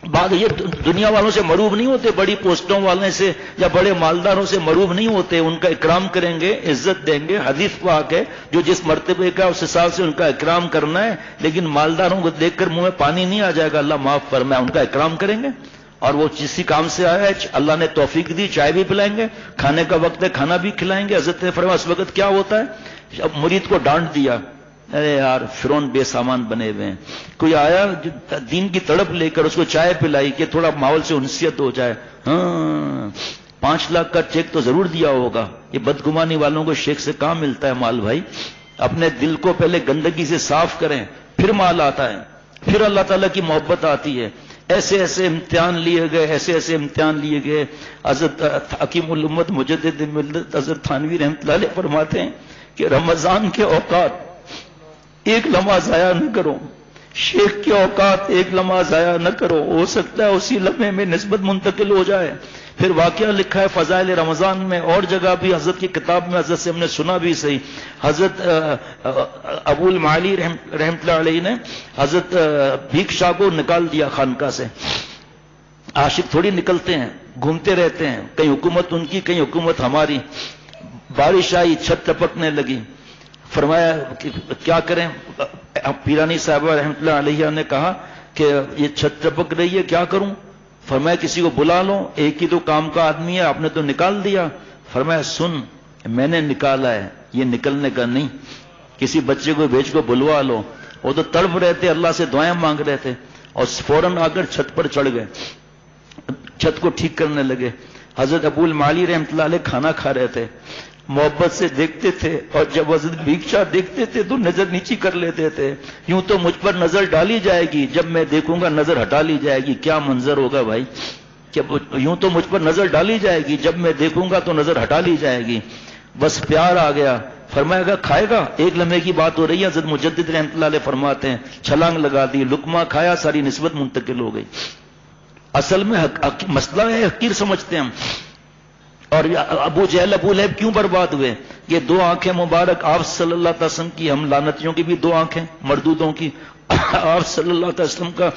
بعد یہ دنیا والوں سے مروب نہیں ہوتے، بڑی پوسٹوں والے سے یا بڑے مالداروں سے مروب نہیں ہوتے. ان کا اکرام کریں گے، عزت دیں گے. حدیث پاک ہے جو جس مرتبے کا اس حساب سے ان کا اکرام کرنا ہے. لیکن مالداروں کو دیکھ کر منہ میں پانی نہیں آ جائے گا، اللہ معاف فرمائے. ان کا اکرام کریں گے اور وہ کسی کام سے آیا ہے اللہ نے توفیق دی، چائے بھی پلائیں گے، کھانے کا وقت ہے کھانا بھی کھلائیں گے. حضرت نے فرمایا اس وقت کیا ہوتا ہے، اب مرید کو ڈانٹ دیا، ارے یار فرعون بے سامان بنے ہوئے ہیں. کوئی آیا دین کی تڑپ لے کر اس کو چائے پلائی کہ تھوڑا ماحول سے انسیت ہو جائے. 5 لاکھ کا چیک تو ضرور دیا ہوگا. یہ بدگمانی والوں کو شیخ سے کہاں ملتا ہے مال بھائی. اپنے دل کو پہلے گندگی سے صاف کریں پھر مال آتا ہے، پھر اللہ تعالیٰ کی محبت آتی ہے. ایسے ایسے امتحان لیے گئے، ایسے ایسے امتحان لیے گئے. حضرت حکیم الامت مجدد ملت حضرت تھانوی رحمۃ اللہ علیہ فرماتے ہیں کہ رمضان کے اوقات ایک لمحہ ضائع نہ کرو، شیخ کے اوقات ایک لمحہ ضائع نہ کرو، ہو سکتا ہے اسی لمحے میں نسبت منتقل ہو جائے. پھر واقعہ لکھا ہے فضائل رمضان میں، اور جگہ بھی حضرت کی کتاب میں حضرت سے ہم نے سنا بھی صحیح. حضرت ابو المعالی رحمۃ اللہ علیہ نے حضرت بھیک شاہ کو نکال دیا خانقاہ سے. عاشق تھوڑی نکلتے ہیں، گھومتے رہتے ہیں، کہیں حکومت ان کی کہیں حکومت ہماری. بارش آئی، چھت ٹپکنے لگی. فرمایا کہ کیا کریں. پیرانی صاحبہ رحمۃ اللہ علیہ نے کہا کہ یہ چھت ٹپک رہی ہے کیا کروں. فرمایا کسی کو بلا لو، ایک ہی تو کام کا آدمی ہے، آپ نے تو نکال دیا. فرمایا سن میں نے نکالا ہے، یہ نکلنے کا نہیں. کسی بچے کو بھیج کو بلوا لو. وہ تو تڑپ رہے تھے، اللہ سے دعائیں مانگ رہے تھے اور فوراً آ کر چھت پر چڑھ گئے، چھت کو ٹھیک کرنے لگے. حضرت ابو المعالی رحمۃ اللہ علیہ کھانا کھا رہے تھے، محبت سے دیکھتے تھے اور جب حضرت بھیکشا دیکھتے تھے تو نظر نیچی کر لیتے تھے. یوں تو مجھ پر نظر ڈالی جائے گی، جب میں دیکھوں گا نظر ہٹا لی جائے گی. کیا منظر ہوگا بھائی. کہ یوں تو مجھ پر نظر ڈالی جائے گی، جب میں دیکھوں گا تو نظر ہٹا لی جائے گی. بس پیار آ گیا. فرمایا گا کھائے گا. ایک لمحے کی بات ہو رہی ہے. حضرت مجدد رحمۃ اللہ علیہ فرماتے ہیں چھلانگ لگا دی، لقمہ کھایا، ساری نسبت منتقل ہو گئی. اصل میں مسئلہ ہے حقیر سمجھتے ہیں ہم. اور ابو جہل ابو لہب کیوں برباد ہوئے؟ یہ 2 آنکھیں مبارک آپ صلی اللہ علیہ وسلم کی، ہم لعنتیوں کی بھی 2 آنکھیں مردودوں کی. آپ صلی اللہ علیہ وسلم کا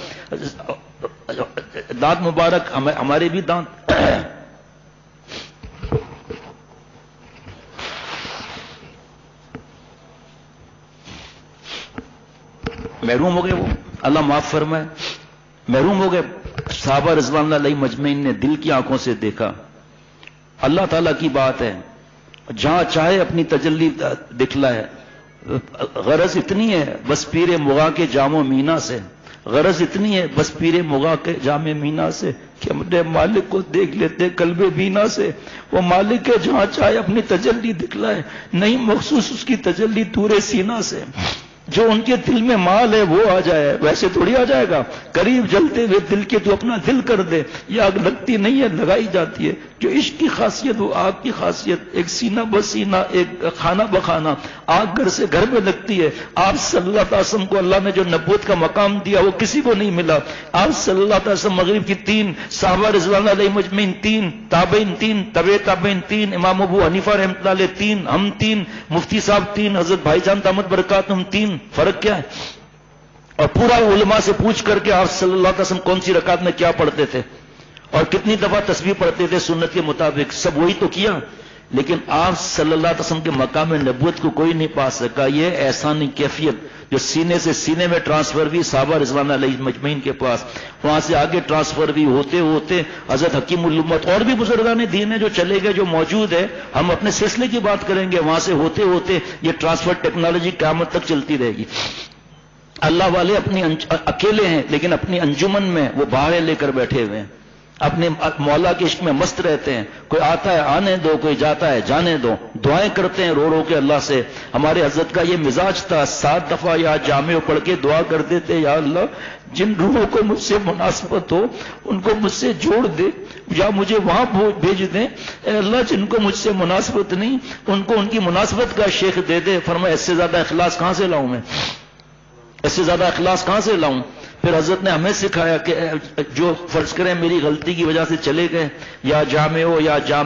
دانت مبارک، ہمارے بھی دانت. محروم ہو گئے، وہ اللہ معاف فرمائے، محروم ہو گئے. صحابہ رضوان اللہ علیہ مجمعین نے دل کی آنکھوں سے دیکھا. اللہ تعالیٰ کی بات ہے. جہاں چاہے اپنی تجلی دکھلائے. غرض اتنی ہے بس پیر مغاں کے جام و مینا سے، غرض اتنی ہے بس پیر مغاں کے جام مینا سے کہ اپنے مالک کو دیکھ لیتے قلب بینا سے. وہ مالک ہے جہاں چاہے اپنی تجلی دکھلائے، نہیں مخصوص اس کی تجلی تورے سینہ سے. جو ان کے دل میں مال ہے وہ آ جائے، ویسے تھوڑی آ جائے گا. قریب جلتے ہوئے دل کے تو اپنا دل کر دے. یہ آگ لگتی نہیں ہے، لگائی جاتی ہے. جو عشق کی خاصیت وہ آگ کی خاصیت، ایک سینہ بسینہ، ایک خانہ بخانہ. آگ گھر سے گھر میں لگتی ہے. آپ صلی اللہ علیہ وسلم کو اللہ نے جو نبوت کا مقام دیا وہ کسی کو نہیں ملا. آپ صلی اللہ علیہ وسلم مغرب کی 3 صحابہ رضوان علیہ مجمعین 3، تابعین 3، تبع تابعین 3، امام ابو حنیفہ رحمۃ اللہ علیہ 3، ہم 3، مفتی صاحب 3، حضرت بھائی جان دامت برکاتہم 3. فرق کیا ہے؟ اور پورا علماء سے پوچھ کر کے آپ صلی اللہ علیہ وسلم کون سی رکعت میں کیا پڑھتے تھے اور کتنی دفعہ تسبیح پڑھتے تھے سنت کے مطابق، سب وہی تو کیا. لیکن آپ صلی اللہ علیہ وسلم کے مقام نبوت کو کوئی نہیں پا سکا. یہ احسانی کیفیت جو سینے سے سینے میں ٹرانسفر بھی صحابہ رضوان علیہ مجمعین کے پاس، وہاں سے آگے ٹرانسفر بھی ہوتے ہوتے حضرت حکیم الامت اور بھی بزرگان دین ہیں جو چلے گئے، جو موجود ہے. ہم اپنے سلسلے کی بات کریں گے، وہاں سے ہوتے ہوتے یہ ٹرانسفر ٹیکنالوجی قیامت تک چلتی رہے گی. اللہ والے اپنی اکیلے ہیں لیکن اپنی انجمن میں وہ باہر لے کر بیٹھے ہوئے ہیں، اپنے مولا کے عشق میں مست رہتے ہیں. کوئی آتا ہے آنے دو، کوئی جاتا ہے جانے دو. دعائیں کرتے ہیں رو رو کے اللہ سے. ہمارے حضرت کا یہ مزاج تھا، 7 دفعہ یا جامع پڑھ کے دعا کرتے تھے، یا اللہ جن روحوں کو مجھ سے مناسبت ہو ان کو مجھ سے جوڑ دے یا مجھے وہاں بھیج دیں. اے اللہ جن کو مجھ سے مناسبت نہیں ان کو ان کی مناسبت کا شیخ دے دے. فرمایا اس سے زیادہ اخلاص کہاں سے لاؤں میں، اس سے زیادہ اخلاص کہاں سے لاؤں. پھر حضرت نے ہمیں سکھایا کہ جو فرض کریں میری غلطی کی وجہ سے چلے گئے، یا جامع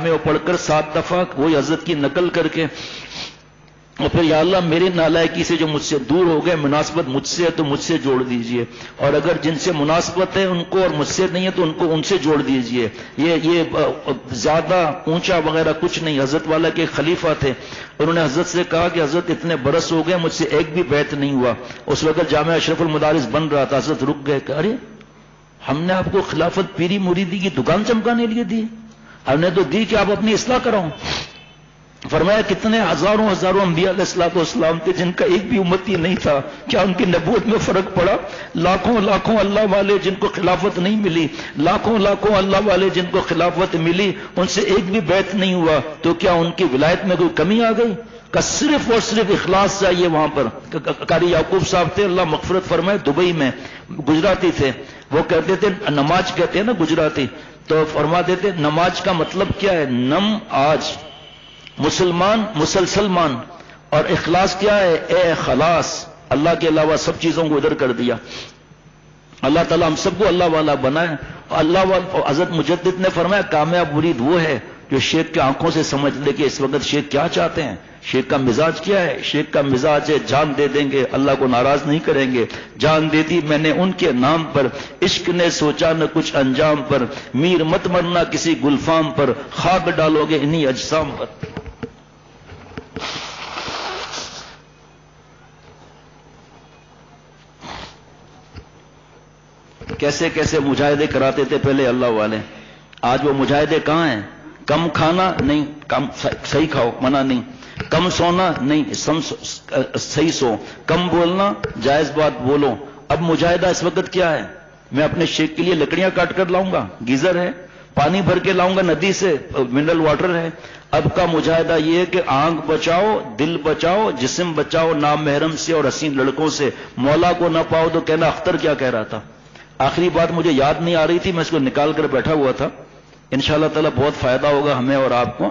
ہو پڑھ کر 7 دفعہ وہی حضرت کی نقل کر کے، اور پھر یا اللہ میری نالائکی سے جو مجھ سے دور ہو گئے، مناسبت مجھ سے ہے تو مجھ سے جوڑ دیجئے، اور اگر جن سے مناسبت ہے ان کو اور مجھ سے نہیں ہے تو ان کو ان سے جوڑ دیجئے. یہ زیادہ اونچا وغیرہ کچھ نہیں. حضرت والا کے خلیفہ تھے، انہوں نے حضرت سے کہا کہ حضرت اتنے برس ہو گئے مجھ سے ایک بھی بیعت نہیں ہوا. اس وقت جامعہ اشرف المدارس بن رہا تھا. حضرت رک گئے کہ ارے ہم نے آپ کو خلافت پیری مریدی کی دکان چمکانے لیے دی؟ ہم نے تو دی کہ آپ اپنی اصلاح کراؤ. فرمایا کتنے ہزاروں انبیاء علیہ الصلوۃ والسلام تھے جن کا ایک بھی امتی نہیں تھا، کیا ان کی نبوت میں فرق پڑا؟ لاکھوں اللہ والے جن کو خلافت نہیں ملی، لاکھوں اللہ والے جن کو خلافت ملی، ان سے ایک بھی بیعت نہیں ہوا، تو کیا ان کی ولایت میں کوئی کمی آ گئی؟ کہ صرف اور صرف اخلاص چاہیے وہاں پر. قاری یعقوب صاحب تھے اللہ مغفرت فرمائے، دبئی میں، گجراتی تھے. وہ کہتے تھے نماز کہتے ہیں نا گجراتی، تو فرما دیتے نماز کا مطلب کیا ہے؟ نم آج مسلمان مسلسلمان، اور اخلاص کیا ہے؟ اے خلاص، اللہ کے علاوہ سب چیزوں کو ادھر کر دیا. اللہ تعالیٰ ہم سب کو اللہ والا بنائے. اللہ والا حضرت مجدد نے فرمایا کامیاب مرید وہ ہے جو شیخ کے آنکھوں سے سمجھ لے کہ اس وقت شیخ کیا چاہتے ہیں، شیخ کا مزاج کیا ہے. شیخ کا مزاج ہے جان دے دیں گے، اللہ کو ناراض نہیں کریں گے. جان دے دی میں نے ان کے نام پر، عشق نے سوچا نہ کچھ انجام پر، میر مت مرنا کسی گلفام پر، خاک ڈالو گے انہی اجسام پر. کیسے کیسے مجاہدے کراتے تھے پہلے اللہ والے. آج وہ مجاہدے کہاں ہیں؟ کم کھانا نہیں، کم صحیح کھاؤ، منع نہیں. کم سونا نہیں، صحیح سو. کم بولنا، جائز بات بولو. اب مجاہدہ اس وقت کیا ہے؟ میں اپنے شیخ کے لیے لکڑیاں کاٹ کر لاؤں گا، گیزر ہے، پانی بھر کے لاؤں گا ندی سے، منرل واٹر ہے. اب کا مجاہدہ یہ ہے کہ آنکھ بچاؤ، دل بچاؤ، جسم بچاؤ نام محرم سے اور حسین لڑکوں سے. مولا کو نہ پاؤ تو کہنا اختر کیا کہہ رہا تھا. آخری بات مجھے یاد نہیں آ رہی تھی، میں اس کو نکال کر بیٹھا ہوا تھا. انشاءاللہ تعالی بہت فائدہ ہوگا ہمیں اور آپ کو.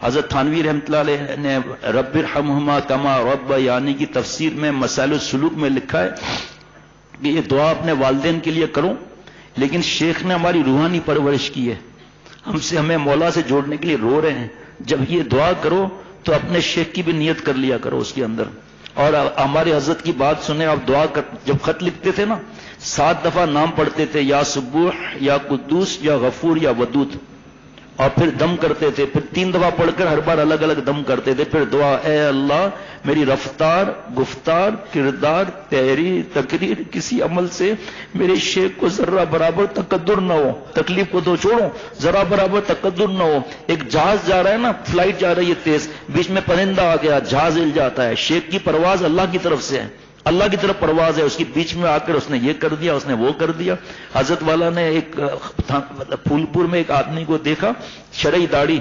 حضرت تھانوی رحمۃ اللہ علیہ نے رب ارحمہما کما ربیانی کی تفسیر میں مسائل السلوک میں لکھا ہے کہ یہ دعا اپنے والدین کے لیے کرو، لیکن شیخ نے ہماری روحانی پرورش کی ہے، ہمیں مولا سے جوڑنے کے لیے رو رہے ہیں. جب یہ دعا کرو تو اپنے شیخ کی بھی نیت کر لیا کرو اس کے اندر. اور ہمارے حضرت کی بات سنیں، آپ دعا جب خط لکھتے تھے نا 7 دفعہ نام پڑھتے تھے، یا سبوح یا قدوس یا غفور یا ودود، اور پھر دم کرتے تھے. پھر 3 دفعہ پڑھ کر ہر بار الگ الگ دم کرتے تھے. پھر دعا، اے اللہ میری رفتار، گفتار، کردار، تحریر، تقریر، کسی عمل سے میرے شیخ کو ذرہ برابر تقدر نہ ہو. تکلیف کو تو چھوڑو، ذرا برابر تقدر نہ ہو. ایک جہاز جا رہا ہے نا، فلائٹ جا رہی ہے تیز، بیچ میں پرندہ آ گیا، جہاز ہل جاتا ہے. شیخ کی پرواز اللہ کی طرف سے ہے، اللہ کی طرف پرواز ہے. اس کی بیچ میں آ کر اس نے یہ کر دیا، اس نے وہ کر دیا. حضرت والا نے ایک پھول پور میں ایک آدمی کو دیکھا، شرعی داڑھی،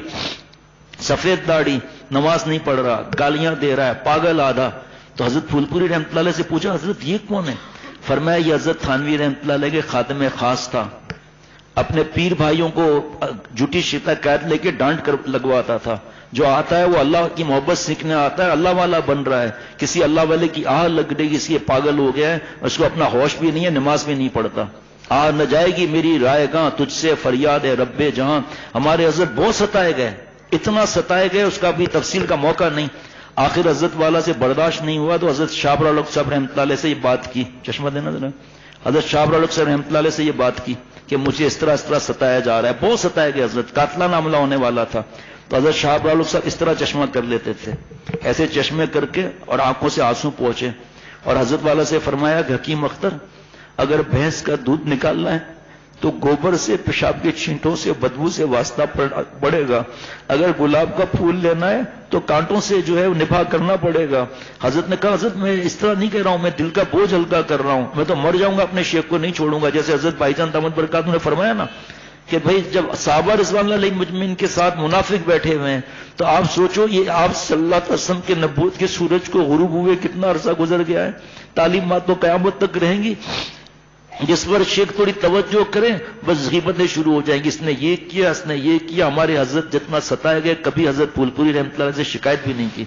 سفید داڑھی، نماز نہیں پڑھ رہا، گالیاں دے رہا ہے، پاگل آدھا. تو حضرت پھول پوری رحمۃ اللہ علیہ سے پوچھا، حضرت یہ کون ہے؟ فرمایا یہ حضرت تھانوی رحمۃ اللہ علیہ کے خادم خاص تھا. اپنے پیر بھائیوں کو جھوٹی شکایت لے کے ڈانٹ کر لگواتا تھا. جو آتا ہے وہ اللہ کی محبت سیکھنے آتا ہے، اللہ والا بن رہا ہے. کسی اللہ والے کی آہ لگ رہی ہے، کسی پاگل ہو گیا ہے، اس کو اپنا ہوش بھی نہیں ہے، نماز بھی نہیں پڑھتا. آ نہ جائے گی میری رائے گاں، تجھ سے فریاد ہے رب جہاں. ہمارے حضرت بہت ستائے گئے، اتنا ستائے گئے اس کا بھی تفصیل کا موقع نہیں. آخر حضرت والا سے برداشت نہیں ہوا تو حضرت شابر الگ صاحب رحمۃ اللہ علیہ سے یہ بات کی. چشمہ دینا ذرا. حضرت شابر الگ صاحب رحمۃ اللہ علیہ سے یہ بات کی کہ مجھے اس طرح ستایا جا رہا ہے. بہت ستائے گئے حضرت، قاتلانہ حملہ ہونے والا تھا. تو حضرت شابر الگ صاحب اس طرح چشمہ کر لیتے تھے، ایسے چشمے کر کے، اور آنکھوں سے آنسو پہنچے. اور حضرت والا سے فرمایا کہ حکیم اختر، اگر بھینس کا دودھ نکالنا ہے تو گوبر سے، پیشاب کے چھینٹوں سے، بدبو سے واسطہ پڑے گا. اگر گلاب کا پھول لینا ہے تو کانٹوں سے جو ہے نبھا کرنا پڑے گا. حضرت نے کہا، حضرت میں اس طرح نہیں کہہ رہا ہوں، میں دل کا بوجھ ہلکا کر رہا ہوں، میں تو مر جاؤں گا، اپنے شیخ کو نہیں چھوڑوں گا. جیسے حضرت بھائی جان دامت برکاتہ نے فرمایا نا کہ بھائی جب صحابہ رضوان اللہ علیہم مجمعین کے ساتھ منافق بیٹھے ہوئے ہیں تو آپ سوچو یہ آپ صلی اللہ علیہ وسلم کے نبوت کے سورج کو غروب ہوئے کتنا عرصہ گزر گیا ہے. تعلیمات تو قیامت تک رہیں گی. جس پر شیخ تھوڑی توجہ کریں بس غیبتیں شروع ہو جائیں گی، اس نے یہ کیا، اس نے یہ کیا. ہمارے حضرت جتنا ستائے گئے، کبھی حضرت پھول پوری رحمۃ اللہ سے شکایت بھی نہیں کی.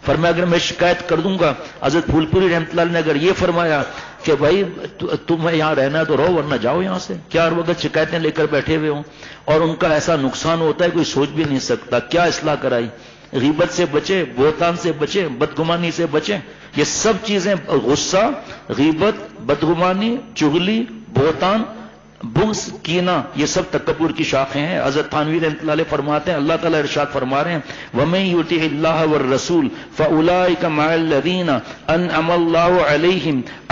فرمایا اگر میں شکایت کر دوں گا، حضرت پھول پوری رحمۃ اللہ نے اگر یہ فرمایا کہ بھائی تمہیں یہاں رہنا ہے تو رہو ورنہ جاؤ یہاں سے، کیا ہر وقت شکایتیں لے کر بیٹھے ہوئے ہوں، اور ان کا ایسا نقصان ہوتا ہے کوئی سوچ بھی نہیں سکتا. کیا اصلاح کرائی؟ غیبت سے بچے، بہتان سے بچے، بدگمانی سے بچیں. یہ سب چیزیں، غصہ، غیبت، بدگمانی، چغلی، بہتان، بغض، کینہ، یہ سب تکبر کی شاخیں ہیں. حضرت تھانوی رحمۃ اللہ علیہ فرماتے ہیں، اللہ تعالیٰ ارشاد فرما رہے ہیں، وَمَن يُطِعِ اللَّهَ وَالرَّسُولَ فَأُولَٰئِكَ مَعَ الَّذِينَ أَنْعَمَ اللَّهُ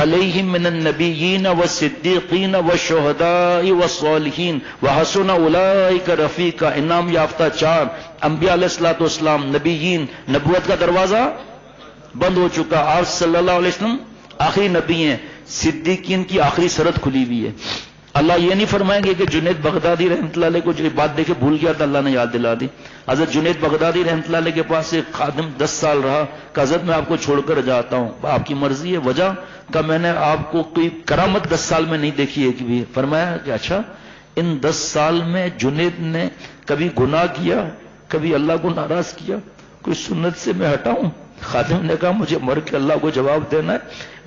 عَلَيْهِم مِّنَ النَّبِيِّينَ وَالصِّدِّيقِينَ وَالشُّهَدَاءِ وَالصَّالِحِينَ وَحَسُنَ أُولَٰئِكَ رَفِيقًا. انعام یافتہ چار انبیاء علیہ الصلوۃ والسلام، نبیین. نبوت کا دروازہ بند ہو چکا، آپ صلی اللہ علیہ وسلم آخری نبی ہیں. صدیقین کی آخری سرحد کھلی ہوئی ہے. اللہ یہ نہیں فرمائیں گے کہ جنید بغدادی رحمۃ اللہ علیہ کو جو بات دیکھے بھول گیا تھا اللہ نے یاد دلا دی. حضرت جنید بغدادی رحمۃ اللہ علیہ کے پاس ایک خادم 10 سال رہا کہ حضرت میں آپ کو چھوڑ کر جاتا ہوں. آپ کی مرضی ہے. وجہ کہ میں نے آپ کو کوئی کرامت 10 سال میں نہیں دیکھی ہے کہ بھی. فرمایا کہ اچھا، ان 10 سال میں جنید نے کبھی گناہ کیا، کبھی اللہ کو ناراض کیا، کوئی سنت سے میں ہٹا ہوں؟ خادم نے کہا مجھے مر کے اللہ کو جواب دینا ہے.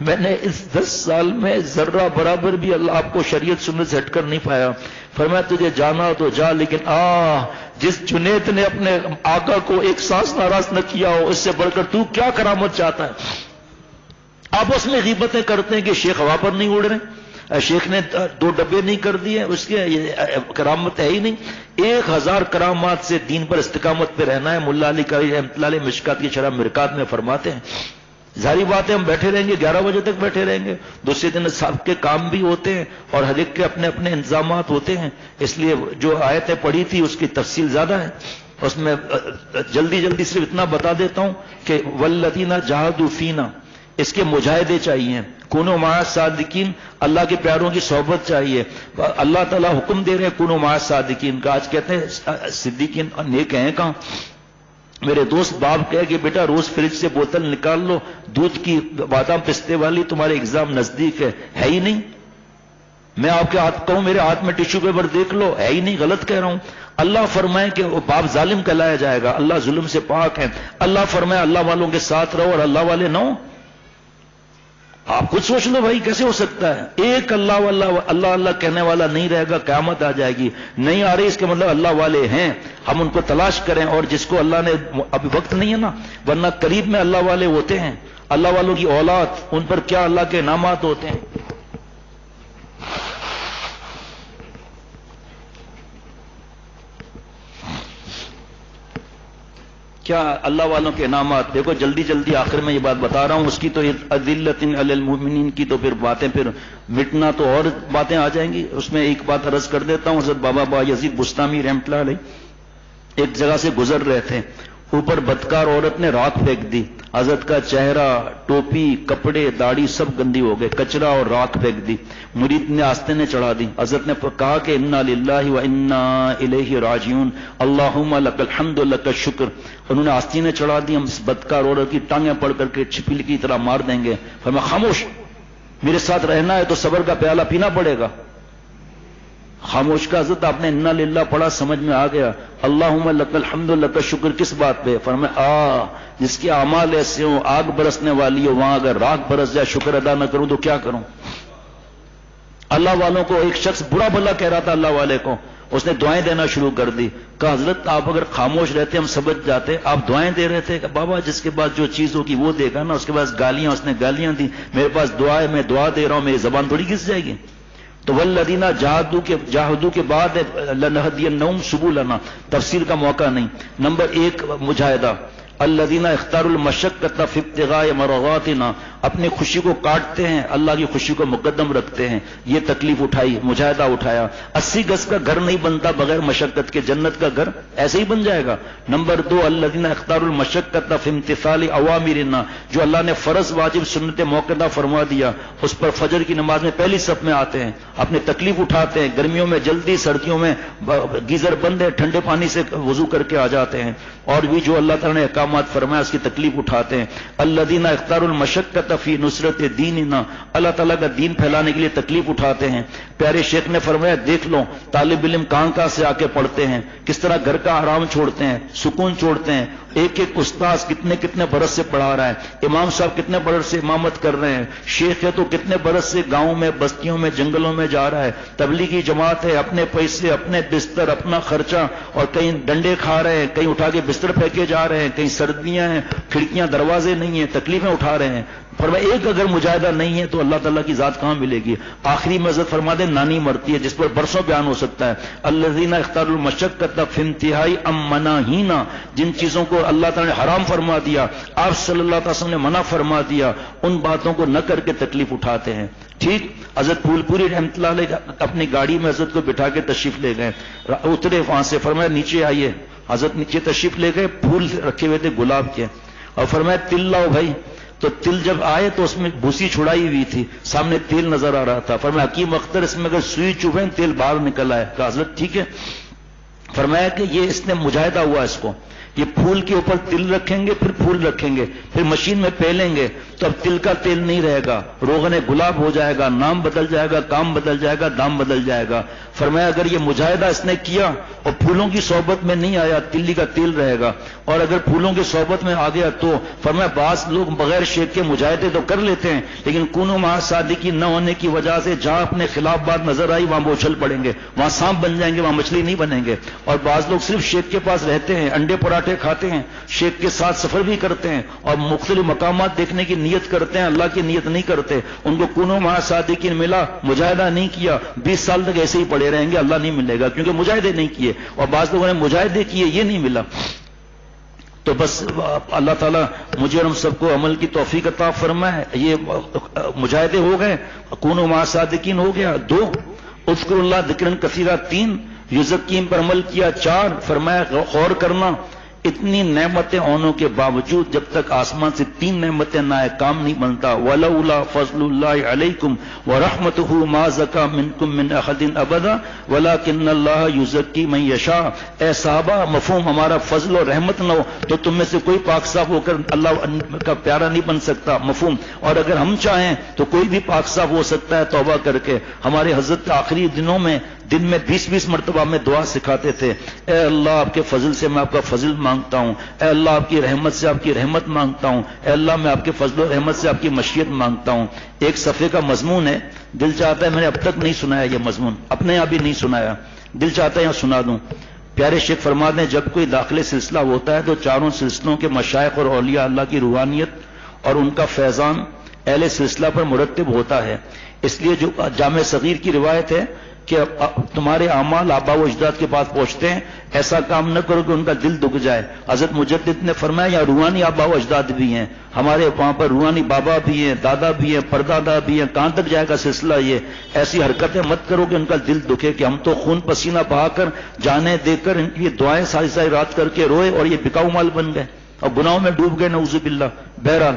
میں نے اس 10 سال میں ذرہ برابر بھی اللہ آپ کو شریعت سنت سے ہٹ کر نہیں پایا. فرمایا تجھے جانا تو جا، لیکن جس جنید نے اپنے آقا کو ایک سانس ناراض نہ کیا ہو، اس سے بڑھ کر تو کیا کرامت چاہتا ہے؟ آپس میں غیبتیں کرتے ہیں کہ شیخ ہوا پر نہیں اڑ رہے، شیخ نے 2 ڈبے نہیں کر دیے، اس کے کرامت ہے ہی نہیں. 1000 کرامات سے دین پر استقامت پہ رہنا ہے. ملا علی قاری رحمۃ اللہ علیہ مشکات کی شرح مرکات میں فرماتے ہیں، ظاہری بات ہے ہم بیٹھے رہیں گے 11 بجے تک بیٹھے رہیں گے، دوسرے دن سب کے کام بھی ہوتے ہیں اور ہر ایک کے اپنے اپنے انتظامات ہوتے ہیں. اس لیے جو آیتیں پڑھی تھی اس کی تفصیل زیادہ ہے، اس میں جلدی صرف اتنا بتا دیتا ہوں کہ والذین جاہدوا فینا، اس کے مجاہدے چاہیے. کونوا مع الصادقین، اللہ کے پیاروں کی صحبت چاہیے. اللہ تعالیٰ حکم دے رہے ہیں کونوا مع الصادقین کا. آج کہتے ہیں صدیقین نیک ہیں کہاں؟ میرے دوست باپ کہے کہ بیٹا روز فریج سے بوتل نکال لو دودھ کی بادام پستے والی، تمہارے ایگزام نزدیک ہے ہی نہیں. میں آپ کے ہاتھ کہوں میرے ہاتھ میں ٹیشو پیپر دیکھ لو، ہے ہی نہیں، غلط کہہ رہا ہوں. اللہ فرمائے کہ وہ باپ ظالم کہلایا جائے گا، اللہ ظلم سے پاک ہے. اللہ فرمائے اللہ والوں کے ساتھ رہو اور اللہ والے نہ ہو. آپ خود سوچ لو بھائی کیسے ہو سکتا ہے؟ ایک اللہ واللہ اللہ کہنے والا نہیں رہے گا، قیامت آ جائے گی. نہیں آ رہی اس کے مطلب اللہ والے ہیں، ہم ان کو تلاش کریں. اور جس کو اللہ نے، ابھی وقت نہیں ہے نا، ورنہ قریب میں اللہ والے ہوتے ہیں، اللہ والوں کی اولاد، ان پر کیا اللہ کے انعامات ہوتے ہیں. کیا اللہ والوں کے انعامات. دیکھو جلدی جلدی آخر میں یہ بات بتا رہا ہوں, اس کی تو اذلۃ علی المؤمنین کی تو پھر باتیں پھر مٹنا تو اور باتیں آ جائیں گی. اس میں ایک بات عرض کر دیتا ہوں. حضرت بابا بایزید بستامی رحمۃ اللہ علیہ ایک جگہ سے گزر رہے تھے, اوپر بدکار عورت نے راکھ پھینک دی. حضرت کا چہرہ, ٹوپی, کپڑے, داڑھی سب گندی ہو گئے, کچرا اور راکھ پھینک دی. مرید نے آستے نے چڑھا دی. حضرت نے کہا کہ انا للہ و انا الیہ راجعون, اللہم لک الحمد لک الشکر. انہوں نے آستی نے چڑھا دی. ہم اس بدکار عورت کی ٹانگیں پڑ کر کے چھپیل کی طرح مار دیں گے. فرمایا خاموش, میرے ساتھ رہنا ہے تو صبر کا پیالہ پینا پڑے گا. خاموش کا. حضرت آپ نے انا للہ پڑھا, سمجھ میں آ گیا. اللہم لک الحمد لک شکر کس بات پہ؟ فرمایا جس کے اعمال ایسے ہوں, آگ برسنے والی ہو, وہاں اگر راکھ برس جائے شکر ادا نہ کروں تو کیا کروں. اللہ والوں کو ایک شخص برا بھلا کہہ رہا تھا اللہ والے کو, اس نے دعائیں دینا شروع کر دی. کہا حضرت آپ اگر خاموش رہتے ہم سمجھ جاتے. آپ دعائیں دے رہے تھے کہ بابا جس کے پاس جو چیز ہوگی وہ دے گا نا. اس کے پاس گالیاں, اس نے گالیاں دی. میرے پاس دعا ہے, میں دعا دے رہا ہوں, میری زبان تھوڑی گھس جائے گی. تو والذین جاہدوا کے بعد لنہدینہم سبلنا, تفسیر کا موقع نہیں. نمبر 1 مجاہدہ. الذین اختاروا المشقۃ فی ابتغاء مرضاتنا, اپنی خوشی کو کاٹتے ہیں, اللہ کی خوشی کو مقدم رکھتے ہیں. یہ تکلیف اٹھائی, مجاہدہ اٹھایا. 80 گز کا گھر نہیں بنتا بغیر مشقت کے. جنت کا گھر ایسے ہی بن جائے گا. نمبر 2 الذین اختاروا المشقۃ فی امتثال اوامرنا, جو اللہ نے فرض واجب سنت موقدہ فرما دیا اس پر فجر کی نماز میں پہلی صف میں آتے ہیں. اپنی تکلیف اٹھاتے ہیں, گرمیوں میں جلدی, سردیوں میں گیزر بند ہے, ٹھنڈے پانی سے وضو کر کے آ جاتے ہیں. اور بھی جو اللہ تعالیٰ نے احکامات فرمایا اس کی تکلیف اٹھاتے ہیں. الذین اختاروا المشقۃ فی نصرت دیننا, اللہ تعالیٰ کا دین پھیلانے کے لیے تکلیف اٹھاتے ہیں. پیارے شیخ نے فرمایا دیکھ لو طالب علم کہاں سے آ کے پڑھتے ہیں, کس طرح گھر کا آرام چھوڑتے ہیں, سکون چھوڑتے ہیں. ایک ایک استاذ کتنے برس سے پڑھا رہا ہے, امام صاحب کتنے برس سے امامت کر رہے ہیں, شیخ ہے تو کتنے برس سے گاؤں میں, بستیوں میں, جنگلوں میں جا رہا ہے. تبلیغی جماعت ہے, اپنے پیسے, اپنے بستر, اپنا خرچہ, اور کہیں ڈنڈے کھا رہے ہیں, کہیں اٹھا کے بستر پھینکے جا رہے ہیں, کہیں سردیاں ہیں, کھڑکیاں دروازے نہیں ہیں, تکلیفیں اٹھا رہے ہیں. فرمایا ایک اگر مجاہدہ نہیں ہے تو اللہ تعالیٰ کی ذات کہاں ملے گی. آخری میں حضرت فرما دے نانی مرتی ہے, جس پر برسوں بیان ہو سکتا ہے. الذین اختاروا المشقۃ فی انتہائی مناہینا, جن چیزوں کو اللہ تعالیٰ نے حرام فرما دیا, آپ صلی اللہ علیہ وسلم نے منع فرما دیا, ان باتوں کو نہ کر کے تکلیف اٹھاتے ہیں. ٹھیک. حضرت پھول پوری رحمۃ اللہ علیہ اپنی گاڑی میں حضرت کو بٹھا کے تشریف لے گئے, اترے وہاں سے, فرمایا نیچے آئیے. حضرت نیچے تشریف لے گئے, پھول رکھے ہوئے تھے گلاب کے, اور فرمایا تل لاؤ بھائی. تو تل جب آئے تو اس میں بھوسی چھڑائی ہوئی تھی, سامنے تیل نظر آ رہا تھا. فرمایا حکیم اختر اس میں اگر سوئی چبھیں تیل باہر نکل آئے. کہا حضرت ٹھیک ہے. فرمایا کہ یہ اس نے مجاہدہ ہوا, اس کو یہ پھول کے اوپر تل رکھیں گے, پھر پھول رکھیں گے, پھر مشین میں پھیلیں گے تو اب تل کا تیل نہیں رہے گا, روغن گلاب ہو جائے گا, نام بدل جائے گا, کام بدل جائے گا, دام بدل جائے گا. فرمایا اگر یہ مجاہدہ اس نے کیا اور پھولوں کی صحبت میں نہیں آیا, تلی کا تیل رہے گا. اور اگر پھولوں کی صحبت میں آ گیا تو فرمایا بعض لوگ بغیر شیخ کے مجاہدے تو کر لیتے ہیں, لیکن کونو مع صادقین نہ ہونے کی وجہ سے جہاں اپنے خلاف بات نظر آئی وہاں وہ اچھل پڑیں گے, وہاں سانپ بن جائیں گے, وہاں مچھلی نہیں بنیں گے. اور بعض لوگ صرف شیخ کے پاس رہتے ہیں, انڈے پراٹھے کھاتے ہیں, شیخ کے ساتھ سفر بھی کرتے ہیں, اور مختلف مقامات دیکھنے کی نیت کرتے ہیں, اللہ کی نیت نہیں کرتے. ان کو کونو مع صادقین ملا, مجاہدہ نہیں کیا, 20 سال تک ایسے ہی پڑے رہیں گے, اللہ نہیں ملے گا کیونکہ مجاہدے نہیں کیے. اور بعض لوگوں نے مجاہدے کیے, یہ نہیں ملا. تو بس اللہ تعالیٰ مجھے اور ہم سب کو عمل کی توفیق عطا فرمائے. یہ مجاہدے ہو گئے, کونو مع صادقین ہو گیا 2, اذکر اللہ ذکرن کثیرا 3, یزکیم پر عمل کیا 4. فرمایا غور کرنا, اتنی نعمتیں ہونے کے باوجود جب تک آسمان سے 3 نعمتیں نہ آئے کام نہیں بنتا. ولولا فضل اللہ علیکم ورحمتہ ما زکا منکم من احد ابدا ولکن اللہ یزکی من یشاء. اے صحابہ مفہوم ہمارا فضل اور رحمت نہ ہو تو تم میں سے کوئی پاک صاف ہو کر اللہ کا پیارا نہیں بن سکتا, مفہوم. اور اگر ہم چاہیں تو کوئی بھی پاک صاف ہو سکتا ہے توبہ کر کے. ہمارے حضرت آخری دنوں میں دن میں 20-20 مرتبہ میں دعا سکھاتے تھے, اے اللہ آپ کے فضل سے میں آپ کا فضل مانگتا ہوں, اے اللہ آپ کی رحمت سے آپ کی رحمت مانگتا ہوں, اے اللہ میں آپ کے فضل و رحمت سے آپ کی مشیت مانگتا ہوں. ایک صفحے کا مضمون ہے, دل چاہتا ہے, میں نے اب تک نہیں سنایا یہ مضمون, اپنے یہاں بھی نہیں سنایا, دل چاہتا ہے یہاں سنا دوں. پیارے شیخ فرماتے ہیں جب کوئی داخل سلسلہ ہوتا ہے تو چاروں سلسلوں کے مشائخ اور اولیاء اللہ کی روحانیت اور ان کا فیضان اہل سلسلہ پر مرتب ہوتا ہے. اس لیے جو جامع صغیر کی روایت ہے کہ تمہارے اعمال آبا و اجداد کے پاس پہنچتے ہیں، ایسا کام نہ کرو کہ ان کا دل دکھ جائے۔ حضرت مجدد نے فرمایا یہاں روحانی آبا و اجداد بھی ہیں، ہمارے وہاں پر روحانی بابا بھی ہیں، دادا بھی ہیں، پردادا بھی ہیں، کہاں تک جائے گا سلسلہ؟ یہ ایسی حرکتیں مت کرو کہ ان کا دل دکھے کہ ہم تو خون پسینہ بہا کر جانیں دے کر ان کی دعائیں ساری ساری رات کر کے روئے اور یہ بکاؤ مال بن گئے اور گناہوں میں ڈوب گئے، نعوذ باللہ۔ بہرحال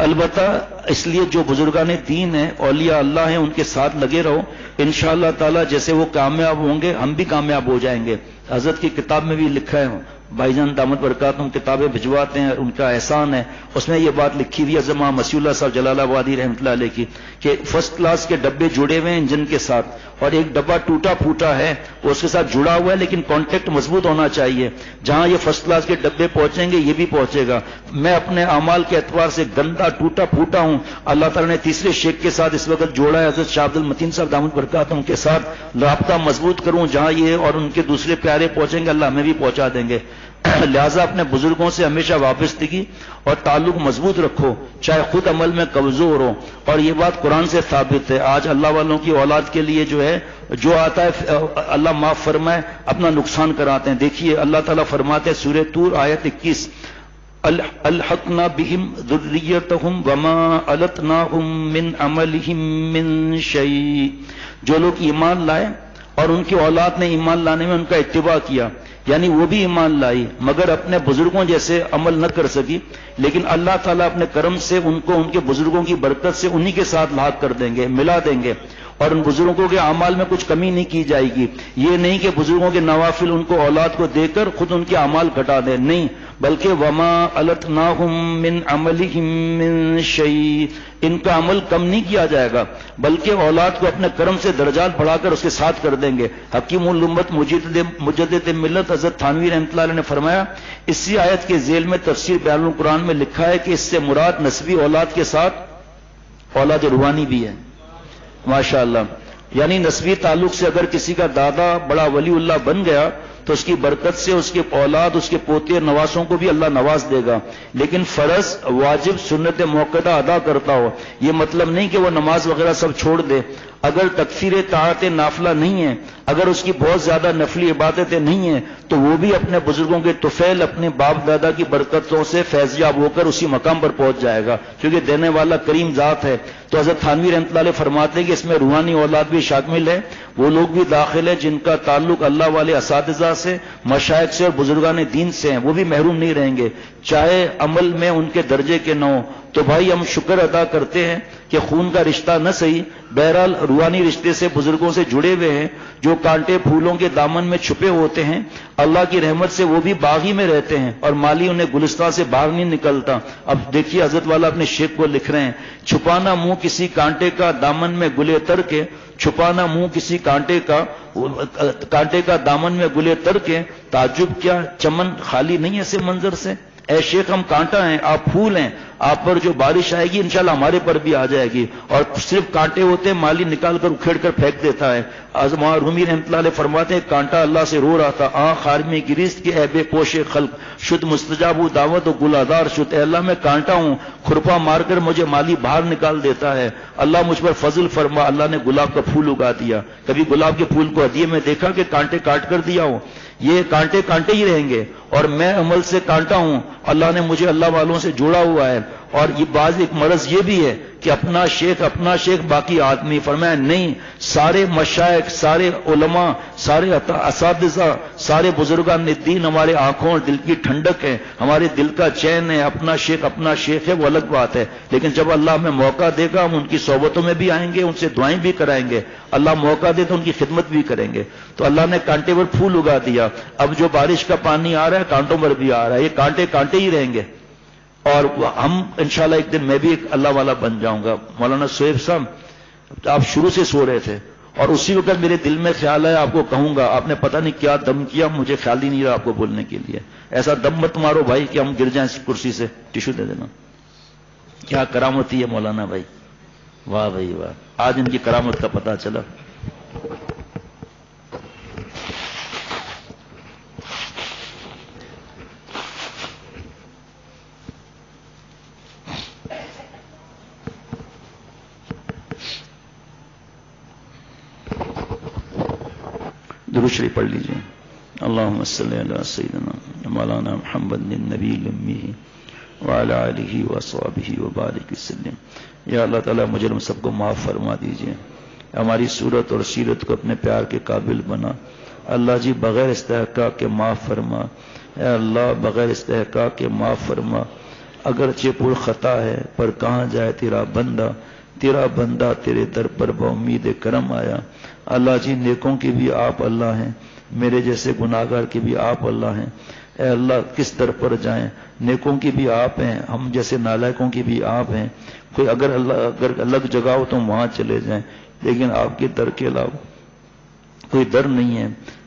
البتہ اس لیے جو بزرگان دین ہیں، اولیاء اللہ ہیں، ان کے ساتھ لگے رہو، انشاءاللہ تعالی جیسے وہ کامیاب ہوں گے ہم بھی کامیاب ہو جائیں گے۔ حضرت کی کتاب میں بھی لکھا ہے، بھائی جان دامت برکاتہم کتابیں بھجواتے ہیں، ان کا احسان ہے، اس میں یہ بات لکھی ہوئی ہے زماں مسیح اللہ صاحب جلال آبادی رحمۃ اللہ علیہ کی کہ فرسٹ کلاس کے ڈبے جڑے ہوئے ہیں انجن کے ساتھ اور ایک ڈبہ ٹوٹا پھوٹا ہے وہ اس کے ساتھ جڑا ہوا ہے، لیکن کانٹیکٹ مضبوط ہونا چاہیے، جہاں یہ فرسٹ کلاس کے ڈبے پہنچیں گے یہ بھی پہنچے گا۔ میں اپنے اعمال کے اعتبار سے گندا ٹوٹا پھوٹا ہوں، اللہ تعالیٰ نے تیسرے شیخ کے ساتھ اس وقت جوڑا ہے، حضرت شاہ عبد المتین صاحب دامت برکاتہم کے ساتھ رابطہ مضبوط کروں، جہاں یہ اور ان کے دوسرے پیارے پہنچیں گے اللہ ہمیں بھی پہنچا دیں گے۔ لہذا اپنے بزرگوں سے ہمیشہ وابستگی اور تعلق مضبوط رکھو، چاہے خود عمل میں کمزور ہو، اور یہ بات قرآن سے ثابت ہے۔ آج اللہ والوں کی اولاد کے لیے جو ہے جو آتا ہے اللہ معاف فرمائے اپنا نقصان کراتے ہیں۔ دیکھیے اللہ تعالیٰ فرماتے ہیں سورہ طور آیت 21 الحقنا بہم ذریتہم وما التناہم من عملہم من شیء، جو لوگ ایمان لائے اور ان کی اولاد نے ایمان لانے میں ان کا اتباع کیا، یعنی وہ بھی ایمان لائی مگر اپنے بزرگوں جیسے عمل نہ کر سکی، لیکن اللہ تعالیٰ اپنے کرم سے ان کو ان کے بزرگوں کی برکت سے انہی کے ساتھ لاحق کر دیں گے، ملا دیں گے، اور ان بزرگوں کے اعمال میں کچھ کمی نہیں کی جائے گی۔ یہ نہیں کہ بزرگوں کے نوافل ان کو اولاد کو دے کر خود ان کے اعمال گھٹا دیں، نہیں، بلکہ وما التناہم من عملہم من شیء، ان کا عمل کم نہیں کیا جائے گا بلکہ اولاد کو اپنے کرم سے درجات بڑھا کر اس کے ساتھ کر دیں گے۔ حکیم الامت مجدد ملت حضرت تھانوی رحمۃ اللہ علیہ نے فرمایا، اسی آیت کے ذیل میں تفسیر بیان القرآن میں لکھا ہے کہ اس سے مراد نسبی اولاد کے ساتھ اولاد روحانی بھی ہے، ماشاءاللہ، یعنی نسبی تعلق سے اگر کسی کا دادا بڑا ولی اللہ بن گیا تو اس کی برکت سے اس کے اولاد اس کے پوتے نواسوں کو بھی اللہ نواز دے گا، لیکن فرض واجب سنت موقدہ ادا کرتا ہو، یہ مطلب نہیں کہ وہ نماز وغیرہ سب چھوڑ دے۔ اگر تکفیر طاعت نافلہ نہیں ہے، اگر اس کی بہت زیادہ نفلی عبادتیں نہیں ہیں، تو وہ بھی اپنے بزرگوں کے طفیل اپنے باپ دادا کی برکتوں سے فیضیاب ہو کر اسی مقام پر پہنچ جائے گا، کیونکہ دینے والا کریم ذات ہے۔ تو حضرت تھانوی رحمۃ اللہ علیہ فرماتے ہیں کہ اس میں روحانی اولاد بھی شامل ہے، وہ لوگ بھی داخل ہے جن کا تعلق اللہ والے اساتذہ سے، مشائخ سے اور بزرگان دین سے ہیں، وہ بھی محروم نہیں رہیں گے، چاہے عمل میں ان کے درجے کے نہ ہو۔ تو بھائی ہم شکر ادا کرتے ہیں کہ خون کا رشتہ نہ صحیح، بہرحال روحانی رشتے سے بزرگوں سے جڑے ہوئے ہیں، جو کانٹے پھولوں کے دامن میں چھپے ہوتے ہیں، اللہ کی رحمت سے وہ بھی باغی میں رہتے ہیں اور مالی انہیں گلستان سے باہر نہیں نکلتا۔ اب دیکھیے حضرت والا اپنے شیخ کو لکھ رہے ہیں، چھپانا منہ کسی کانٹے کا دامن میں گلے تر کے، چھپانا منہ کسی کانٹے کا دامن میں گلے تر کے، تعجب کیا چمن خالی نہیں ہے ایسے منظر سے۔ اے شیخ ہم کانٹا ہیں، آپ پھول ہیں، آپ پر جو بارش آئے گی انشاءاللہ ہمارے پر بھی آ جائے گی، اور صرف کانٹے ہوتے ہیں مالی نکال کر اکھیڑ کر پھینک دیتا ہے۔ وہاں رومی رحمۃ اللہ علیہ فرماتے ہیں کانٹا اللہ سے رو رہا تھا، خارمی گریست کے اے بے پوش خلق شد مستجاب دعوت و گلادار شد، اے اللہ میں کانٹا ہوں، کھرپا مار کر مجھے مالی باہر نکال دیتا ہے، اللہ مجھ پر فضل فرما، اللہ نے گلاب کا پھول اگا دیا۔ کبھی گلاب کے پھول کو ہدیے میں دیکھا کہ کانٹے کاٹ کر دیا ہو؟ یہ کانٹے کانٹے ہی رہیں گے، اور میں عمل سے کانٹا ہوں، اللہ نے مجھے اللہ والوں سے جوڑا ہوا ہے۔ اور یہ بعض ایک مرض یہ بھی ہے کہ اپنا شیخ باقی آدمی، فرمایا نہیں، سارے مشائخ، سارے علماء، سارے اساتذہ، سارے بزرگان دین ہمارے آنکھوں اور دل کی ٹھنڈک ہے، ہمارے دل کا چین ہے، اپنا شیخ ہے وہ الگ بات ہے، لیکن جب اللہ ہمیں موقع دے گا ہم ان کی صحبتوں میں بھی آئیں گے، ان سے دعائیں بھی کرائیں گے، اللہ موقع دے تو ان کی خدمت بھی کریں گے۔ تو اللہ نے کانٹے پر پھول اگا دیا، اب جو بارش کا پانی آ رہا ہے کانٹوں پر بھی آ رہا ہے، یہ کانٹے کانٹے ہی رہیں گے، اور ہم انشاءاللہ ایک دن میں بھی ایک اللہ والا بن جاؤں گا۔ مولانا سہیب صاحب آپ شروع سے سو رہے تھے اور اسی وقت میرے دل میں خیال ہے آپ کو کہوں گا، آپ نے پتہ نہیں کیا دم کیا، مجھے خیال ہی نہیں رہا آپ کو بولنے کے لیے۔ ایسا دم مت مارو بھائی کہ ہم گر جائیں اس کرسی سے، ٹیشو دے دینا۔ کیا کرامتی ہے مولانا بھائی، واہ بھائی واہ، آج ان کی کرامت کا پتہ چلا۔ درود شریف پڑھ لیجیے. اللہم صلی علی سیدنا مولانا محمد النبی الامی وعلی آلہ وصحبہ وبارک وسلم. یا اللہ تعالیٰ مجھے ہم سب کو معاف فرما دیجیے. ہماری صورت اور سیرت کو اپنے پیار کے قابل بنا. اللہ جی بغیر استحقاق کے معاف فرما. اے اللہ بغیر استحقاق کے معاف فرما. اگرچہ پر خطا ہے پر کہاں جائے تیرا بندہ تیرے در پر بامید کرم آیا. اللہ جی نیکوں کی بھی آپ اللہ ہیں, میرے جیسے گناہگار کی بھی آپ اللہ ہیں. اے اللہ کس در پر جائیں, نیکوں کی بھی آپ ہیں, ہم جیسے نالائکوں کی بھی آپ ہیں. کوئی اگر الگ جگہ ہو تو وہاں چلے جائیں, لیکن آپ کے در کے علاوہ کوئی در نہیں ہے.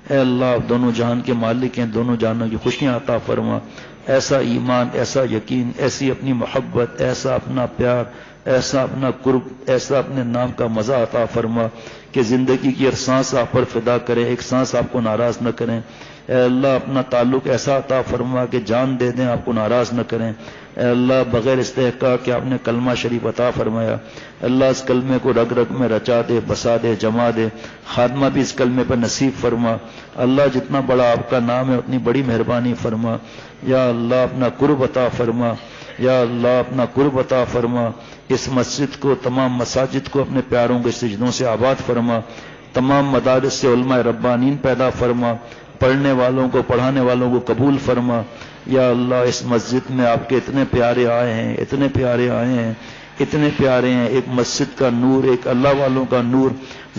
اے اللہ دونوں جہان کے مالک ہیں, دونوں جہانوں کی خوشیاں عطا فرما. ایسا ایمان, ایسا یقین, ایسی اپنی محبت, ایسا اپنا پیار, ایسا اپنا قرب, ایسا اپنے نام کا مزہ عطا فرما کہ زندگی کی ہر سانس آپ پر فدا کرے, ایک سانس آپ کو ناراض نہ کریں. اے اللہ اپنا تعلق ایسا عطا فرما کہ جان دے دیں, آپ کو ناراض نہ کریں. اے اللہ بغیر استحقاق کہ آپ نے کلمہ شریف عطا فرمایا, اللہ اس کلمے کو رگ رگ میں رچا دے, بسا دے, جما دے. خاتمہ بھی اس کلمے پر نصیب فرما. اللہ جتنا بڑا آپ کا نام ہے اتنی بڑی مہربانی فرما. یا اللہ اپنا قرب عطا فرما. یا اللہ اپنا قرب عطا فرما. اس مسجد کو, تمام مساجد کو اپنے پیاروں کے سجدوں سے آباد فرما. تمام مدارس سے علماء ربانین پیدا فرما. پڑھنے والوں کو, پڑھانے والوں کو قبول فرما. یا اللہ اس مسجد میں آپ کے اتنے پیارے آئے ہیں, اتنے پیارے آئے ہیں, اتنے پیارے ہیں. ایک مسجد کا نور, ایک اللہ والوں کا نور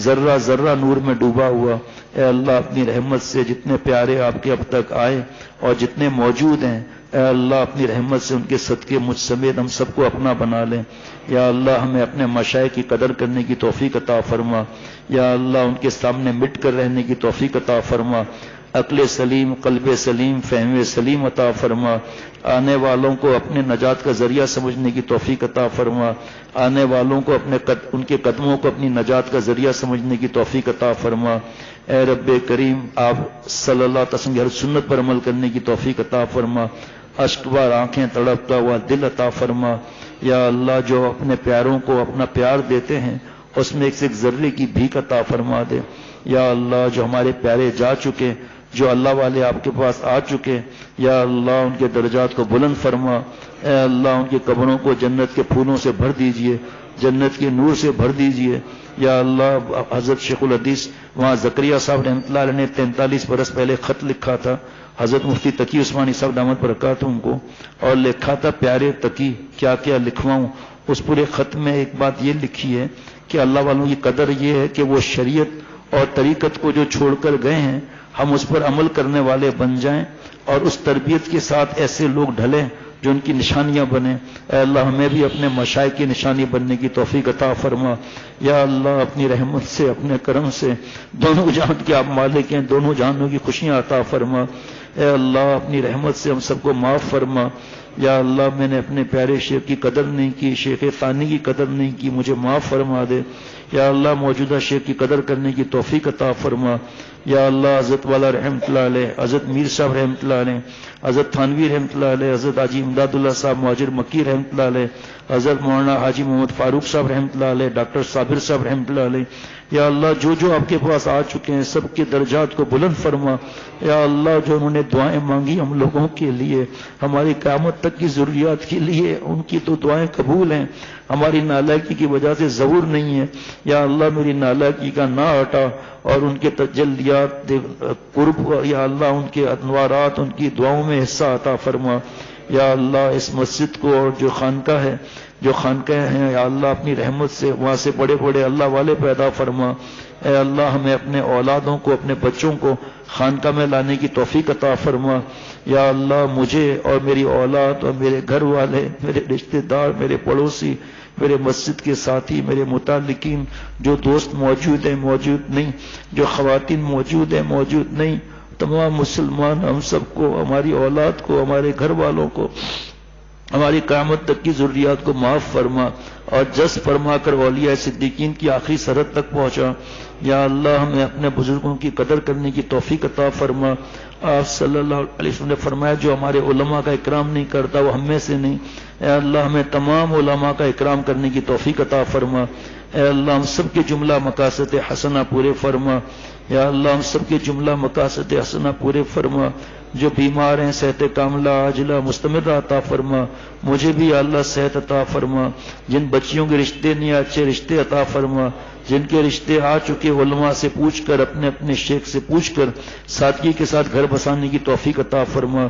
ذرہ ذرہ نور میں ڈوبا ہوا. اے اللہ اپنی رحمت سے جتنے پیارے آپ کے اب تک آئے اور جتنے موجود ہیں, اے اللہ اپنی رحمت سے ان کے صدقے مجھ سمیت ہم سب کو اپنا بنا لیں. یا اللہ ہمیں اپنے مشائخ کی قدر کرنے کی توفیق عطا فرما. یا اللہ ان کے سامنے مٹ کر رہنے کی توفیق عطا فرما. عقل سلیم, قلب سلیم, فہم سلیم عطا فرما. آنے والوں کو اپنے نجات کا ذریعہ سمجھنے کی توفیق عطا فرما. آنے والوں کو ان کے قدموں کو اپنی نجات کا ذریعہ سمجھنے کی توفیق عطا فرما. اے رب کریم آپ صلی اللہ علیہ وسلم کی ہر سنت پر عمل کرنے کی توفیق عطا فرما. اشک بار آنکھیں تڑپتا ہوا دل عطا فرما. یا اللہ جو اپنے پیاروں کو اپنا پیار دیتے ہیں اس میں ایک ذرے کی بھیک عطا فرما دے. یا اللہ جو ہمارے پیارے جا چکے, جو اللہ والے آپ کے پاس آ چکے, یا اللہ ان کے درجات کو بلند فرما. اے اللہ ان کی قبروں کو جنت کے پھولوں سے بھر دیجئے, جنت کے نور سے بھر دیجئے. یا اللہ حضرت شیخ الحدیث وہاں زکریا صاحب رحمۃ اللہ علیہ نے 43 برس پہلے خط لکھا تھا حضرت مفتی تقی عثمانی صاحب دامت برکاتہ کو, اور لکھا تھا پیارے تقی کیا کیا لکھواؤں. اس پورے خط میں ایک بات یہ لکھی ہے کہ اللہ والوں کی قدر یہ ہے کہ وہ شریعت اور طریقت کو جو چھوڑ کر گئے ہیں ہم اس پر عمل کرنے والے بن جائیں, اور اس تربیت کے ساتھ ایسے لوگ ڈھلیں جو ان کی نشانیاں بنیں. اے اللہ ہمیں بھی اپنے مشائخ کی نشانی بننے کی توفیق عطا فرما. یا اللہ اپنی رحمت سے, اپنے کرم سے, دونوں جہان کے آپ مالک ہیں, دونوں جہانوں کی خوشیاں عطا فرما. اے اللہ اپنی رحمت سے ہم سب کو معاف فرما. یا اللہ میں نے اپنے پیارے شیخ کی قدر نہیں کی, شیخ ثانی کی قدر نہیں کی, مجھے معاف فرما دے. یا اللہ موجودہ شیخ کی قدر کرنے کی توفیق عطا فرما. یا اللہ حضرت والا رحمۃ اللہ علیہ, حضرت میر صاحب رحمۃ اللہ علیہ, حضرت تھانوی رحمۃ اللہ علیہ, حضرت حاجی امداد اللہ صاحب مہاجر مکی رحمۃ اللہ علیہ, حضرت مولانا حاجی محمد فاروق صاحب رحمۃ اللہ علیہ, ڈاکٹر صابر صاحب رحمۃ اللہ علیہ. یا اللہ جو آپ کے پاس آ چکے ہیں سب کے درجات کو بلند فرما. یا اللہ جو انہوں نے دعائیں مانگی ہم لوگوں کے لیے, ہماری قیامت تک کی ضروریات کے لیے, ان کی تو دعائیں قبول ہیں. ہماری نالائکی کی وجہ سے ظہور نہیں ہے. یا اللہ میری نالائکی کا نہ ہٹا, اور ان کے تجلیات قرب, یا اللہ ان کے انوارات, ان کی دعاؤں میں حصہ عطا فرما. یا اللہ اس مسجد کو اور جو خانقاہ ہے, جو خانقاہ ہیں, یا اللہ اپنی رحمت سے وہاں سے بڑے بڑے اللہ والے پیدا فرما. اے اللہ ہمیں اپنے اولادوں کو, اپنے بچوں کو خانقاہ میں لانے کی توفیق عطا فرما. یا اللہ مجھے اور میری اولاد اور میرے گھر والے, میرے رشتہ دار, میرے پڑوسی, میرے مسجد کے ساتھی, میرے متعلقین, جو دوست موجود ہیں موجود نہیں, جو خواتین موجود ہیں موجود نہیں, تمام مسلمان ہم سب کو, ہماری اولاد کو, ہمارے گھر والوں کو, ہماری قیامت تک کی ضروریات کو معاف فرما اور جس فرما کر اولیاء صدیقین کی آخری سرحد تک پہنچا. یا اللہ ہمیں اپنے بزرگوں کی قدر کرنے کی توفیق عطا فرما. آپ صلی اللہ علیہ وسلم نے فرمایا جو ہمارے علماء کا اکرام نہیں کرتا وہ ہم میں سے نہیں. اے اللہ ہمیں تمام علماء کا اکرام کرنے کی توفیق عطا فرما. اے اللہ ہم سب کے جملہ مقاصد حسنہ پورے فرما. یا اللہ ہم سب کے جملہ مقاصد حسنہ پورے فرما. جو بیمار ہیں صحت کاملہ عاجلہ مستمرہ عطا فرما. مجھے بھی یا اللہ صحت عطا فرما. جن بچیوں کے رشتے نہیں اچھے رشتے عطا فرما. جن کے رشتے آ چکے علماء سے پوچھ کر اپنے اپنے شیخ سے پوچھ کر سادگی کے ساتھ گھر بسانے کی توفیق عطا فرما.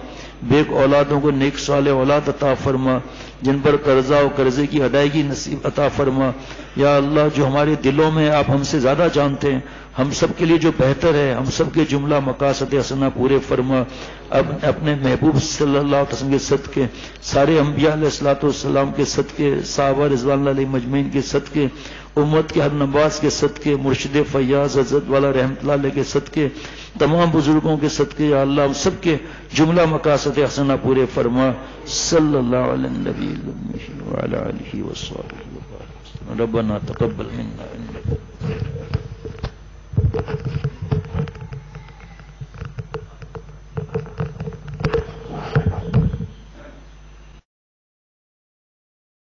بے اولادوں کو نیک صالح اولاد عطا فرما. جن پر قرضہ و قرضے کی ادائیگی نصیب عطا فرما. یا اللہ جو ہمارے دلوں میں آپ ہم سے زیادہ جانتے ہیں، ہم سب کے لیے جو بہتر ہے، ہم سب کے جملہ مقاصد حسنہ پورے فرما. اب اپنے محبوب صلی اللہ علیہ وسلم کے صدقے، سارے انبیاء علیہ الصلوۃ والسلام کے صدقے، صحابہ رضوان اللہ علیہ مجمعین کے صدقے، امت کے ہر نواز کے صدقے، مرشد فیاض حضرت والا رحمۃ اللہ علیہ کے صدقے، تمام بزرگوں کے صدقے، یا اللہ ہم سب کے جملہ مقاصد حسنہ پورے فرما. صلی اللہ علیہ النبی وعلی آلہ وصحبہ. ربنا تقبل منا انک